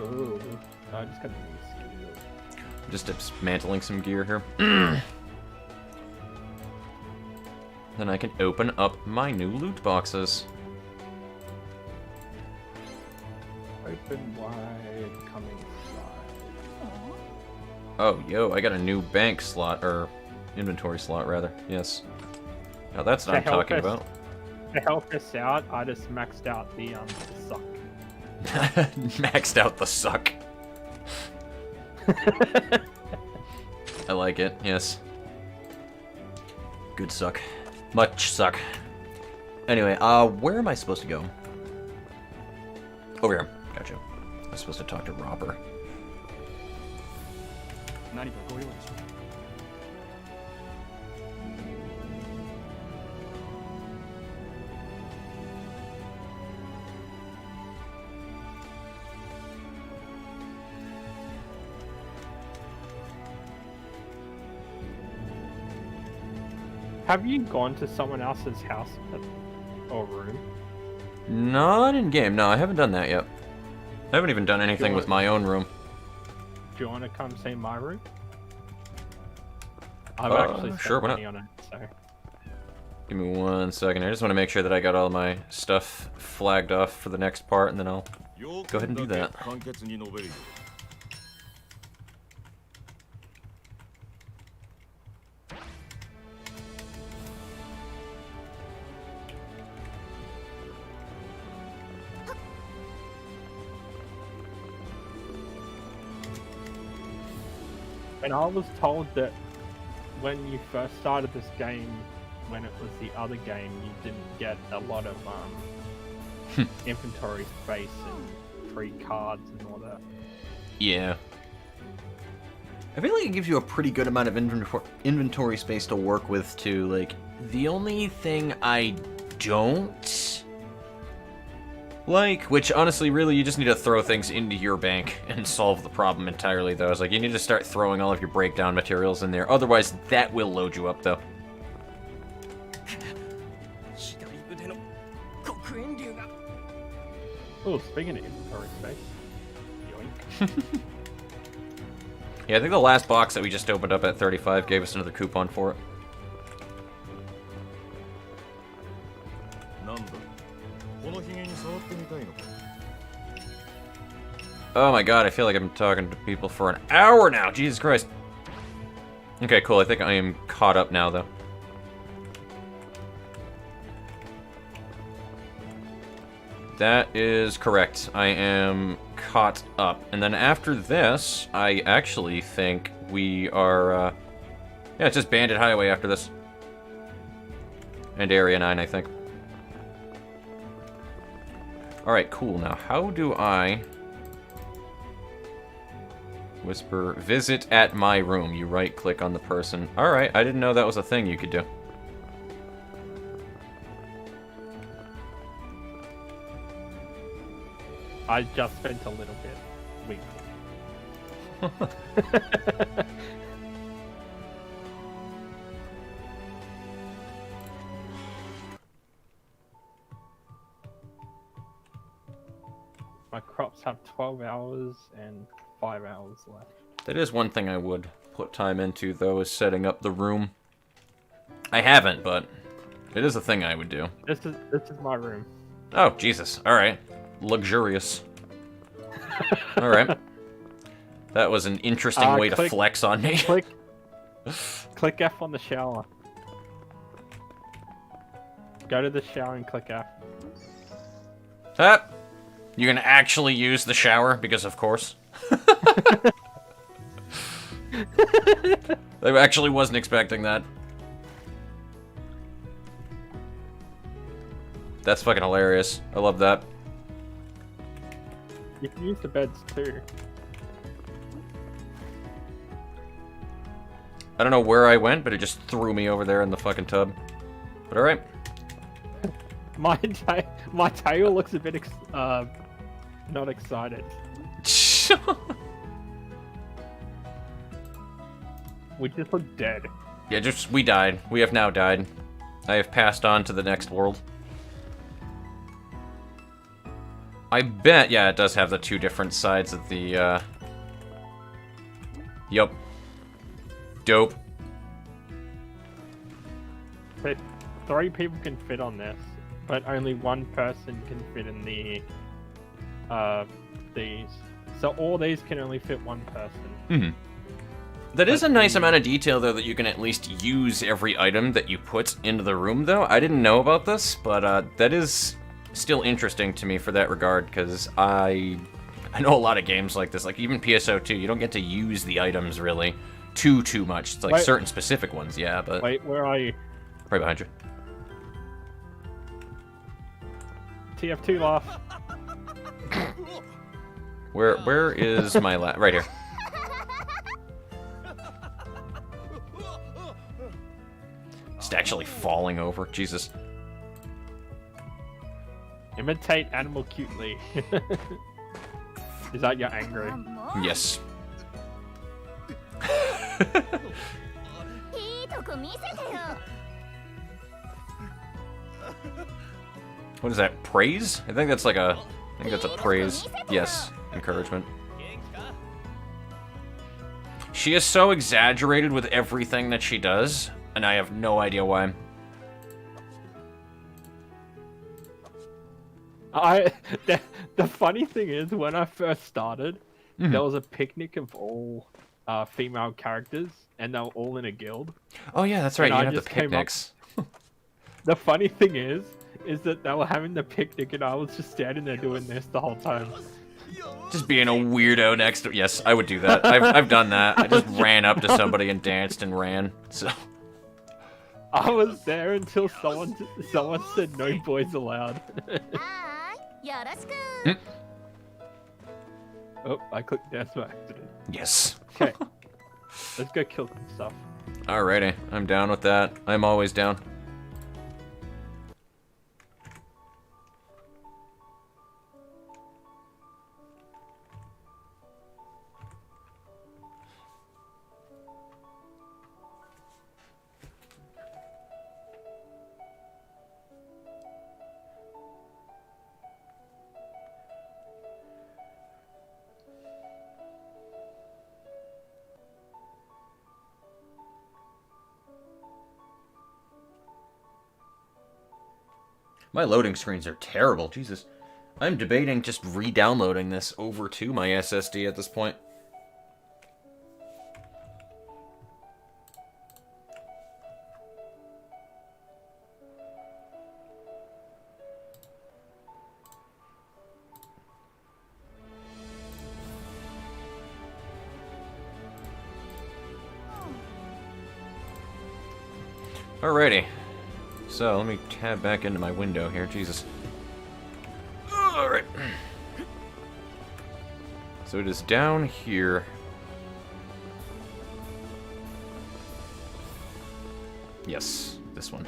Ooh, I just got the skill.
Just dismantling some gear here. Then I can open up my new loot boxes.
Open wide, come inside.
Oh, yo, I got a new bank slot, or inventory slot, rather. Yes. Now that's what I'm talking about.
To help us out, I just maxed out the suck.
Maxed out the suck. I like it, yes. Good suck. Much suck. Anyway, where am I supposed to go? Over here. Gotcha. I'm supposed to talk to Robber.
Have you gone to someone else's house or room?
Not in game. No, I haven't done that yet. I haven't even done anything with my own room.
Do you want to come see my room? I've actually spent money on it, so...
Give me 1 second. I just want to make sure that I got all my stuff flagged off for the next part, and then I'll go ahead and do that.
And I was told that when you first started this game, when it was the other game, you didn't get a lot of inventory space and free cards and all that.
Yeah.
I feel like it gives you a pretty good amount of inventory space to work with, too. Like, the only thing I don't
like, which honestly, really, you just need to throw things into your bank and solve the problem entirely, though. It's like, you need to start throwing all of your breakdown materials in there. Otherwise, that will load you up, though.
Oh, speaking of inventory space. Yoink.
Yeah, I think the last box that we just opened up at 35 gave us another coupon for it. Oh my god, I feel like I've been talking to people for an hour now. Jesus Christ. Okay, cool. I think I am caught up now, though. That is correct. I am caught up. And then after this, I actually think we are, yeah, it's just Bandit Highway after this. And Area 9, I think. Alright, cool. Now, how do I... Whisper, visit at my room. You right-click on the person. Alright, I didn't know that was a thing you could do.
I just spent a little bit weak. My crops have 12 hours and 5 hours left.
That is one thing I would put time into, though, is setting up the room. I haven't, but it is a thing I would do.
This is my room.
Oh, Jesus. Alright. Luxurious. Alright. That was an interesting way to flex on me.
Click F on the shower. Go to the shower and click F.
Ah! You can actually use the shower, because of course. I actually wasn't expecting that. That's fucking hilarious. I love that.
You can use the beds too.
I don't know where I went, but it just threw me over there in the fucking tub. But alright.
My tail looks a bit not excited. We just look dead.
Yeah, we died. We have now died. I have passed on to the next world. I bet, yeah, it does have the two different sides of the, Yup. Dope.
But 3 people can fit on this, but only 1 person can fit in the, these. So all these can only fit 1 person.
Mm-hmm. That is a nice amount of detail, though, that you can at least use every item that you put into the room, though. I didn't know about this, but that is still interesting to me for that regard, because I know a lot of games like this, like even PSO2, you don't get to use the items, really, too much. It's like certain specific ones, yeah, but...
Wait, where are you?
Right behind you.
TF2 laugh.
Where is my right here. Just actually falling over. Jesus.
Imitate animal cutely. Is that you're angry?
Yes. What is that? Praise? I think that's like a... I think that's a praise. Yes. Encouragement. She is so exaggerated with everything that she does, and I have no idea why.
The funny thing is, when I first started, there was a picnic of all female characters, and they were all in a guild.
Oh yeah, that's right.
And
You have the picnics.
The funny thing is that they were having the picnic, and I was just standing there doing this the whole time.
Just being a weirdo next to... Yes, I would do that. I've done that. I just ran up to somebody and danced and ran. So
I was there until someone said no boys allowed. Oh, I clicked death by accident.
yes.
Okay, let's go kill some stuff.
Alrighty, I'm down with that. I'm always down. My loading screens are terrible, Jesus. I'm debating just re-downloading this over to my SSD at this point. Alrighty. So, let me tab back into my window here. Jesus. Alright. So it is down here. Yes, this one.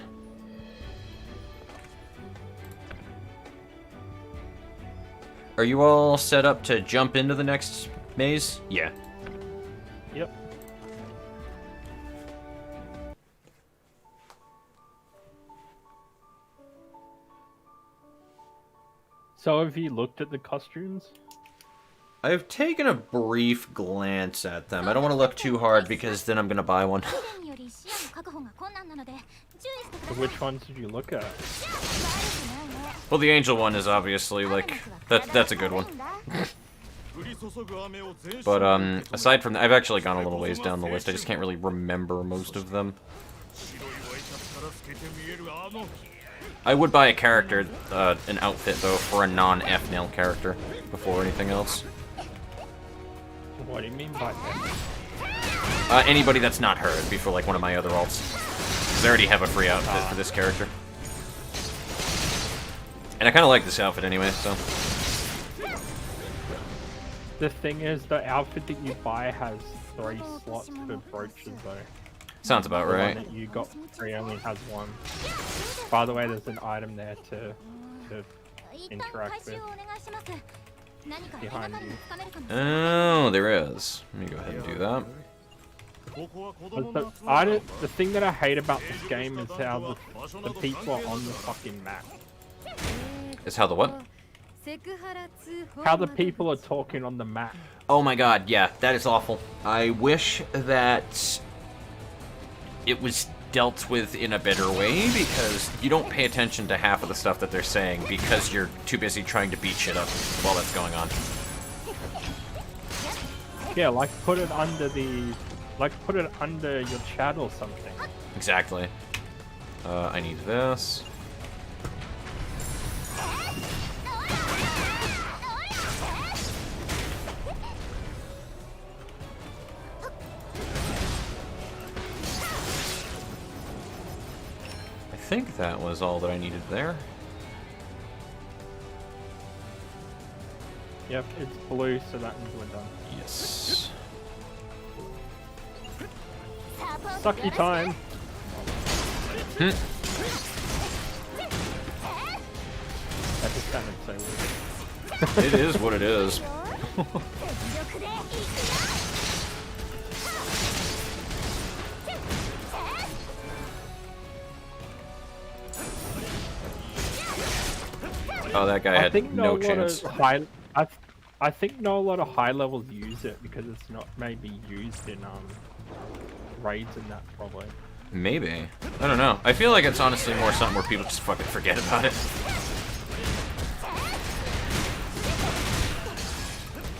Are you all set up to jump into the next maze? Yeah.
Yep. So have you looked at the costumes?
I've taken a brief glance at them. I don't want to look too hard because then I'm going to buy one.
So which ones did you look at?
Well, the angel one is obviously, like, that's a good one. But, aside from that, I've actually gone a little ways down the list. I just can't really remember most of them. I would buy a character, an outfit, though, for a non-Ephnel character before anything else.
What do you mean by that?
Anybody that's not her. It'd be for, like, one of my other alts. Because I already have a free outfit for this character. And I kind of like this outfit anyway, so...
The thing is, the outfit that you buy has 3 slots for brooches, though.
Sounds about right.
The one that you got for free only has 1. By the way, there's an item there to interact with. Behind you.
Oh, there is. Let me go ahead and do that.
The thing that I hate about this game is how the people are on the fucking map.
Is how the what?
How the people are talking on the map.
Oh my god, yeah, that is awful. I wish that it was dealt with in a better way, because you don't pay attention to half of the stuff that they're saying because you're too busy trying to beat shit up while that's going on.
Yeah, like put it under your chat or something.
Exactly. I need this. I think that was all that I needed there.
Yep, it's blue, so that means we're done.
Yes.
Sucky time. That just sounded so weird.
It is what it is. Oh, that guy had no chance.
I think not a lot of high levels use it because it's not maybe used in raids and that probably.
Maybe. I don't know. I feel like it's honestly more something where people just fucking forget about it.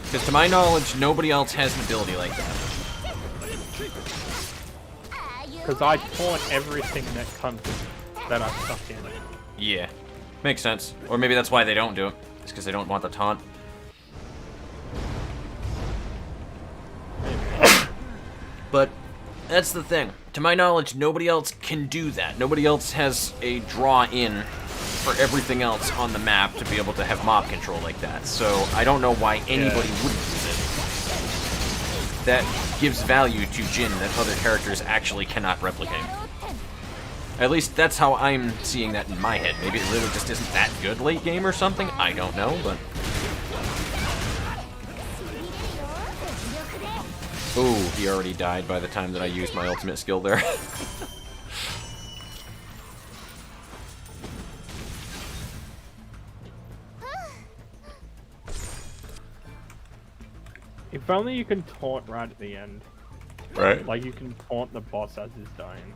Because to my knowledge, nobody else has an ability like that.
Because I taunt everything that comes that I suck in.
Yeah. Makes sense. Or maybe that's why they don't do it. It's because they don't want the taunt. But that's the thing. To my knowledge, nobody else can do that. Nobody else has a draw in for everything else on the map to be able to have mob control like that. So I don't know why anybody would use it. That gives value to Jin that other characters actually cannot replicate. At least that's how I'm seeing that in my head. Maybe it really just isn't that good late game or something. I don't know, but... Ooh, he already died by the time that I used my ultimate skill there.
If only you can taunt right at the end.
Right.
Like you can taunt the boss as he's dying.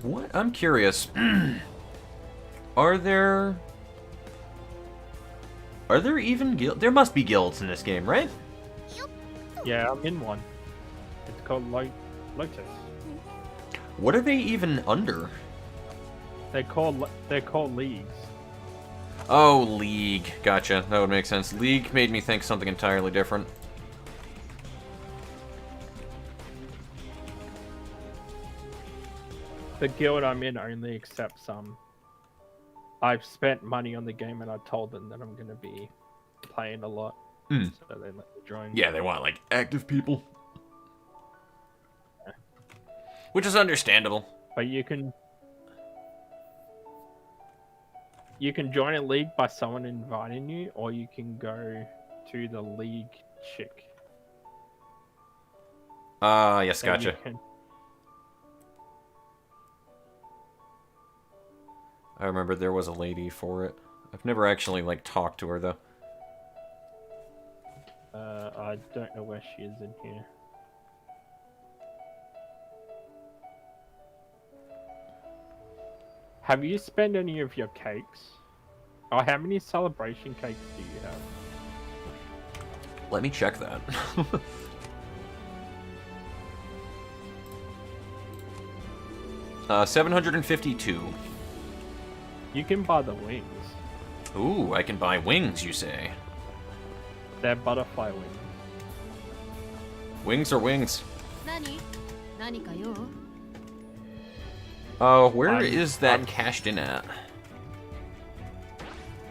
What? I'm curious. Are there even guilds? There must be guilds in this game, right?
Yeah, I'm in one. It's called Lotus.
What are they even under?
They're called leagues.
Oh, League. Gotcha. That would make sense. League made me think something entirely different.
the guild I'm in only accepts I've spent money on the game and I told them that I'm gonna be playing a lot, so they let me join.
Yeah, they want like active people, which is understandable.
But you can join a league by someone inviting you, or you can go to the league chick.
Yes,
And you
gotcha.
can-
I remember there was a lady for it. I've never actually like talked to her though.
I don't know where she is in here. Have you spent any of your cakes? Or how many celebration cakes do you have?
Let me check that. 752.
You can buy the wings.
Ooh, I can buy wings, you say?
They're butterfly wings.
Wings are wings.
何か用？
Where is that
I'm-
cashed in at?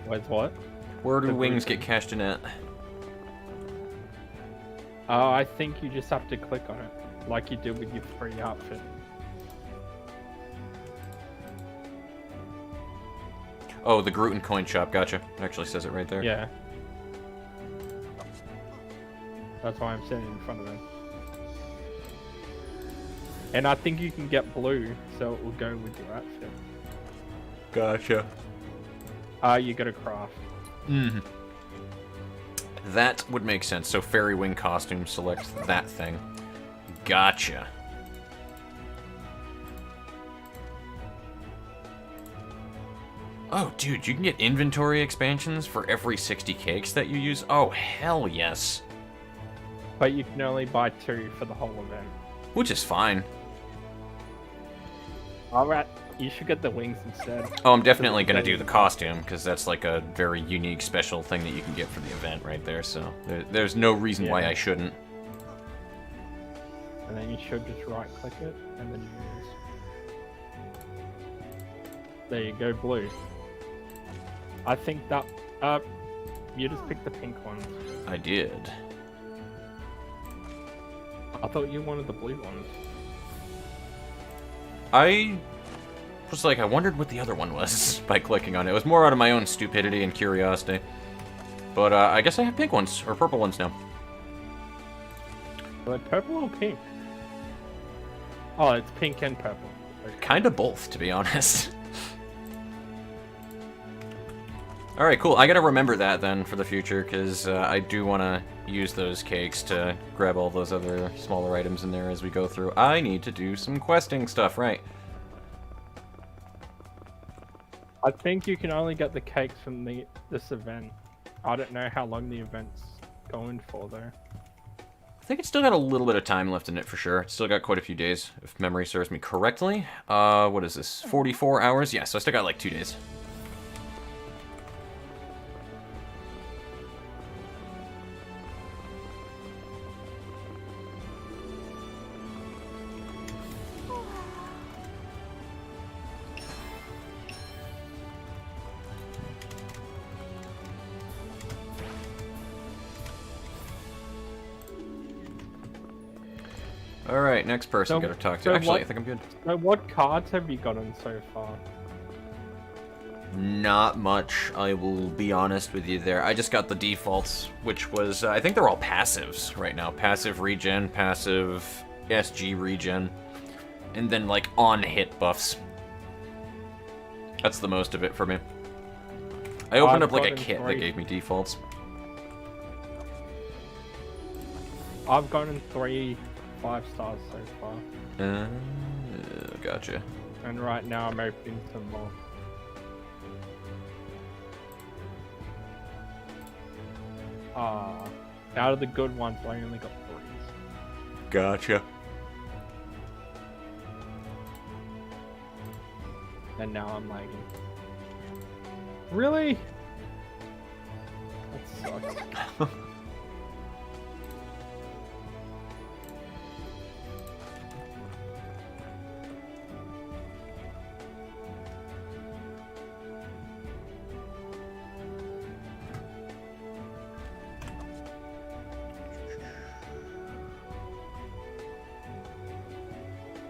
Where's what?
Where do
The
wings
green
get cashed in at?
Oh, I think you just have to click on it, like you did with your free outfit.
Oh, the Gruten coin shop. Gotcha. It actually says it right there.
Yeah. That's why I'm sitting in front of it. And I think you can get blue, so it will go with your outfit.
Gotcha.
You gotta craft.
Mm-hmm. That would make sense. So fairy wing costume, select that thing. Gotcha. Oh, dude, you can get inventory expansions for every 60 cakes that you use? Oh, hell yes.
But you can only buy 2 for the whole event.
Which is fine.
Alright, you should get the wings instead.
Oh, I'm definitely going to do the costume, because that's like a very unique, special thing that you can get for the event right there, so there's no reason why
Yeah.
I shouldn't.
And then you should just right click it, and then use. There you go, blue. I think that, you just picked the pink ones.
I did.
I thought you wanted the blue ones.
I was like, I wondered what the other one was by clicking on it. It was more out of my own stupidity and curiosity. But I guess I have pink ones, or purple ones now.
Are they purple or pink? Oh, it's pink and purple. Okay.
Kinda both, to be honest. Alright, cool. I gotta remember that then for the future, because I do want to use those cakes to grab all those other smaller items in there as we go through. I need to do some questing stuff, right?
I think you can only get the cakes from this event. I don't know how long the event's going for though.
I think it's still got a little bit of time left in it for sure. It's still got quite a few days, if memory serves me correctly. What is this? 44 hours? Yeah, so I still got like 2 days. Alright, next person
So-
gotta talk to.
so
Actually,
what-
I think I'm good.
So what cards have you gotten so far?
Not much, I will be honest with you there. I just got the defaults, which was, I think they're all passives right now. Passive regen, passive SG regen, and then like on-hit buffs. That's the most of it for me. I opened
I've
up like a
gotten
kit that
3.
gave me defaults.
I've gotten 3 5-stars so far.
Gotcha.
And right now I'm opening some more. Out of the good ones, I only got 3s.
Gotcha.
And now I'm lagging. Really? That sucks.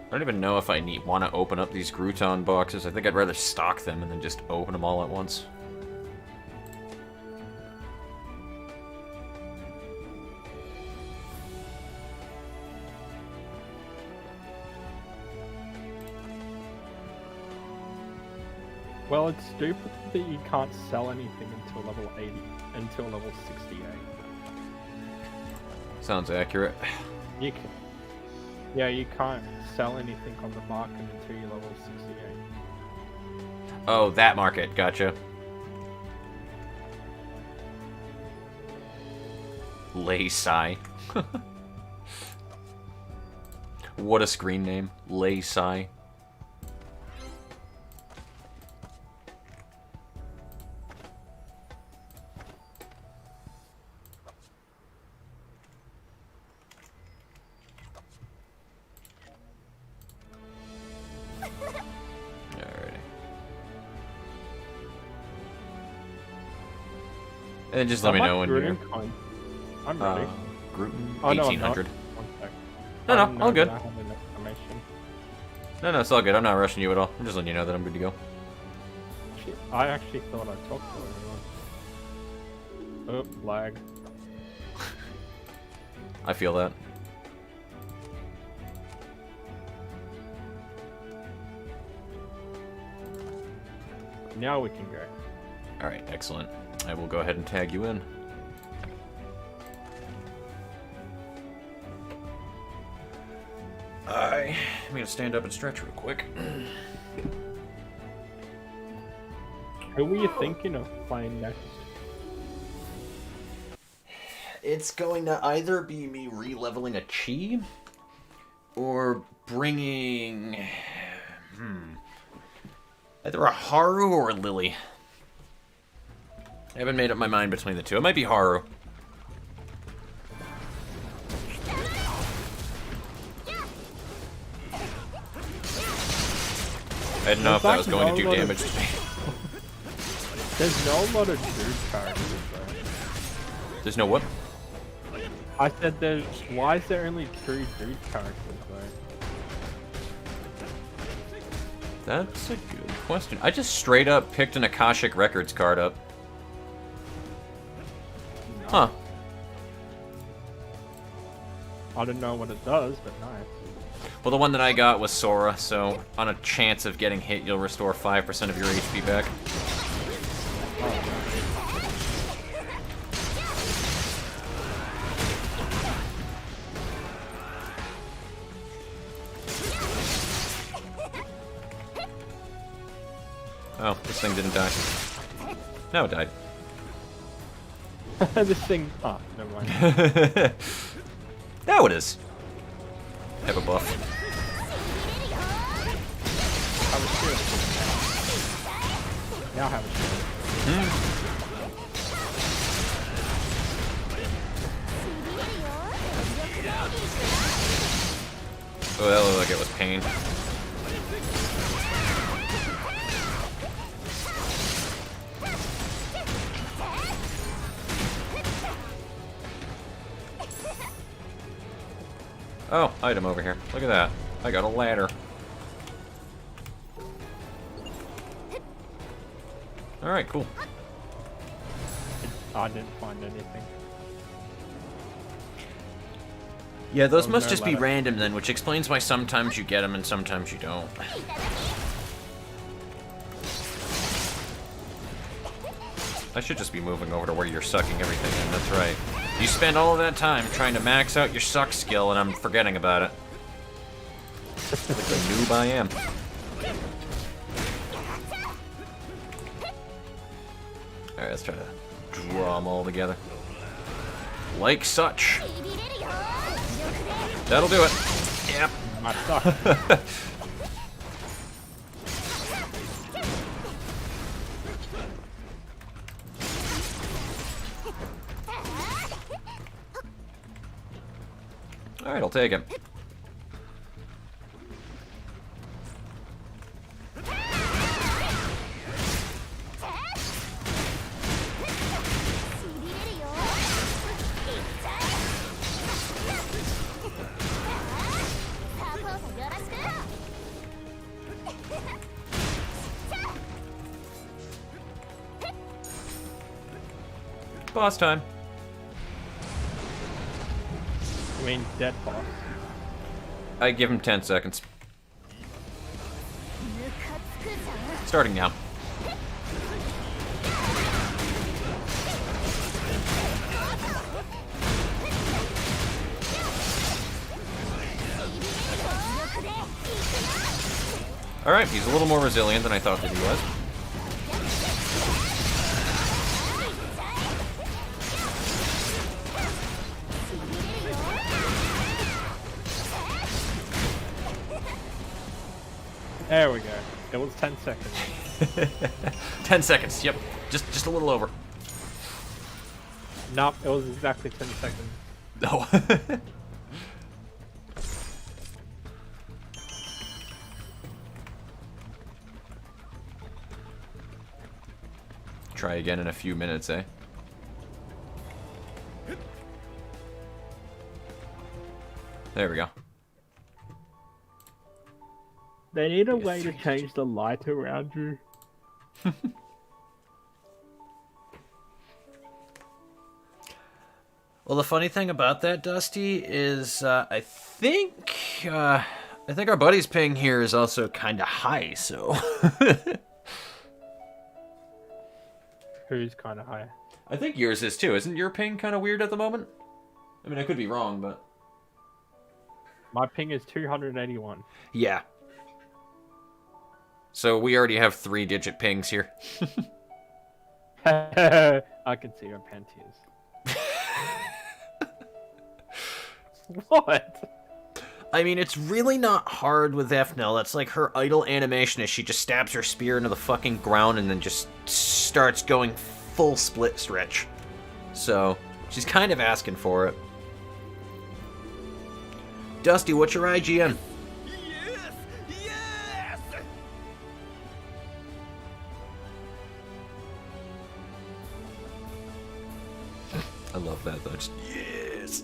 I don't even know if I want to open up these Crouton boxes. I think I'd rather stock them and then just open them all at once.
Well, it's stupid that you can't sell anything until level 80, until level 68.
Sounds accurate.
You can, yeah, you can't sell anything on the market until you're level 68.
Oh, that market. Gotcha. Laysai. What a screen name. Laysai. And then just let me know when you're...
I'm ready.
Gruten?
Oh, no,
1800.
One sec.
No,
I didn't
all
know
good.
that I had an exclamation.
No, it's all good. I'm not rushing you at all. I'm just letting you know that I'm good to go.
Shit, I actually thought I talked to everyone. Oh, lag.
I feel that.
Now we can go.
Alright, excellent. I will go ahead and tag you in. I'm gonna stand up and stretch real quick.
Who were you thinking of playing next?
It's going to either be me re-leveling a chi, or bringing... either a Haru or a Lily. I haven't made up my mind between the two. It might be Haru. I didn't know if that was going to do damage to me.
There's no lot of dude characters though.
There's no what?
I said there's... Why is there only 3 dude characters though?
That's a good question. I just straight up picked an Akashic Records card up. Huh.
I don't know what it does, but nice.
Well, the one that I got was Sora, so on a chance of getting hit, you'll restore 5% of your HP back. Oh, this thing didn't die. No, it died.
This thing... Oh, never mind.
Now it is. Have a buff.
Have a shield. Now have a shield.
Oh, that looked like it was pain. Oh, item over here. Look at that. I got a ladder. Alright, cool.
I didn't find anything.
Yeah, those
Oh,
must
no
just be
ladder.
random then, which explains why sometimes you get them and sometimes you don't. I should just be moving over to where you're sucking everything in, that's right. You spend all of that time trying to max out your suck skill and I'm forgetting about it. Like the noob I am. Alright, let's try to draw them all together. Like such. That'll do it. Yep.
I suck.
Alright, I'll take him. boss time.
I mean, dead boss.
I give him 10 seconds.
ムカつくじゃん
Starting now. Alright, he's a little more resilient than I thought that he was.
There we go. It was 10 seconds.
10 seconds, yep. Just a little over.
Nope, it was exactly 10 seconds.
No. Try again in a few minutes, eh? There we go.
They need a way to change the light around you.
Well, the funny thing about that, Dusty, is I think our buddy's ping here is also kind of high, so...
Who's kind of high?
I think yours is too. Isn't your ping kind of weird at the moment? I mean, I could be wrong, but...
My ping is 281.
Yeah.
So we already have 3-digit pings here.
I can see your panties. What?
I mean, it's really not hard with Ephnel. That's like her idle animation is she just stabs her spear into the fucking ground and then just starts going full split stretch. So, she's kind of asking for it. Dusty, what's your IGN?
Yes! Yes!
I love that, though. Just, yes!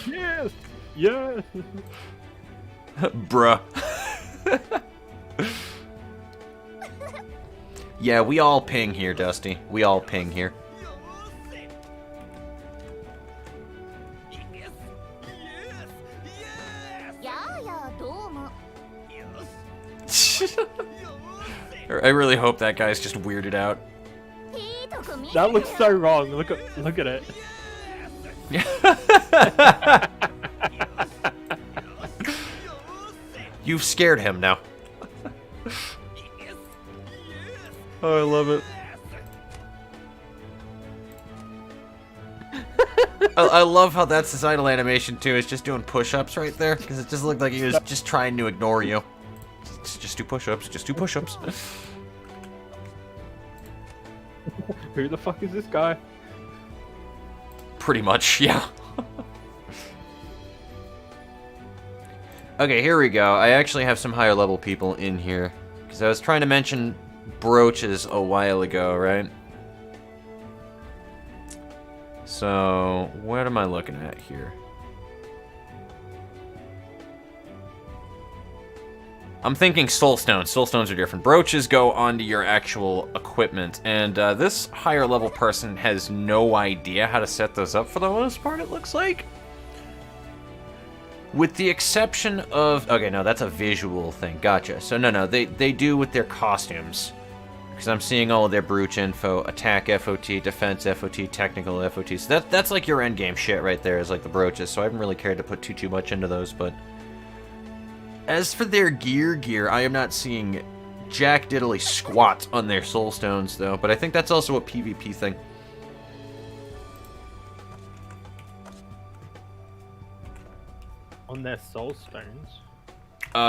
Yes! Yes!
Bruh.
Yeah, we all ping here, Dusty. We all ping here.
やあやあどうも
I really hope that guy's just weirded out.
いいとこ見て
That looks so wrong. Look at it.
You've scared him now.
Oh, I love it. I love how that's his idle animation too. It's just doing push-ups right there because it just looked like he was just trying to ignore you. Just do push-ups. Just do push-ups.
Who the fuck is this guy?
Pretty much, yeah.
Okay, here we go. I actually have some higher level people in here because I was trying to mention brooches a while ago, right? So, what am I looking at here?
I'm thinking soulstones. Soulstones are different. Brooches go onto your actual equipment, and this higher level person has no idea how to set those up for the most part, it looks like. With the exception of... Okay, no, that's a visual thing. Gotcha. So, no, they do with their costumes. Because I'm seeing all of their brooch info. Attack FOT, defense FOT, technical FOT. So that's like your endgame shit right there, is like the brooches. So I haven't really cared to put too much into those, but... As for their gear, I am not seeing jack diddly squat on their soulstones, though. But I think that's also a PvP thing.
On their soul stones.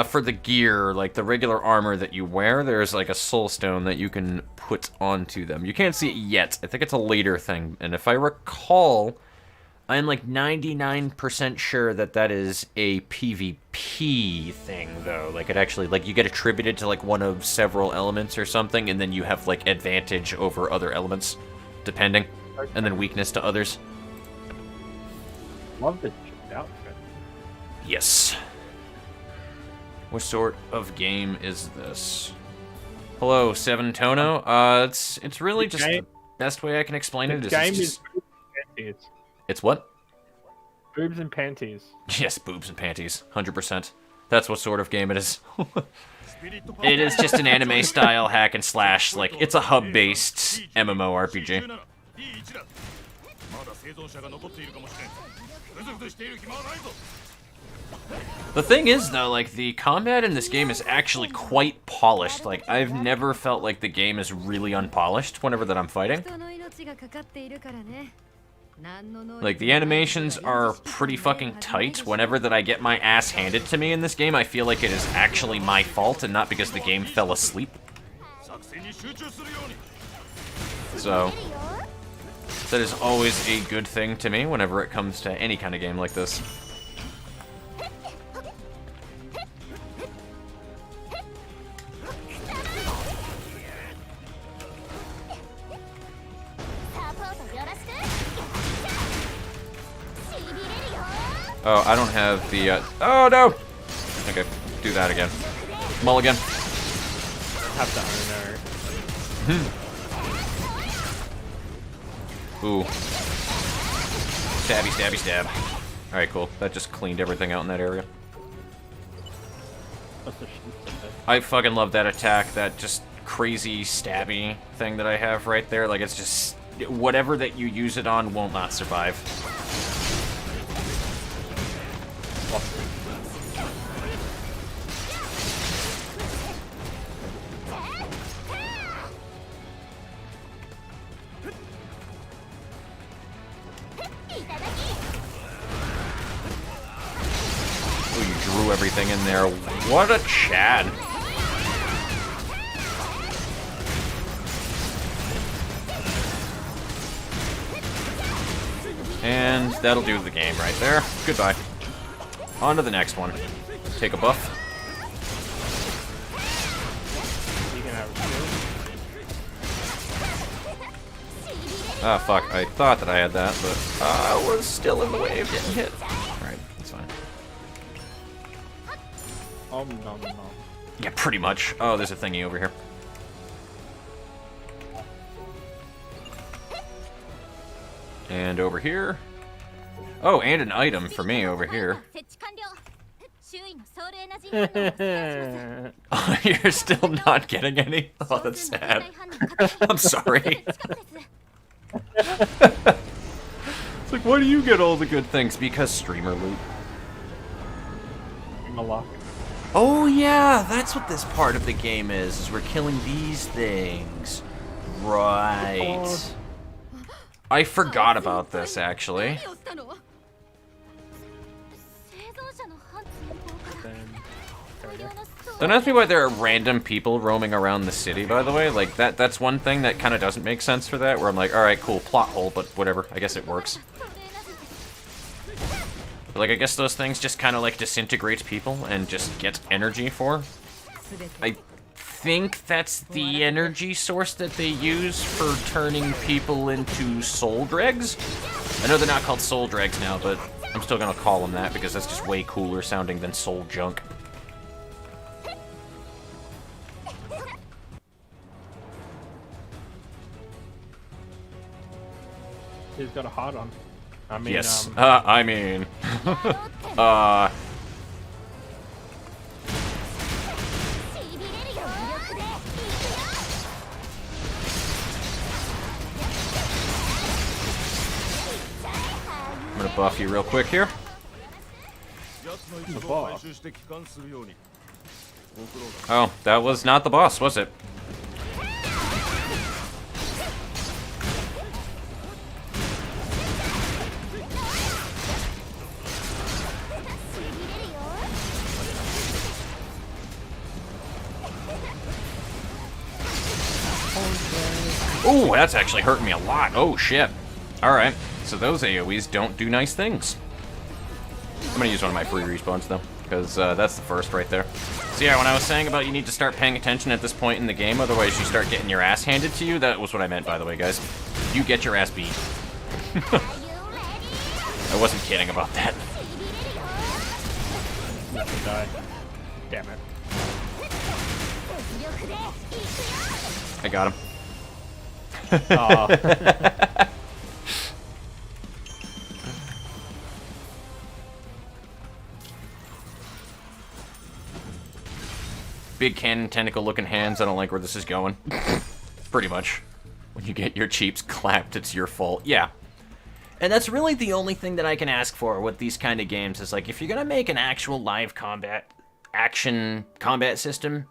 For the gear, like the regular armor that you wear, there's like a soulstone that you can put onto them. You can't see it yet. I think it's a later thing. And if I recall, I'm like 99% sure that that is a PvP thing, though. Like it actually, like you get attributed to like one of several elements or something, and then you have like advantage over other elements, depending, and then weakness to others.
Love the outfit.
Yes. What sort of game is this? Hello, Seven Tono. It's really just
best way I can explain it
The
is
game
it's
is
just...
boobs and panties.
It's what?
Boobs and panties.
Yes, boobs and panties. 100%. That's what sort of game it is. It is just an anime-style hack and slash. Like, it's a hub-based MMORPG.
まだ生存者が残っているかもしれん。ぐずぐずしている暇はないぞ。
The thing is, though, like, the combat in this game is actually quite polished. Like, I've never felt like the game is really unpolished whenever that I'm fighting. Like, the animations are pretty fucking tight. Whenever that I get my ass handed to me in this game, I feel like it is actually my fault and not because the game fell asleep.
作戦に集中するように。
So, that is always a good thing to me whenever it comes to any kind of game like this. Oh, I don't have the, oh no! Okay, do that again. Mulligan.
Have to own
Ooh. Stabby, stabby, stab. Alright, cool. That just cleaned everything out in that area. I fucking love that attack, that just crazy stabby thing that I have right there. Like, it's just... whatever that you use it on will not survive. Oh, you drew everything in there. What a Chad. And that'll do the game right there. Goodbye. On to the next one. Take a buff.
You can have
Ah, fuck. I thought that I had that, but I was still in the way of getting hit. Alright, that's fine.
nom nom nom.
Yeah, pretty much. Oh, there's a thingy over here. And over here. Oh, and an item for me over here. Oh, you're still not getting any? Oh, that's sad. I'm sorry. It's like, why do you get all the good things? Because streamer loot.
Malak.
Oh yeah, that's what this part of the game is we're killing these things. Right. I forgot about this, actually. Don't ask me why there are random people roaming around the city, by the way. Like, that's one thing that kind of doesn't make sense for that, where I'm like, alright, cool, plot hole, but whatever. I guess it works. But, like, I guess those things just kind of, like, disintegrate people and just get energy for. I think that's the energy source that they use for turning people into soul dregs. I know they're not called soul dregs now, but I'm still gonna call them that because that's just way cooler sounding than soul junk.
He's got a heart on. I mean,
yes. I'm gonna buff you real quick here. Oh, that was not the boss, was it? Ooh, that's actually hurting me a lot. Oh, shit. Alright, so those AoEs don't do nice things. I'm gonna use one of my free respawns, though, because that's the first right there. So yeah, when I was saying about you need to start paying attention at this point in the game, otherwise you start getting your ass handed to you, that was what I meant, by the way, guys. You get your ass beat. I wasn't kidding about that.
Nothing die. Damn it.
I got him.
Oh.
Big cannon tentacle looking hands. I don't like where this is going. Pretty much. When you get your cheeks clapped, it's your fault. Yeah. And that's really the only thing that I can ask for with these kind of games is like, if you're gonna make an actual live combat, action combat system,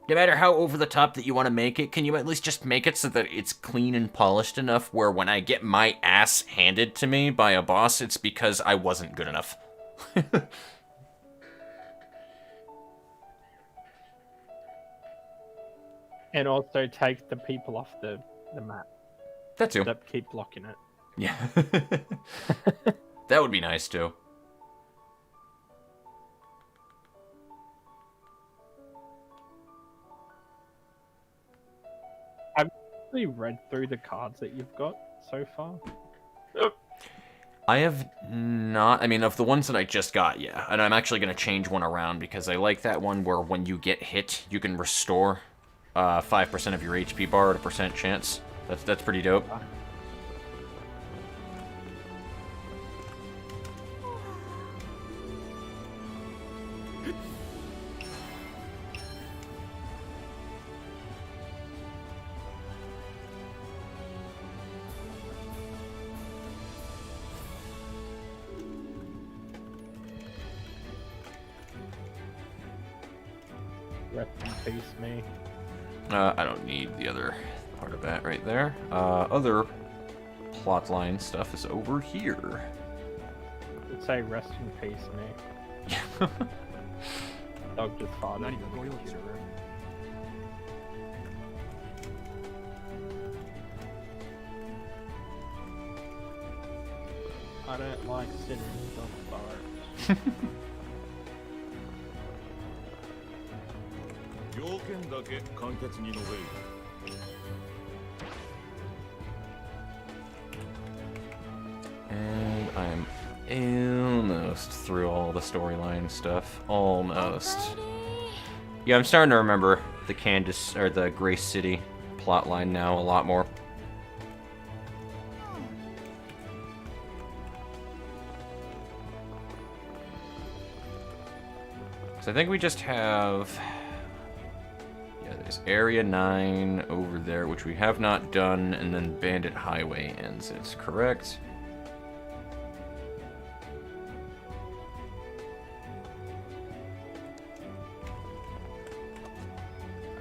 no matter how over the top that you want to make it, can you at least just make it so that it's clean and polished enough where when I get my ass handed to me by a boss, it's because I wasn't good enough.
And also take the people off the map
That too.
that keep blocking it.
Yeah. That would be nice too.
I've actually read through the cards that you've got so far.
I have not, I mean, of the ones that I just got, yeah. And I'm actually going to change one around because I like that one where when you get hit, you can restore 5% of your HP bar at a percent chance. That's pretty dope.
Rest in peace, me.
I don't need the other part of that right there. Other plotline stuff is over here.
Let's say rest in peace, me. Dog just farted.
何かご用でしょう
I don't like sitting on farts.
要件だけ簡潔に述べる。
And I'm almost through all the storyline stuff. Almost. Yeah, I'm starting to remember the Candace, or the Grace City plotline now a lot more. So I think we just have... Yeah, there's Area 9 over there, which we have not done, and then Bandit Highway ends it, correct?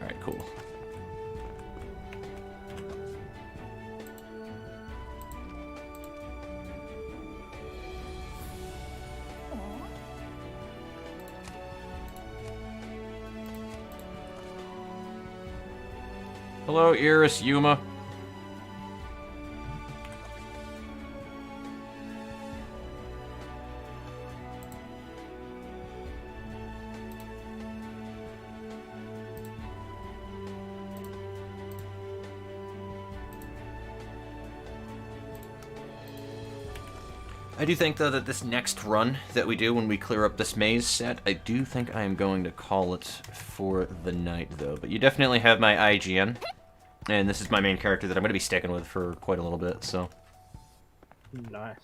Alright, cool. Hello, Iris Yuma. I do think, though, that this next run that we do when we clear up this maze set, I do think I am going to call it for the night, though. But you definitely have my IGN, and this is my main character that I'm going to be sticking with for quite a little bit, so...
Nice.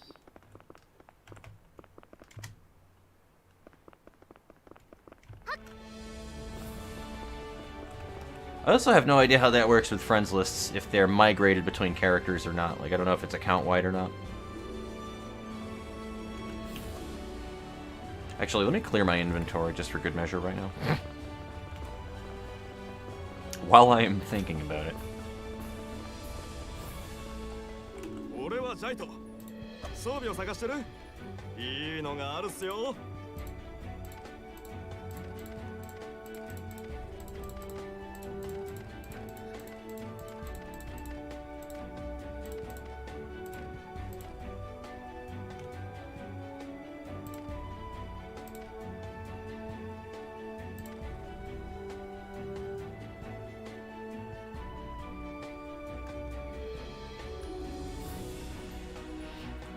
I also have no idea how that works with friends lists, if they're migrated between characters or not. Like, I don't know if it's account-wide or not. Actually, let me clear my inventory just for good measure right now. While I am thinking about it.
俺はジャイト。装備を探してる？いいのがあるっすよ。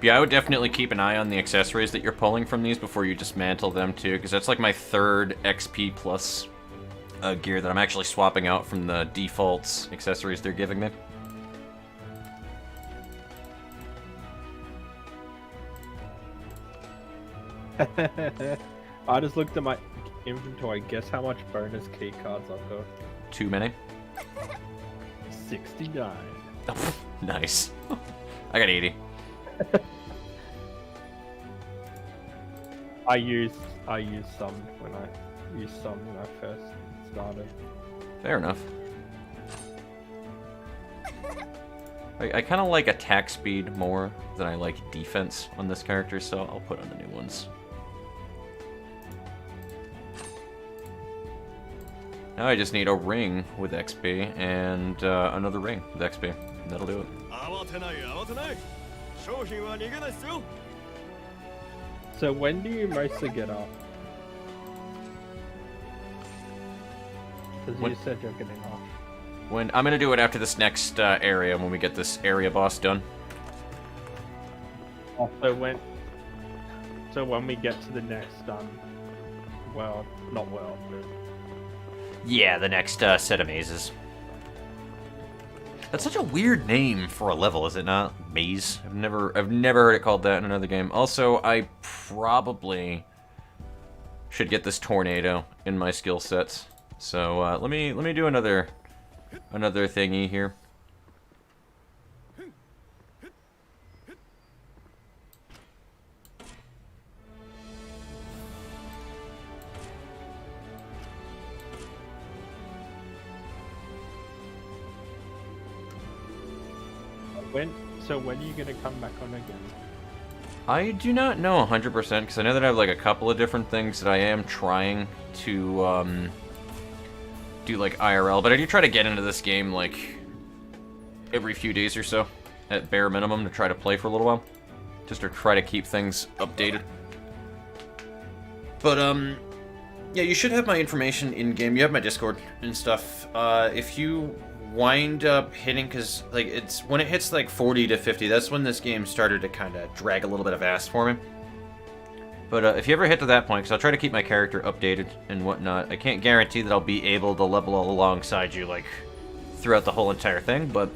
Yeah, I would definitely keep an eye on the accessories that you're pulling from these before you dismantle them too, because that's like my third XP plus gear that I'm actually swapping out from the default accessories they're giving me.
I just looked at my inventory. Guess how much bonus key cards I've got?
Too many?
69.
Nice. I got 80.
I used some when I first started.
Fair enough. I kind of like attack speed more than I like defense on this character, so I'll put on the new ones. Now I just need a ring with XP and another ring with XP. And that'll do it.
So when do you mostly get up? Because you said you're getting off.
When I'm gonna do it after this next area, when we get this area boss done.
Oh, so when we get to the next well, not well, but
Yeah, the next set of mazes. That's such a weird name for a level, is it not? Maze. I've never heard it called that in another game. Also, I probably should get this tornado in my skill sets. So let me do another thingy here.
When are you gonna come back on again?
I do not know 100% because I know that I have like a couple of different things that I am trying to do like IRL, but I do try to get into this game like every few days or so at bare minimum to try to play for a little while, just to try to keep things updated. But yeah, you should have my information in game. You have my Discord and stuff. If you wind up hitting, because like it's when it hits like 40 to 50, that's when this game started to kind of drag a little bit of ass for me. But if you ever hit to that point, because I'll try to keep my character updated and whatnot, I can't guarantee that I'll be able to level alongside you like throughout the whole entire thing, but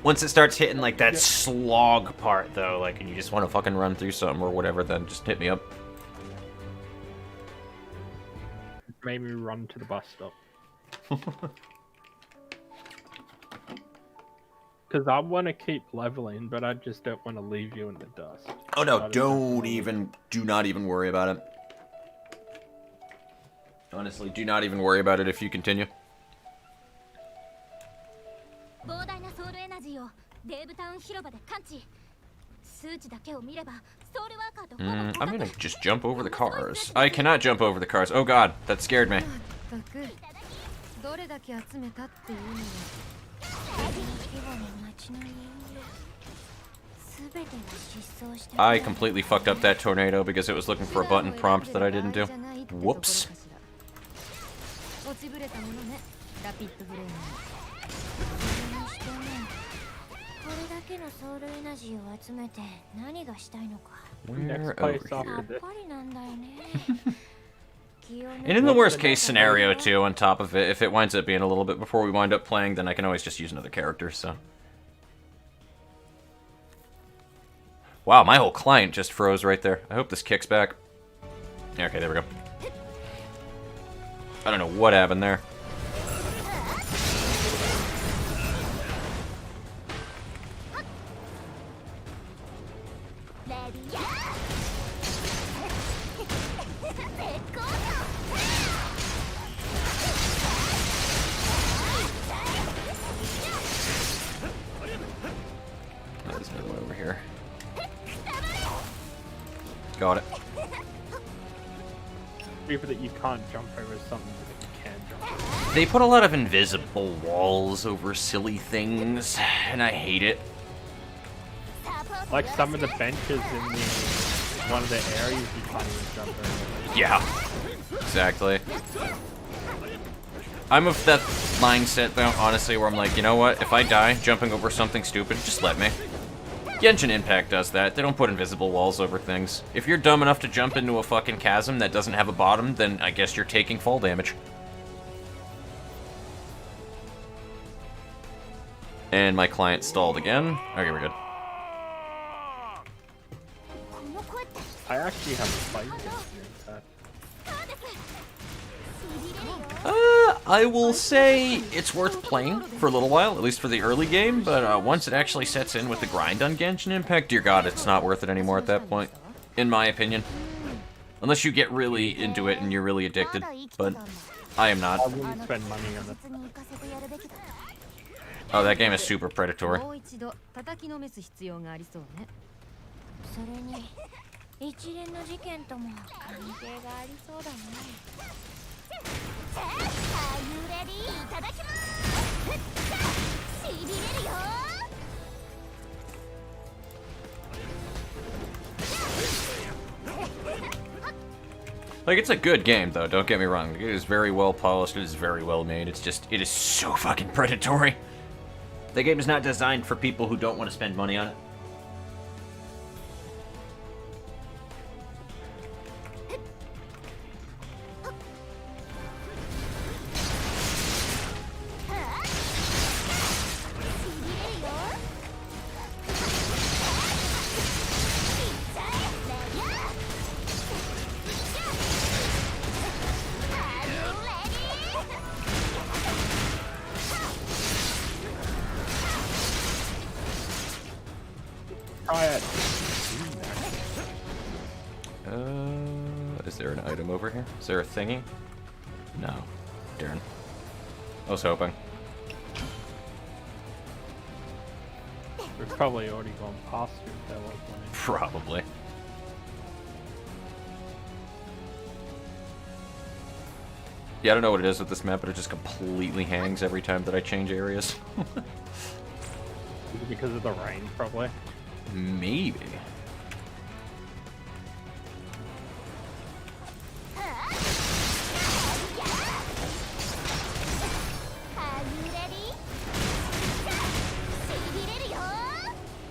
once it starts hitting like that slog part though, like, and you just want to fucking run through something or whatever, then just hit me up.
Made me run to the bus stop. Because I want to keep leveling, but I just don't want to leave you in the dust.
Oh no, do not even worry about it. Honestly, do not even worry about it if you continue. I'm gonna just jump over the cars. I cannot jump over the cars. Oh god, that scared me. I completely fucked up that tornado because it was looking for a button prompt that I didn't do. Whoops. Where over here? And in the worst case scenario, too, on top of it, if it winds up being a little bit before we wind up playing, then I can always just use another character, so. Wow, my whole client just froze right there. I hope this kicks back. Okay, there we go. I don't know what happened there. There's another one over here. Got it.
People that you can't jump over something that you can jump over.
They put a lot of invisible walls over silly things, and I hate it.
Like some of the benches in one of the areas you can't even jump over.
Yeah, exactly. I'm of that mindset, though, honestly, where I'm like, you know what? If I die jumping over something stupid, just let me. Genshin Impact does that. They don't put invisible walls over things. If you're dumb enough to jump into a fucking chasm that doesn't have a bottom, then I guess you're taking fall damage. And my client stalled again. Okay, we're good.
I actually haven't played this yet.
I will say it's worth playing for a little while, at least for the early game, but once it actually sets in with the grind on Genshin Impact, dear god, it's not worth it anymore at that point, in my opinion. Unless you get really into it and you're really addicted, but I am not.
I wouldn't spend money on it.
Oh, that game is super predatory.
それに一連の事件とも関係がありそうだね。Are you ready? いただきます。しびれるよ。
Like, it's a good game, though, don't get me wrong. It is very well polished, it is very well made, it's just, it is so fucking predatory. The game is not designed for people who don't want to spend money on it.
Try it.
Is there an item over here? Is there a thingy? No. Darn. I was hoping.
We've probably already gone past you if there was one.
Probably. Yeah, I don't know what it is with this map, but it just completely hangs every time that I change areas.
Because of the rain, probably.
Maybe.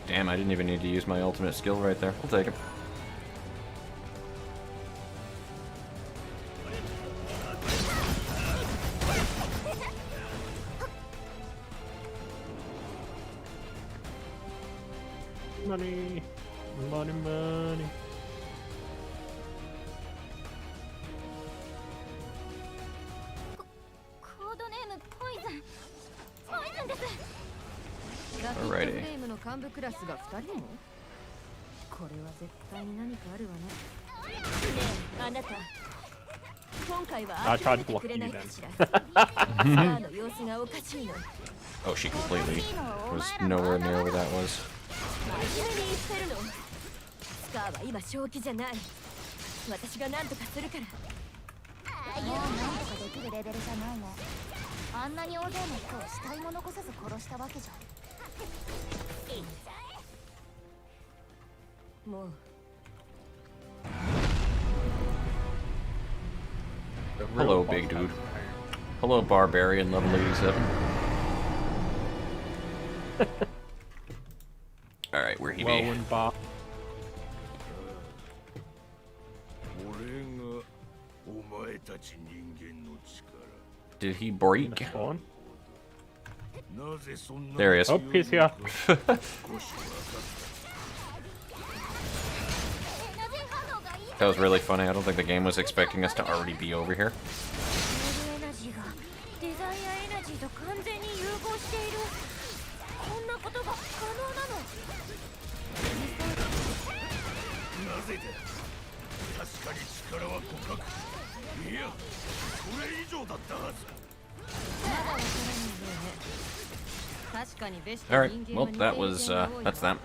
Damn, I didn't even need to use my ultimate skill right there. I'll take it.
Money, money, money.
Alrighty.
I tried to block you then.
Oh, she completely was nowhere near where that was.
真面目に言ってるの。スカーは今正気じゃない。私が何とかするから。ああいうのなんとかできるレベルじゃないね。あんなに大勢の人を死体も残さず殺したわけじゃ。もう。
Hello, big dude. Hello, barbarian level 87. Alright, where he be?
Whirlwind bar.
Did he break?
Spawn.
There he is.
Oh, he's here.
That was really funny. I don't think the game was expecting us to already be over here. Alright, well, that was, that's them.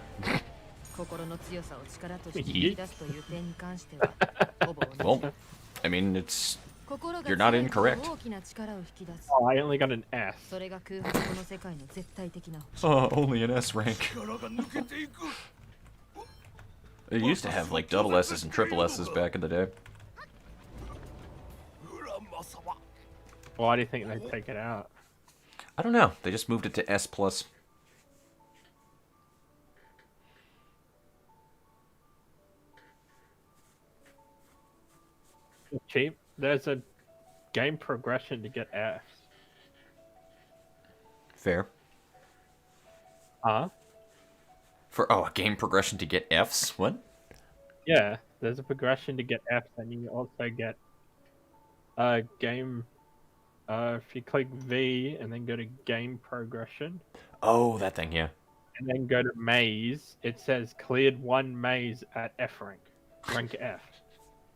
Well, I mean, it's... You're not incorrect.
Oh, I only got an S.
Oh, only an S rank. It used to have, like, double S's and triple S's back in the day.
Why do you think they'd take it out?
I don't know. They just moved it to S+.
Cheap. There's a game progression to get Fs.
Fair.
Huh?
For, oh, a game progression to get Fs? What?
Yeah. There's a progression to get F, and you also get game. If you click V and then go to game progression,
Oh, that thing, yeah.
and then go to maze, it says cleared 1 maze at F rank F.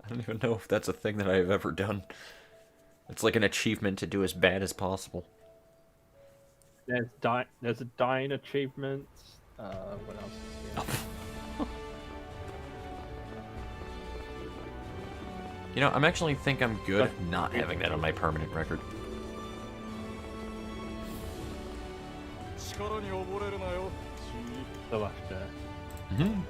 I don't even know if that's a thing that I've ever done. It's like an achievement to do as bad as possible.
There's a dying achievement. What else is here?
You know, I'm actually think I'm good not having that on my permanent record.
力に溺れるなよ。
The left there.
Mm-hmm.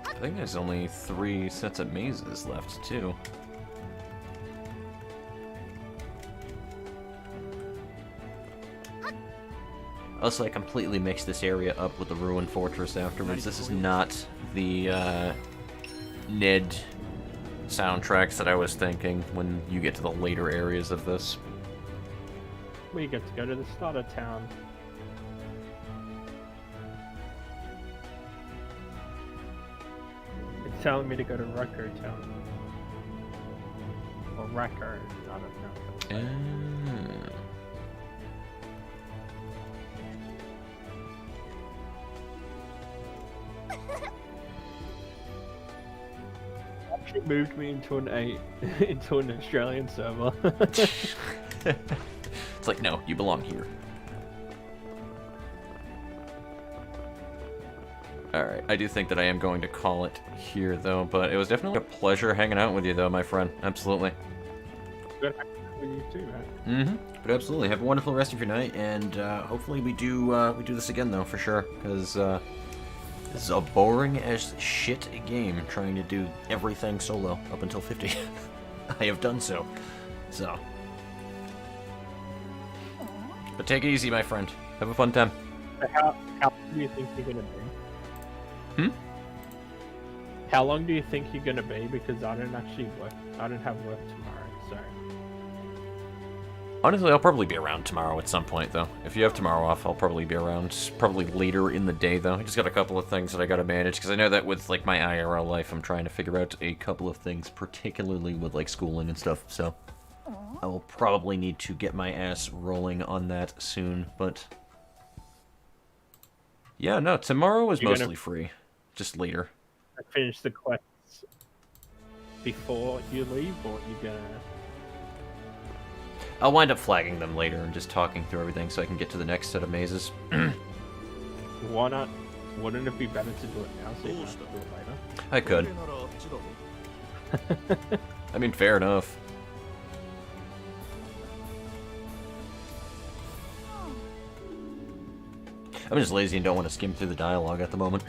I think there's only 3 sets of mazes left, too. Also, I completely mixed this area up with the Ruined Fortress afterwards. This is not the Ned soundtracks that I was thinking when you get to the later areas of this.
We get to go to the start of town. It's telling me to go to Rocco Town. Or Racco, I don't know. Actually moved me into into an Australian server.
It's like, no, you belong here. Alright, I do think that I am going to call it here, though, but it was definitely a pleasure hanging out with you, though, my friend. Absolutely.
Good hanging out with you too, man.
Mm-hmm. But absolutely, have a wonderful rest of your night, and hopefully we do this again, though, for sure, because this is a boring as shit game, trying to do everything solo up until 50. I have done so. So. But take it easy, my friend. Have a fun time.
How long do you think you're gonna be?
Hmm?
How long do you think you're gonna be? Because I don't actually work. I don't have work tomorrow, so.
Honestly, I'll probably be around tomorrow at some point, though. If you have tomorrow off, I'll probably be around. Probably later in the day, though. I just got a couple of things that I gotta manage, because I know that with, like, my IRL life, I'm trying to figure out a couple of things, particularly with, like, schooling and stuff, so. I will probably need to get my ass rolling on that soon, but... Yeah, no, tomorrow is mostly free. Just later.
Finish the quests before you leave, or you gonna...
I'll wind up flagging them later and just talking through everything so I can get to the next set of mazes.
Why not? Wouldn't it be better to do it now so you don't have to do it later?
I could. I mean, fair enough. I'm just lazy and don't want to skim through the dialogue at the moment.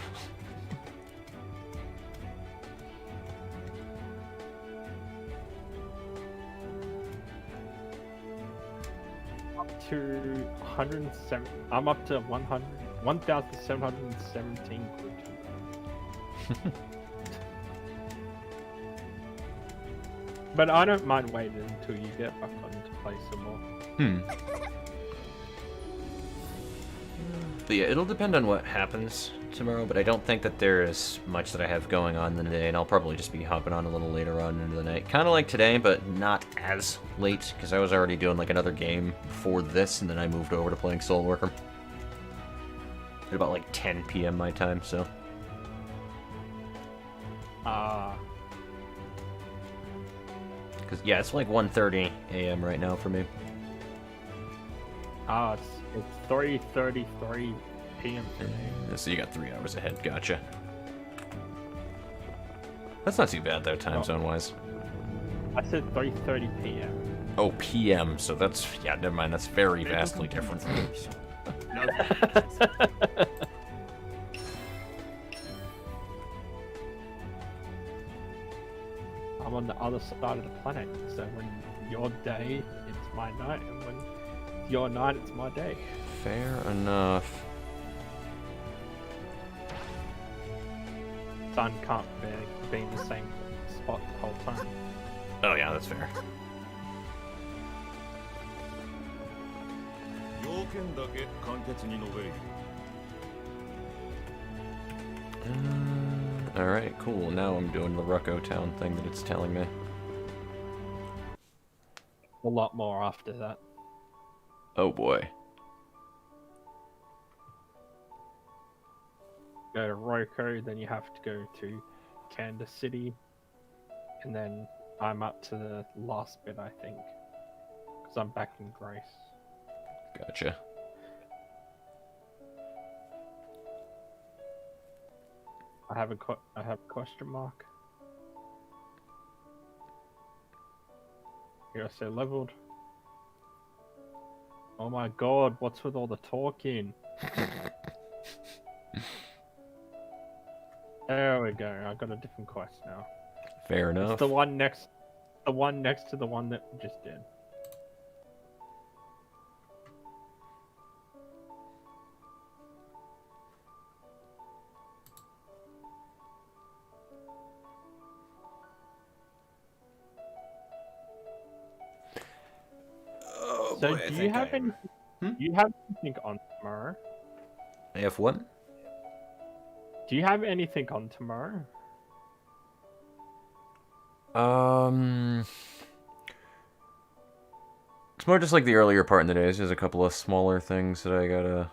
To 107. I'm up to 1,717 gluten. But I don't mind waiting until you get back on to play some more.
But yeah, it'll depend on what happens tomorrow, but I don't think that there is much that I have going on in the day, and I'll probably just be hopping on a little later on into the night. Kind of like today, but not as late, because I was already doing like another game for this, and then I moved over to playing SoulWorker. At about like 10 p.m. my time, so. Because, yeah, it's like 1:30 a.m. right now for me.
It's 3:33 p.m. for me.
So you got 3 hours ahead, gotcha. That's not too bad, though, time zone-wise.
I said 3:30 p.m.
Oh, p.m., so that's, yeah, never mind, that's very vastly different.
I'm on the other side of the planet, so when your day, it's my night, and when your night, it's my day.
Fair enough.
Sun can't be in the same spot the whole time.
Oh yeah, that's fair.
要件だけ簡潔に述べるよ
Alright, cool. Now I'm doing the Rucko Town thing that it's telling me.
A lot more after that.
Oh boy.
Go to Roko, then you have to go to Kansas City, and then I'm up to the last bit, I think, because I'm back in Grace.
Gotcha.
I have a question mark. Here I say leveled. Oh my god, what's with all the talking? There we go. I got a different quest now.
Fair enough.
It's the one next to the one that we just did.
Oh
So
boy, I
do you
think
have any? Do you have anything on tomorrow?
I have what?
Do you have anything on tomorrow?
It's more just like the earlier part in the day. There's just a couple of smaller things that I gotta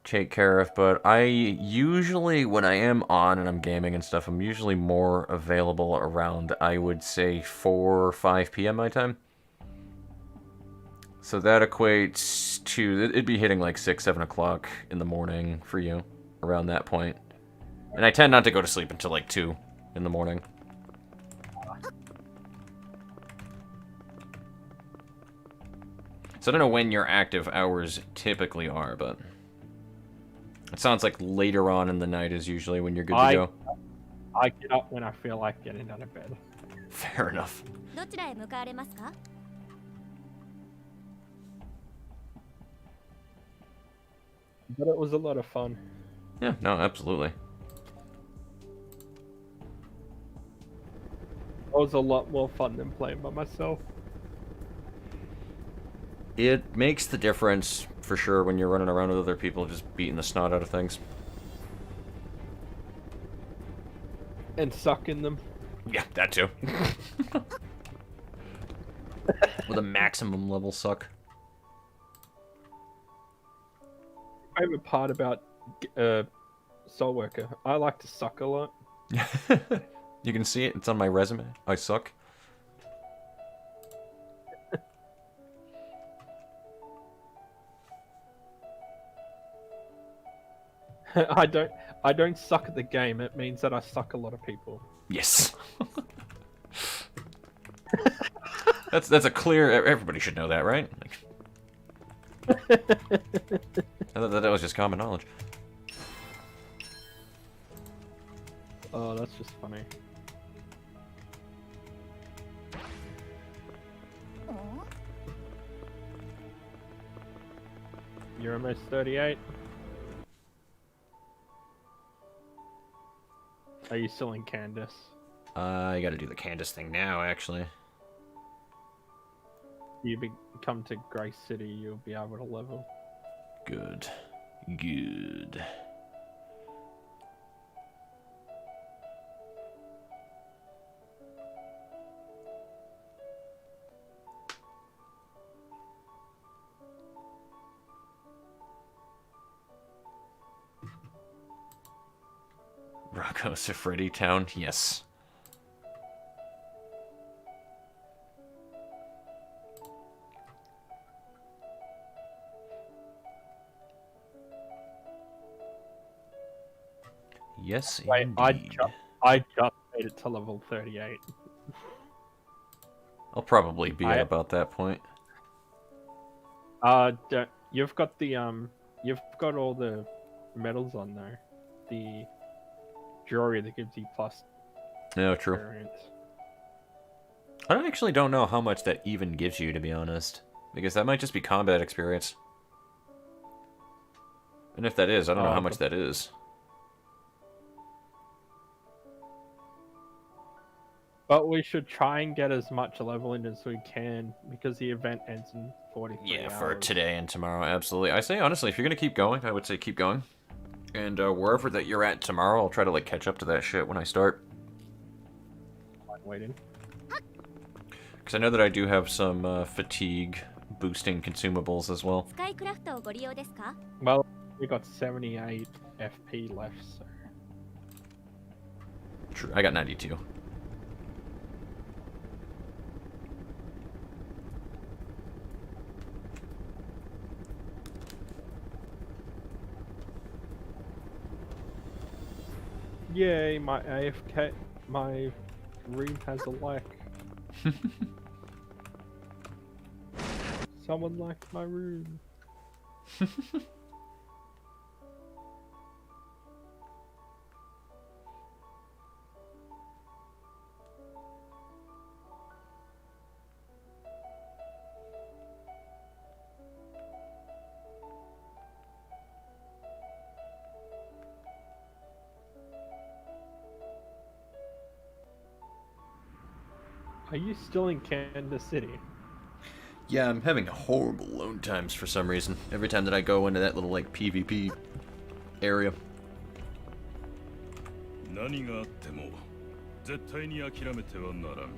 take care of, but I usually, when I am on and I'm gaming and stuff, I'm usually more available around, I would say, 4 or 5 p.m. my time. So that equates to, it'd be hitting like 6, 7 o'clock in the morning for you, around that point. And I tend not to go to sleep until like 2 in the morning. So I don't know when your active hours typically are, but it sounds like later on in the night is usually when you're good to go.
I get up when I feel like getting out of bed.
Fair enough.
どちらへ向かわれますか?
But it was a lot of fun.
Yeah, no, absolutely.
It was a lot more fun than playing by myself.
It makes the difference, for sure, when you're running around with other people just beating the snot out of things.
And sucking them.
Yeah, that too. With a maximum level suck.
Favorite part about SoulWorker, I like to suck a lot.
You can see it, it's on my resume. I suck.
I don't suck at the game. It means that I suck a lot of people.
Yes. That's a clear, everybody should know that, right? Like, I thought that was just common knowledge.
Oh, that's just funny. You're almost 38. Are you still in Candace?
I gotta do the Candace thing now, actually.
You come to Grace City, you'll be able to level.
Good. Good. Rocco Sifredi Town, yes. Yes,
Wait,
indeed.
I just made it to level 38.
I'll probably be at about that point.
You've got the you've got all the medals on there. The jewelry that gives you plus
No, true.
experience.
I actually don't know how much that even gives you, to be honest. Because that might just be combat experience. And if that is, I don't know how much that is.
But we should try and get as much leveling as we can, because the event ends in 43
Yeah,
hours.
for today and tomorrow, absolutely. I say, honestly, if you're gonna keep going, I would say keep going. And wherever that you're at tomorrow, I'll try to, like, catch up to that shit when I start.
I'm waiting.
Because I know that I do have some fatigue boosting consumables as well.
スカイクラフトをご利用ですか？
Well, we got 78 FP left, so...
True, I got 92.
Yay, my AFK, my room has a lack. Someone liked my room. Are you still in Kansas City?
Yeah, I'm having horrible load times for some reason. Every time that I go into that little, like, PvP area.
何があっても絶対に諦めてはならん。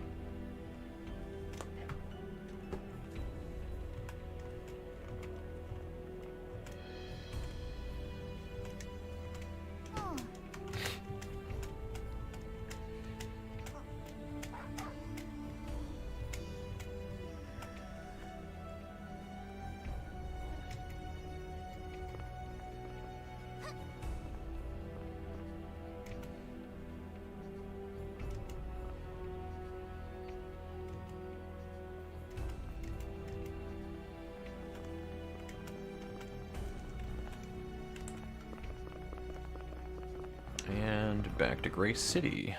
And back to Gray City.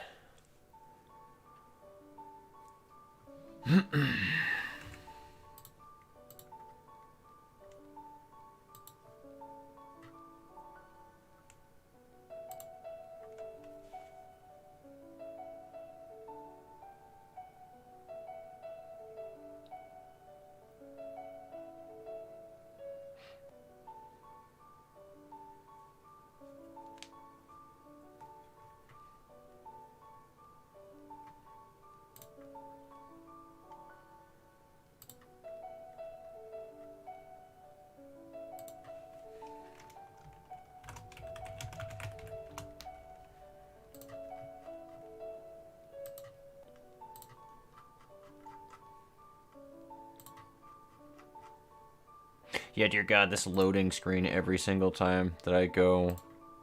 Yeah, dear God, this loading screen every single time that I go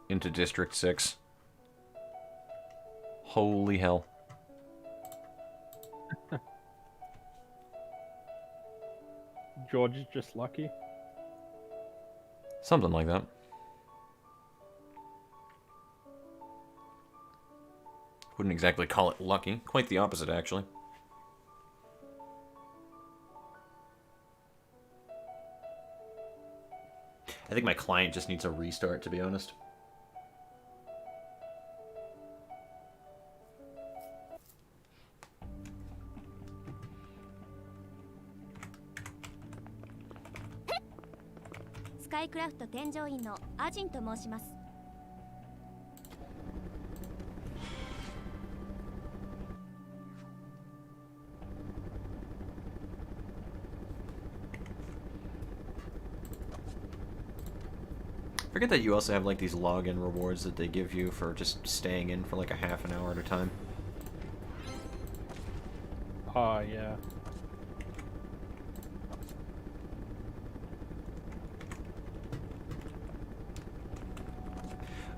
into District 6. Holy hell.
George is just lucky.
Something like that. Wouldn't exactly call it lucky. Quite the opposite, actually. I think my client just needs a restart, to be honest.
SkyCraft 添乗員のアジンと申します。
Forget that you also have like these login rewards that they give you for just staying in for like a half an hour at a time.
Oh, yeah.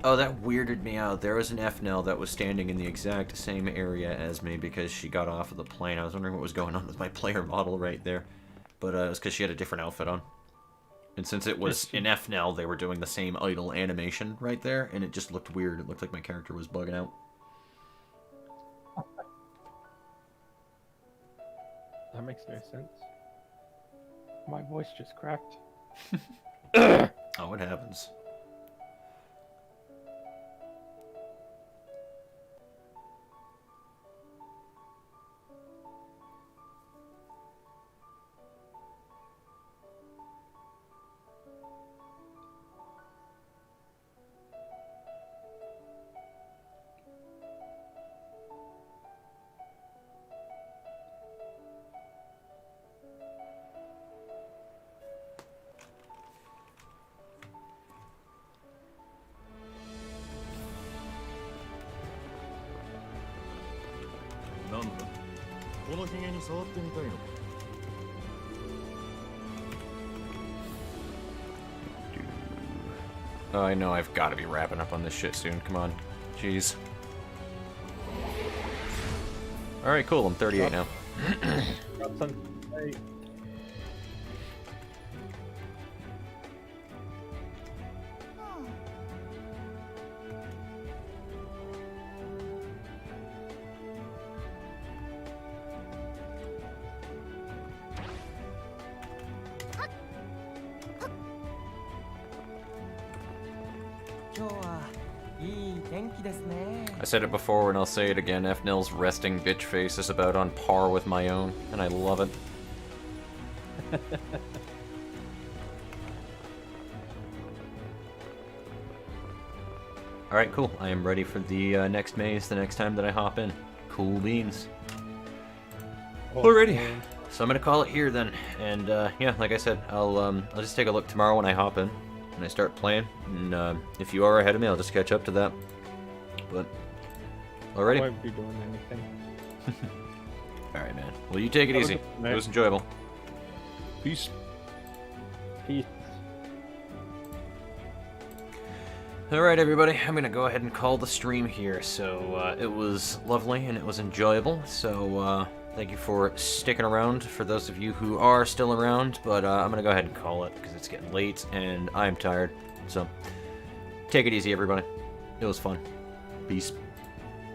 Oh, that weirded me out. There was an Ephnel that was standing in the exact same area as me because she got off of the plane. I was wondering what was going on with my player model right there. But it was because she had a different outfit on. And since it was in Ephnel, they were doing the same idle animation right there, and it just looked weird. It looked like my character was bugging out.
That makes no sense. My voice just cracked.
Oh, it happens.
なんだこのヒゲに触ってみたいのか
Oh, I know I've got to be wrapping up on this shit soon. Come on. Jeez. Alright, cool. I'm 38 now.
Got some. Hey.
I said it before and I'll say it again. Ephnel's resting bitch face is about on par with my own, and I love it. Alright, cool. I am ready for the next maze the next time that I hop in. Cool beans. Alrighty. So I'm gonna call it here then. And yeah, like I said, I'll just take a look tomorrow when I hop in and I start playing. And if you are ahead of me, I'll just catch up to that. But alrighty.
I won't be doing anything.
Alright, man. Well, you take it easy. It was enjoyable. Peace.
Peace.
Alright, everybody. I'm gonna go ahead and call the stream here. So, it was lovely and it was enjoyable. So, thank you for sticking around for those of you who are still around. But, I'm gonna go ahead and call it because it's getting late and I'm tired. So, take it easy, everybody. It was fun. Peace.